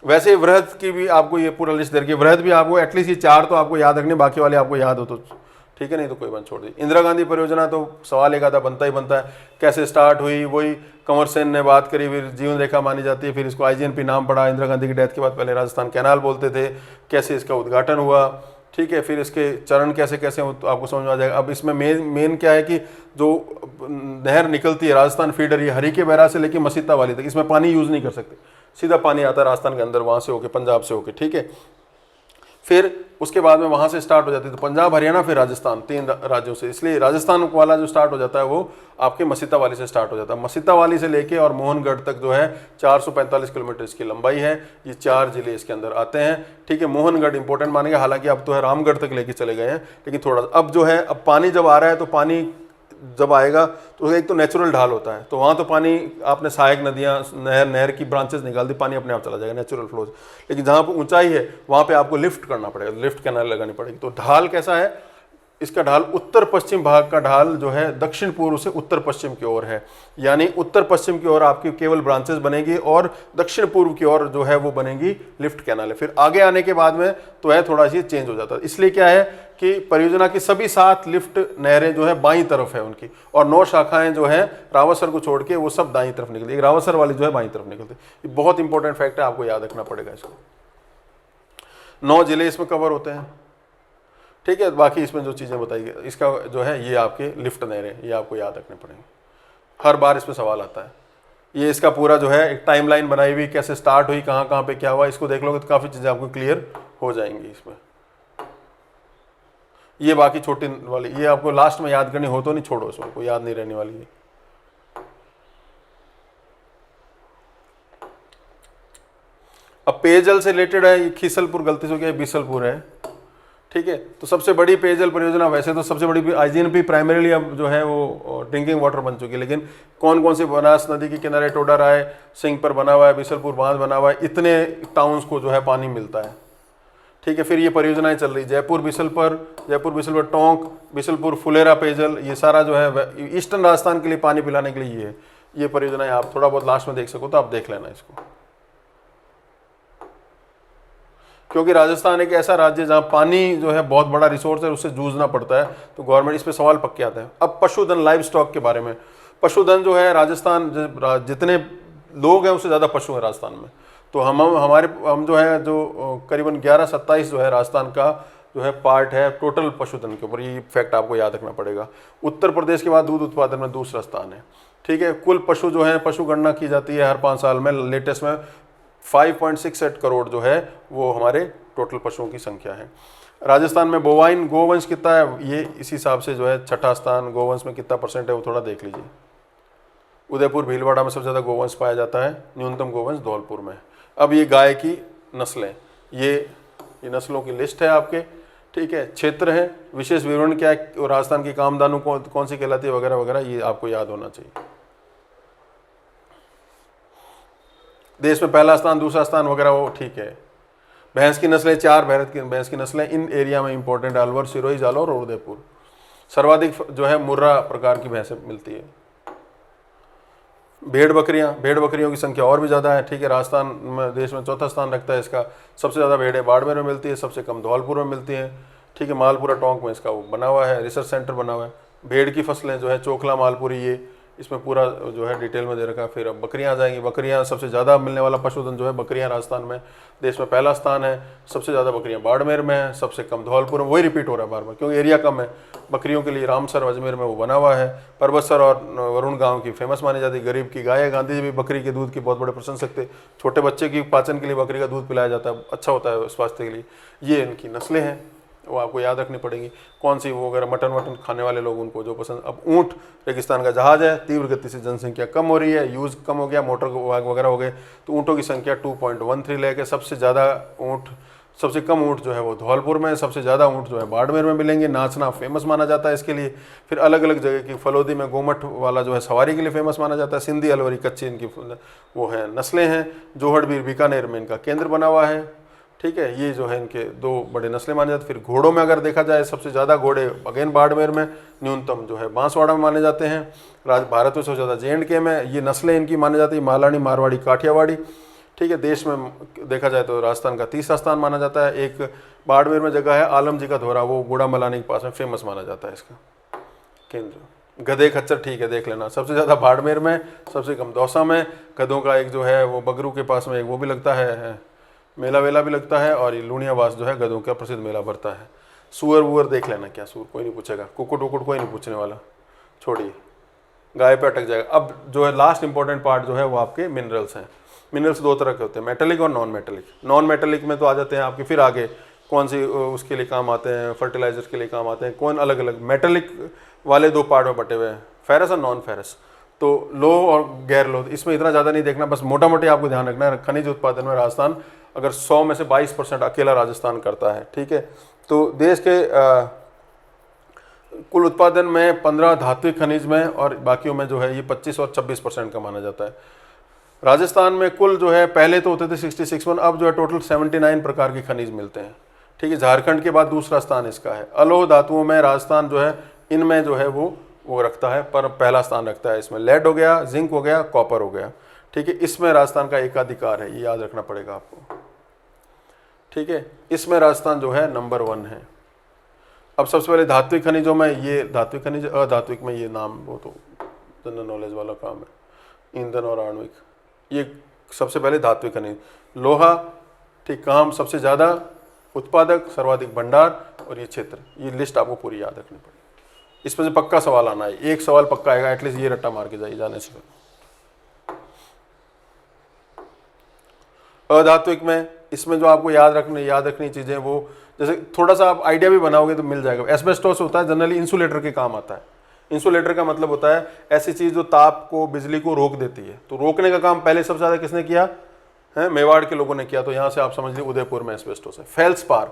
वैसे वृहद की भी आपको ये पूरा लिस्ट दे रखी है। वृहद भी आपको एटलीस्ट ये 4 तो आपको याद रखने, बाकी वाले आपको याद हो तो ठीक है, नहीं तो कोई बात छोड़ दी। इंदिरा गांधी परियोजना तो सवाल एक आधा बनता ही बनता है, कैसे स्टार्ट हुई, वही कंवर सेन ने बात करी, फिर जीवन रेखा मानी जाती है, फिर इसको IGNP नाम पड़ा इंदिरा गांधी की डेथ के बाद। पहले राजस्थान कैनाल बोलते थे, कैसे इसका उद्घाटन हुआ, ठीक है। फिर इसके चरण कैसे कैसे तो आपको समझ में आ जाएगा। अब इसमें मेन क्या है कि जो नहर निकलती है राजस्थान फीडर, ये हरिके बैराज से लेकर मसीता वाली तक, इसमें पानी यूज़ नहीं कर सकते, सीधा पानी आता है राजस्थान के अंदर, वहाँ से होके पंजाब से होके, ठीक है। फिर उसके बाद में वहाँ से स्टार्ट हो जाती है, तो पंजाब, हरियाणा, फिर राजस्थान, 3 राज्यों से। इसलिए राजस्थान वाला जो स्टार्ट हो जाता है वो आपके मसीता वाली से स्टार्ट हो जाता है। मसीता वाली से लेके और मोहनगढ़ तक जो है 445 किलोमीटर इसकी लंबाई है। ये 4 जिले इसके अंदर आते हैं, ठीक है। मोहनगढ़ इंपॉर्टेंट मानेंगे, हालांकि अब तो है रामगढ़ तक लेके चले गए हैं, लेकिन थोड़ा अब जो है, अब पानी जब आ रहा है तो पानी जब आएगा तो एक तो नेचुरल ढाल होता है, तो वहाँ तो पानी आपने सहायक नदियाँ, नहर की ब्रांचेस निकाल दी, पानी अपने आप चला जाएगा, नेचुरल फ्लोज। लेकिन जहाँ पर ऊंचाई है वहाँ पे आपको लिफ्ट करना पड़ेगा, लिफ्ट कैनाल लगानी पड़ेगी। तो ढाल कैसा है, इसका ढाल उत्तर पश्चिम भाग का ढाल जो है दक्षिण पूर्व से उत्तर पश्चिम की ओर है, यानी उत्तर पश्चिम की ओर आपकी केवल ब्रांचेस बनेगी और दक्षिण पूर्व की ओर जो है वो बनेगी लिफ्ट कैनाल है। फिर आगे आने के बाद में तो है थोड़ा सी चेंज हो जाता है। इसलिए क्या है कि परियोजना की सभी 7 लिफ्ट नहरें जो है बाईं तरफ है उनकी, और 9 शाखाएं जो है रावतसर को छोड़ के वो सब दाईं तरफ निकलती है। रावतसर वाली जो है बाईं तरफ निकलती है। ये बहुत इंपॉर्टेंट फैक्ट है, आपको याद रखना पड़ेगा इसको। 9 जिले इसमें कवर होते हैं, ठीक है। बाकी इसमें जो चीज़ें बताई गई, इसका जो है ये आपके लिफ्ट नहरें, ये आपको याद रखने पड़ेंगे, हर बार इसमें सवाल आता है। ये इसका पूरा जो है एक टाइमलाइन बनाई हुई, कैसे स्टार्ट हुई, कहाँ कहाँ पे क्या हुआ, इसको देख लोगे तो काफ़ी चीज़ें आपको क्लियर हो जाएंगी इसमें। ये बाकी छोटी वाली ये आपको लास्ट में याद करनी हो तो नहीं, छोड़ो इसमें, कोई याद नहीं रहने वाली है। अब पेयजल से रिलेटेड है, ये खीसलपुर गलती से हो गया, बीसलपुर है, ठीक है। तो सबसे बड़ी पेयजल परियोजना, वैसे तो सबसे बड़ी IGNP प्राइमरीली अब जो है वो ड्रिंकिंग वाटर बन चुकी है, लेकिन कौन कौन से, बनास नदी के किनारे टोडा राय सिंह पर बना हुआ है, बीसलपुर बांध बना हुआ है, इतने टाउन्स को जो है पानी मिलता है, ठीक है। फिर ये परियोजनाएं चल रही, जयपुर बिसलपुर टोंक, बिसलपुर फुलेरा पेयजल, ये सारा जो है ईस्टर्न राजस्थान के लिए पानी पिलाने के लिए ये परियोजनाएं आप थोड़ा बहुत लास्ट में देख सको तो आप देख लेना इसको, क्योंकि राजस्थान एक ऐसा राज्य है जहाँ पानी जो है बहुत बड़ा रिसोर्स है, उससे जूझना पड़ता है, तो गवर्नमेंट इस पे सवाल पक्के आते हैं। अब पशुधन, लाइव स्टॉक के बारे में, पशुधन जो है राजस्थान, जितने लोग हैं उससे ज़्यादा पशु हैं राजस्थान में। तो हम जो है जो करीबन 11-27 जो है राजस्थान का जो है पार्ट है टोटल पशुधन के ऊपर, ये फैक्ट आपको याद रखना पड़ेगा। उत्तर प्रदेश के बाद दूध उत्पादन में दूसरा स्थान है, ठीक है। कुल पशु जो है, पशु गणना की जाती है हर 5 साल में, लेटेस्ट में 5.68 करोड़ जो है वो हमारे टोटल पशुओं की संख्या है। राजस्थान में बोवाइन गोवंश कितना है, ये इस हिसाब से जो है छठा स्थान, गोवंश में कितना % है वो थोड़ा देख लीजिए। उदयपुर भीलवाड़ा में सबसे ज़्यादा गोवंश पाया जाता है, न्यूनतम गोवंश धौलपुर में। अब ये गाय की नस्लें, ये नस्लों की लिस्ट है आपके, ठीक है। क्षेत्र है, विशेष विवरण क्या है, राजस्थान की कामधानु कौन सी कहलाती है वगैरह वगैरह, ये आपको याद होना चाहिए। देश में पहला स्थान, दूसरा स्थान वगैरह वो ठीक है। भैंस की नस्लें 4 भैंस की नस्लें इन एरिया में इंपॉर्टेंट, अलवर, सिरोही, जालौर और उदयपुर। सर्वाधिक जो है मुर्रा प्रकार की भैंसें मिलती है। भेड़ बकरियों की संख्या और भी ज़्यादा है, ठीक है। राजस्थान में देश में चौथा स्थान रखता है इसका। सबसे ज़्यादा भेड़ें बाड़मेर में मिलती है, सबसे कम धौलपुर में मिलती हैं, ठीक है। मालपुरा टोंक में इसका वो बना हुआ है, रिसर्च सेंटर बना हुआ है। भेड़ की फसलें जो है चोखला, मालपुरी, ये इसमें पूरा जो है डिटेल में दे रखा है। फिर अब बकरियां आ जाएंगी। बकरियां सबसे ज़्यादा मिलने वाला पशुधन जो है बकरियां राजस्थान में देश में पहला स्थान है। सबसे ज़्यादा बकरियां बाड़मेर में है, सबसे कम धौलपुर में। वही रिपीट हो रहा है बार बार क्योंकि एरिया कम है। बकरियों के लिए रामसर अजमेर में वो बना हुआ है। परबतसर और वरुण गांव की फेमस मानी जाती है। गरीब की गाय है। गांधी जी भी बकरी के दूध की बहुत बड़े प्रशंसक थे। छोटे बच्चे की पाचन के लिए बकरी का दूध पिलाया जाता है, अच्छा होता है स्वास्थ्य के लिए। ये इनकी नस्लें हैं, वो आपको याद रखनी पड़ेंगी। कौन सी वो वगैरह मटन वटन खाने वाले लोग उनको जो पसंद। अब ऊँट रेगिस्तान का जहाज है, तीव्र गति से जनसंख्या कम हो रही है, यूज़ कम हो गया, मोटर वगैरह हो गए, तो ऊँटों की संख्या 2.13 लाख है। सबसे ज़्यादा ऊँट, सबसे कम ऊँट जो है वो धौलपुर में, सबसे ज़्यादा ऊँट जो है बाड़मेर में मिलेंगे। नाचना फेमस माना जाता है इसके लिए। फिर अलग अलग जगह की, फलोदी में गोमठ वाला जो है सवारी के लिए फेमस माना जाता है। सिंधी अलवरी कच्ची इनकी वो है नस्लें हैं। जोहड़बीर बीकानेर में इनका केंद्र बना हुआ है, ठीक है। ये जो है इनके दो बड़े नस्लें माने जाते हैं। फिर घोड़ों में अगर देखा जाए, सबसे ज़्यादा घोड़े अगेन बाड़मेर में, न्यूनतम जो है बांसवाड़ा में माने जाते हैं। भारत में सबसे ज़्यादा J&K में ये नस्लें इनकी मानी जाती है, मालानी, मारवाड़ी, काठियावाड़ी, ठीक है। देश में देखा जाए तो राजस्थान का तीसरा स्थान माना जाता है। एक बाड़मेर में जगह है आलम जी का धोरा, वो गुड़ा मलानी के पास में फेमस माना जाता है इसका केंद्र। गधे खच्चर, ठीक है, देख लेना। सबसे ज़्यादा बाड़मेर में, सबसे कम दौसा में। गधों का एक जो है वो बगरू के पास में एक वो भी लगता है, मेला वेला भी लगता है। और ये लूणियावास जो है गधों का प्रसिद्ध मेला भरता है। सूअर वूअर देख लेना, क्या सूअर कोई नहीं पूछेगा। कुकुट वुकुट कोई नहीं पूछने वाला, छोड़िए, गाय पे अटक जाएगा। अब जो है लास्ट इंपॉर्टेंट पार्ट जो है वो आपके मिनरल्स हैं। मिनरल्स दो तरह के होते हैं, मेटेलिक और नॉन मेटेलिक। नॉन मेटेलिक में तो आ जाते हैं आपके फिर आगे कौन सी उसके लिए काम आते हैं, फर्टिलाइजर के लिए काम आते हैं, कौन अलग अलग। मेटेलिक वाले दो पार्ट में बटे हुए हैं, फेरस और नॉन फेरस। तो लोह और गैर लोह, इसमें इतना ज़्यादा नहीं देखना, बस मोटा मोटी आपको ध्यान रखना है। खनिज उत्पादन में राजस्थान अगर 100 में से 22% अकेला राजस्थान करता है, ठीक है। तो देश के कुल उत्पादन में 15 धात्विक खनिज में और बाकियों में जो है ये 25 और 26% का माना जाता है। राजस्थान में कुल जो है पहले तो होते थे 66, अब जो है टोटल 79 प्रकार के खनिज मिलते हैं, ठीक है। झारखंड के बाद दूसरा स्थान इसका है। अलोह धातुओं में राजस्थान जो है इनमें जो है वो रखता है, पर पहला स्थान रखता है। इसमें लेड हो गया, जिंक हो गया, कॉपर हो गया, ठीक है। इसमें राजस्थान का एकाधिकार है, ये याद रखना पड़ेगा आपको, ठीक है। इसमें राजस्थान जो है नंबर 1 है। अब सबसे पहले धात्विक खनिजों में, ये धात्विक खनिज, अधात्विक में ये नाम वो तो जनरल नॉलेज वाला काम है। ईंधन और आणविक, ये सबसे पहले धात्विक खनिज। लोहा, ठीक, काम सबसे ज़्यादा उत्पादक, सर्वाधिक भंडार, और ये क्षेत्र, ये लिस्ट आपको पूरी याद रखनी पड़ेगी। इसमें से पक्का सवाल आना है, एक सवाल पक्का आएगा, एटलीस्ट ये रट्टा मार के जाइए जाने से। अधात्विक में, इसमें जो आपको याद रखनी चीज़ें, वो जैसे थोड़ा सा आप आइडिया भी बनाओगे तो मिल जाएगा। एस्बेस्टोस होता है, जनरली इंसुलेटर के काम आता है। इंसुलेटर का मतलब होता है ऐसी चीज़ जो ताप को, बिजली को रोक देती है। तो रोकने का काम पहले सबसे ज़्यादा किसने किया है? मेवाड़ के लोगों ने किया। तो यहाँ से आप समझ लीजिए उदयपुर में एस्बेस्टोस है। फेल्सपार,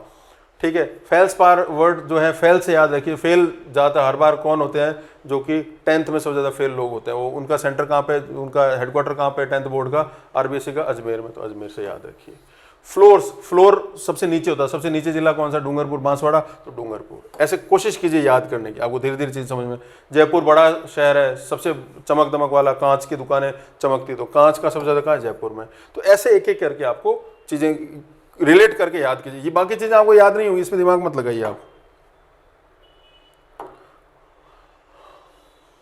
ठीक है। फेल्सपार वर्ड जो है, फेल से याद रखिए, फेल जाता हर बार कौन होते हैं? जो कि 10th में सबसे ज़्यादा फेल लोग होते हैं। वो उनका सेंटर कहाँ पे, उनका हेडक्वार्टर कहाँ पे 10th बोर्ड का? RBSC का अजमेर में, तो अजमेर से याद रखिए। फ्लोर सबसे नीचे होता है। सबसे नीचे जिला कौन सा? डूंगरपुर, बांसवाड़ा, तो डूंगरपुर। ऐसे कोशिश कीजिए याद करने की, आपको धीरे धीरे चीज़ समझ में। जयपुर बड़ा शहर है, सबसे चमक दमक वाला, कांच की दुकानें चमकती, तो कांच का सबसे ज़्यादा कहाँ है? जयपुर में। तो ऐसे एक एक करके आपको चीज़ें रिलेट करके याद कीजिए। ये बाकी चीज़ें आपको याद नहीं होगी, इसमें दिमाग मत लगाइए आप,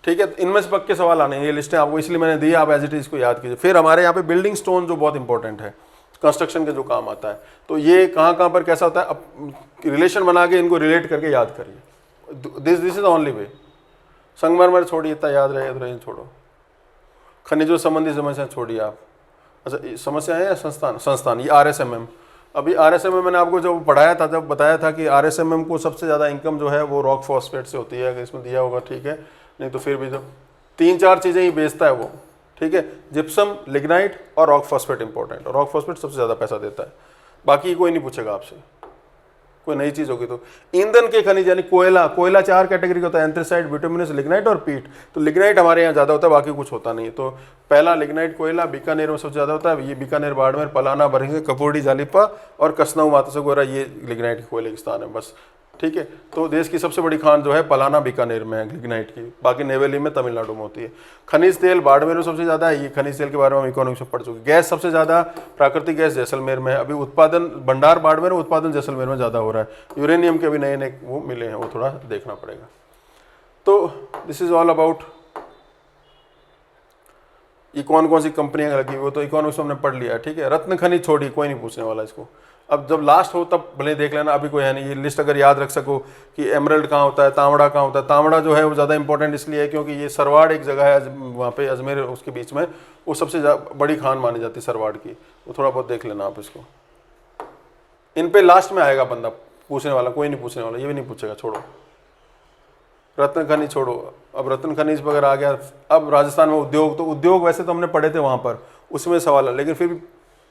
ठीक है। इनमें से पक्के सवाल आने, ये लिस्टें आपको इसलिए मैंने दी, आप एज इट इज को याद कीजिए। फिर हमारे यहाँ पे बिल्डिंग स्टोन जो बहुत इंपॉर्टेंट है, कंस्ट्रक्शन के जो काम आता है, तो ये कहाँ कहाँ पर कैसा होता है, अब रिलेशन बना के इनको रिलेट करके याद करिए। This is the only way. संगमरमर छोड़िए, इतना याद रहे तो छोड़ो। खनिजों संबंधी समस्या छोड़िए आप। अच्छा, समस्या है या संस्थान, ये RSMM। अभी RSMM मैंने आपको जब पढ़ाया था, जब बताया था कि RSMM को सबसे ज़्यादा इनकम जो है वो रॉक फॉस्फेट से होती है। अगर इसमें दिया होगा ठीक है, नहीं तो फिर भी जो 3-4 चीज़ें ही बेचता है वो, ठीक है। जिप्सम, लिग्नाइट और रॉक फॉस्फेट इंपॉर्टेंट। और रॉक फॉस्फेट सबसे ज़्यादा पैसा देता है, बाकी कोई नहीं पूछेगा आपसे। कोई नई चीज़ होगी तो ईंधन के खनिज यानी कोयला 4 कैटेगरी का होता है, एंथ्रेसाइट, बिटुमिनस, लिग्नाइट और पीट। तो लिग्नाइट हमारे यहाँ ज़्यादा होता है, बाकी कुछ होता नहीं है। तो पहला लिग्नाइट कोयला बीकानेर में सबसे ज़्यादा होता है। ये बीकानेर, बाड़मेर, पलाना, बरहिंगे, कपूरडी, जालिपा और कसनाऊ, मातसगोरा, ये लिग्नाइट के कोयले के स्थान है बस, ठीक है। तो देश की सबसे बड़ी खान जो है पलाना बीकानेर में है लिग्नाइट की, बाकी नेवेली में तमिलनाडु में होती है। खनिज तेल बाड़मेर में सबसे ज़्यादा है, ये खनिज तेल के बारे में हम इकोनॉमिक्स में पढ़ चुके। गैस सबसे ज़्यादा प्राकृतिक गैस जैसलमेर में है, अभी उत्पादन भंडार बाड़मेर में, उत्पादन जैसलमेर में ज़्यादा हो रहा है। यूरेनियम के अभी नए नए वो मिले हैं, वो थोड़ा देखना पड़ेगा। तो दिस इज़ ऑल अबाउट ये कौन कौन सी कंपनियां लगी, वो तो इकोनॉमिक्स में हमने पढ़ लिया है, ठीक है। रत्न खनिज छोड़ी, कोई नहीं पूछने वाला इसको। अब जब लास्ट हो तब भले देख लेना, अभी कोई है नहीं। ये लिस्ट अगर याद रख सको कि एमरल्ड कहाँ होता है, तांबड़ा कहाँ होता है। तांबड़ा जो है वो ज़्यादा इंपॉर्टेंट इसलिए है क्योंकि ये सरवाड़ एक जगह है वहाँ पे अजमेर उसके बीच में, वो सबसे बड़ी खान मानी जाती है सरवाड़ की, वो थोड़ा बहुत देख लेना आप इसको। इन पे लास्ट में आएगा बंदा पूछने वाला, कोई नहीं पूछने वाला, ये भी नहीं पूछेगा, छोड़ो। रत्न खनिज छोड़ो, अब रत्न खनिज वगैरह आ गया। अब राजस्थान में उद्योग, तो उद्योग वैसे तो हमने पढ़े थे वहाँ पर, उसमें सवाल है, लेकिन फिर भी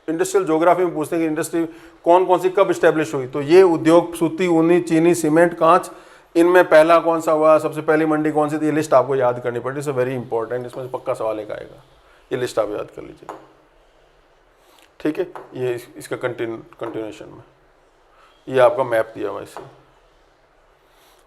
इंडस्ट्रियल ज्योग्राफी में पूछते हैं कि इंडस्ट्री कौन कौन सी कब स्टैब्लिश हुई। तो ये उद्योग सूती, ऊनी, चीनी, सीमेंट, कांच, इनमें पहला कौन सा हुआ, सबसे पहली मंडी कौन सी थी, ये लिस्ट आपको याद करनी पड़ेगी। इट्स वेरी इंपॉर्टेंट, इसमें से पक्का सवाल एक आएगा, ये लिस्ट आप याद कर लीजिए, ठीक है। ये इसका कंटिन्यूएशन में ये आपका मैप दिया हुआ इससे,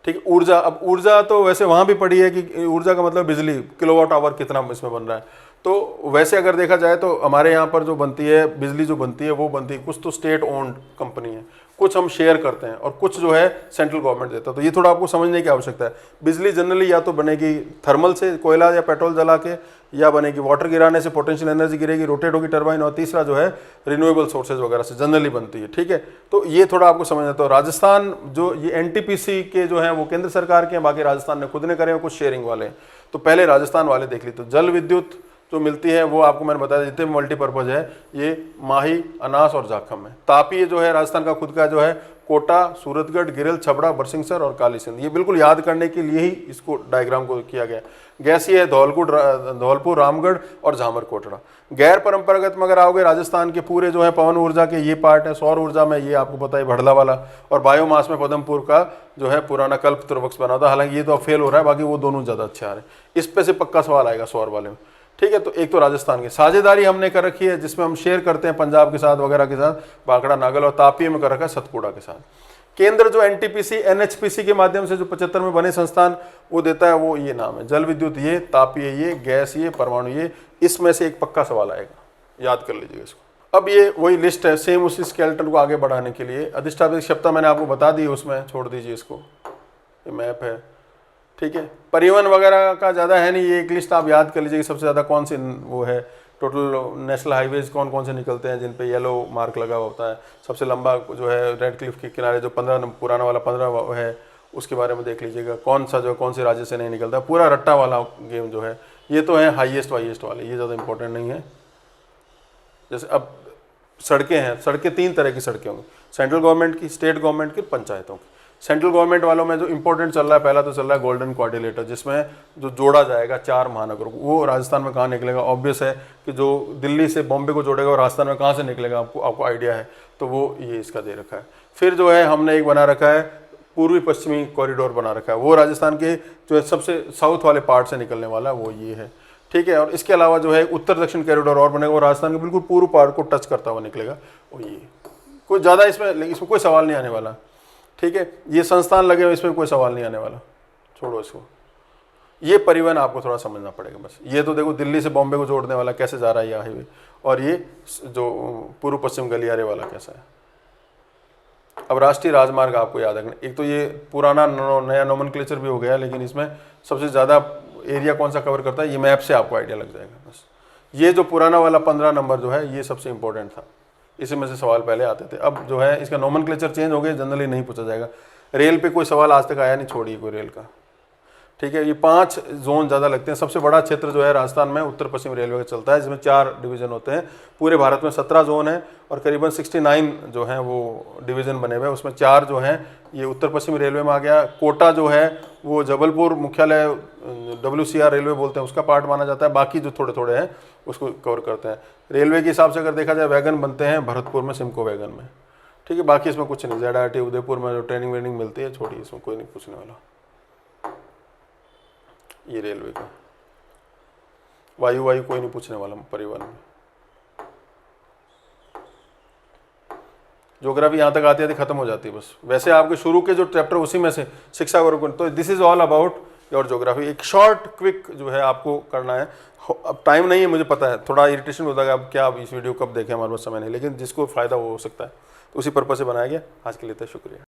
ठीक है। ऊर्जा, अब ऊर्जा तो वैसे वहाँ भी पड़ी है कि ऊर्जा का मतलब बिजली, किलोवाट आवर कितना इसमें बन रहा है। तो वैसे अगर देखा जाए तो हमारे यहाँ पर जो बनती है बिजली, जो बनती है वो बनती है, कुछ तो स्टेट ओन्ड कंपनी है, कुछ हम शेयर करते हैं, और कुछ जो है सेंट्रल गवर्नमेंट देता है। तो ये थोड़ा आपको समझने की आवश्यकता है। बिजली जनरली या तो बनेगी थर्मल से, कोयला या पेट्रोल जला के, या बनेगी वाटर गिराने से, पोटेंशियल एनर्जी गिरेगी, रोटेट होगी टरबाइन, और तीसरा जो है रिन्यूएबल सोर्सेज वगैरह से जनरली बनती है, ठीक है। तो ये थोड़ा आपको समझना। तो राजस्थान जो ये एनटीपीसी के जो हैं वो केंद्र सरकार के हैं, बाकी राजस्थान ने खुद ने करे हैं, कुछ शेयरिंग वाले हैं। तो पहले राजस्थान वाले देख ली। तो जल विद्युत जो मिलती है वो आपको मैंने बताया, जितने मल्टीपर्पज है ये माही, अनास और जाखम है। तापीय जो है राजस्थान का खुद का जो है कोटा, सूरतगढ़, गिरिल, छबड़ा, बरसिंहसर और काली सिंध। ये बिल्कुल याद करने के लिए ही इसको डायग्राम को किया गया। गैसीय है धौलपुर, रामगढ़ और झामर कोटड़ा। गैर परंपरागत में अगर आओगे, राजस्थान के पूरे जो है पवन ऊर्जा के ये पार्ट है। सौर ऊर्जा में ये आपको पता है भड़ला वाला, और बायोमास में पदमपुर का जो है पुराना कल्प तुर्वक्स बना था। हालांकि ये तो अब फेल हो रहा है, बाकी वो दोनों ज़्यादा अच्छे आ रहे हैं। इस पे से पक्का सवाल आएगा सौर वाले में, ठीक है। तो एक तो राजस्थान की साझेदारी हमने कर रखी है, जिसमें हम शेयर करते हैं पंजाब के साथ वगैरह के साथ, बांकड़ा, नागल, और तापीय में कर रखा है सतपुड़ा के साथ। केंद्र जो एनटीपीसी, एनएचपीसी के माध्यम से जो 75 में बने संस्थान वो देता है, वो ये नाम है। जल विद्युत ये, तापीय ये, गैस ये, परमाणु ये, इसमें से एक पक्का सवाल आएगा, याद कर लीजिएगा इसको। अब ये वही लिस्ट है, सेम उसी स्केलेटन को आगे बढ़ाने के लिए। अधिष्ठापित क्षमता मैंने आपको बता दी, उसमें छोड़ दीजिए इसको, ये मैप है, ठीक है। परिवहन वगैरह का ज़्यादा है नहीं, ये एक लिस्ट आप याद कर लीजिए कि सबसे ज़्यादा कौन सी वो है, टोटल नेशनल हाईवेज कौन कौन से निकलते हैं जिन पे येलो मार्क लगा होता है। सबसे लंबा जो है रेड क्लिफ के किनारे जो 15 पुराना वाला 15 है, उसके बारे में देख लीजिएगा कौन सा जो कौन से राज्य से नहीं निकलता। पूरा रट्टा वाला गेम जो है, ये तो है हाईएस्ट वाईएस्ट वाले, ये ज़्यादा इंपॉर्टेंट नहीं है। जैसे अब सड़कें हैं, सड़कें 3 तरह की सड़कें होंगी, सेंट्रल गवर्नमेंट की, स्टेट गवर्नमेंट की, पंचायतों की। सेंट्रल गवर्नमेंट वालों में जो इंपॉर्टेंट चल रहा है, पहला तो चल रहा है गोल्डन क्वाड्रिलेटर, जिसमें जो जोड़ा जाएगा 4 महानगरों को। वो राजस्थान में कहाँ निकलेगा, ऑब्वियस है कि जो दिल्ली से बॉम्बे को जोड़ेगा, और राजस्थान में कहाँ से निकलेगा आपको आइडिया है, तो वो ये इसका दे रखा है। फिर जो है हमने एक बना रखा है पूर्वी पश्चिमी कॉरिडोर बना रखा है, वो राजस्थान के जो है सबसे साउथ वाले पार्ट से निकलने वाला वो ये है, ठीक है। और इसके अलावा जो है उत्तर दक्षिण कॉरिडोर और बनेगा, वो राजस्थान के बिल्कुल पूर्व पार्ट को टच करता हुआ निकलेगा, वो ये। कोई ज़्यादा इसमें कोई सवाल नहीं आने वाला, ठीक है। ये संस्थान लगे हुए, इसमें कोई सवाल नहीं आने वाला, छोड़ो इसको। ये परिवहन आपको थोड़ा समझना पड़ेगा बस। ये तो देखो दिल्ली से बॉम्बे को जोड़ने वाला कैसे जा रहा है ये हाईवे, और ये जो पूर्व पश्चिम गलियारे वाला कैसा है। अब राष्ट्रीय राजमार्ग आपको याद रखना, एक तो ये पुराना नया नोमेनक्लेचर भी हो गया, लेकिन इसमें सबसे ज़्यादा एरिया कौन सा कवर करता है, ये मैप से आपको आइडिया लग जाएगा बस। ये जो पुराना वाला 15 नंबर जो है, ये सबसे इंपॉर्टेंट था, इसी में से सवाल पहले आते थे। अब जो है इसका नोमेनक्लेचर चेंज हो गया, जनरली नहीं पूछा जाएगा। रेल पे कोई सवाल आज तक आया नहीं, छोड़िए कोई रेल का, ठीक है। ये 5 जोन ज़्यादा लगते हैं। सबसे बड़ा क्षेत्र जो है राजस्थान में उत्तर पश्चिम रेलवे का चलता है, जिसमें 4 डिवीज़न होते हैं। पूरे भारत में 17 जोन है, और करीबन 69 जो हैं वो डिवीज़न बने हुए हैं। उसमें 4 जो हैं ये उत्तर पश्चिम रेलवे में आ गया। कोटा जो है वो जबलपुर मुख्यालय WCR रेलवे बोलते हैं, उसका पार्ट माना जाता है। बाकी जो थोड़े थोड़े हैं उसको कवर करते हैं। रेलवे के हिसाब से अगर देखा जाए, वैगन बनते हैं भरतपुर में, सिमको वैगन में, ठीक है। बाकी इसमें कुछ नहीं। ZRT उदयपुर में जो ट्रेनिंग वेनिंग मिलती है, छोटी, इसमें कोई नहीं पूछने वाला। ये रेलवे का वायु कोई नहीं पूछने वाला परिवहन में। ज्योग्राफी यहाँ तक आती आती खत्म हो जाती है बस। वैसे आपके शुरू के जो चैप्टर उसी में से शिक्षा गुरुकुल, तो this is all about your geography. एक शॉर्ट क्विक जो है आपको करना है। अब टाइम नहीं है, मुझे पता है, थोड़ा इरिटेशन होता है अब क्या अब इस वीडियो कब देखें, हमारे पास समय नहीं, लेकिन जिसको फायदा वो हो सकता है, तो उसी पर्पज से बनाया गया। आज के लिए तो शुक्रिया।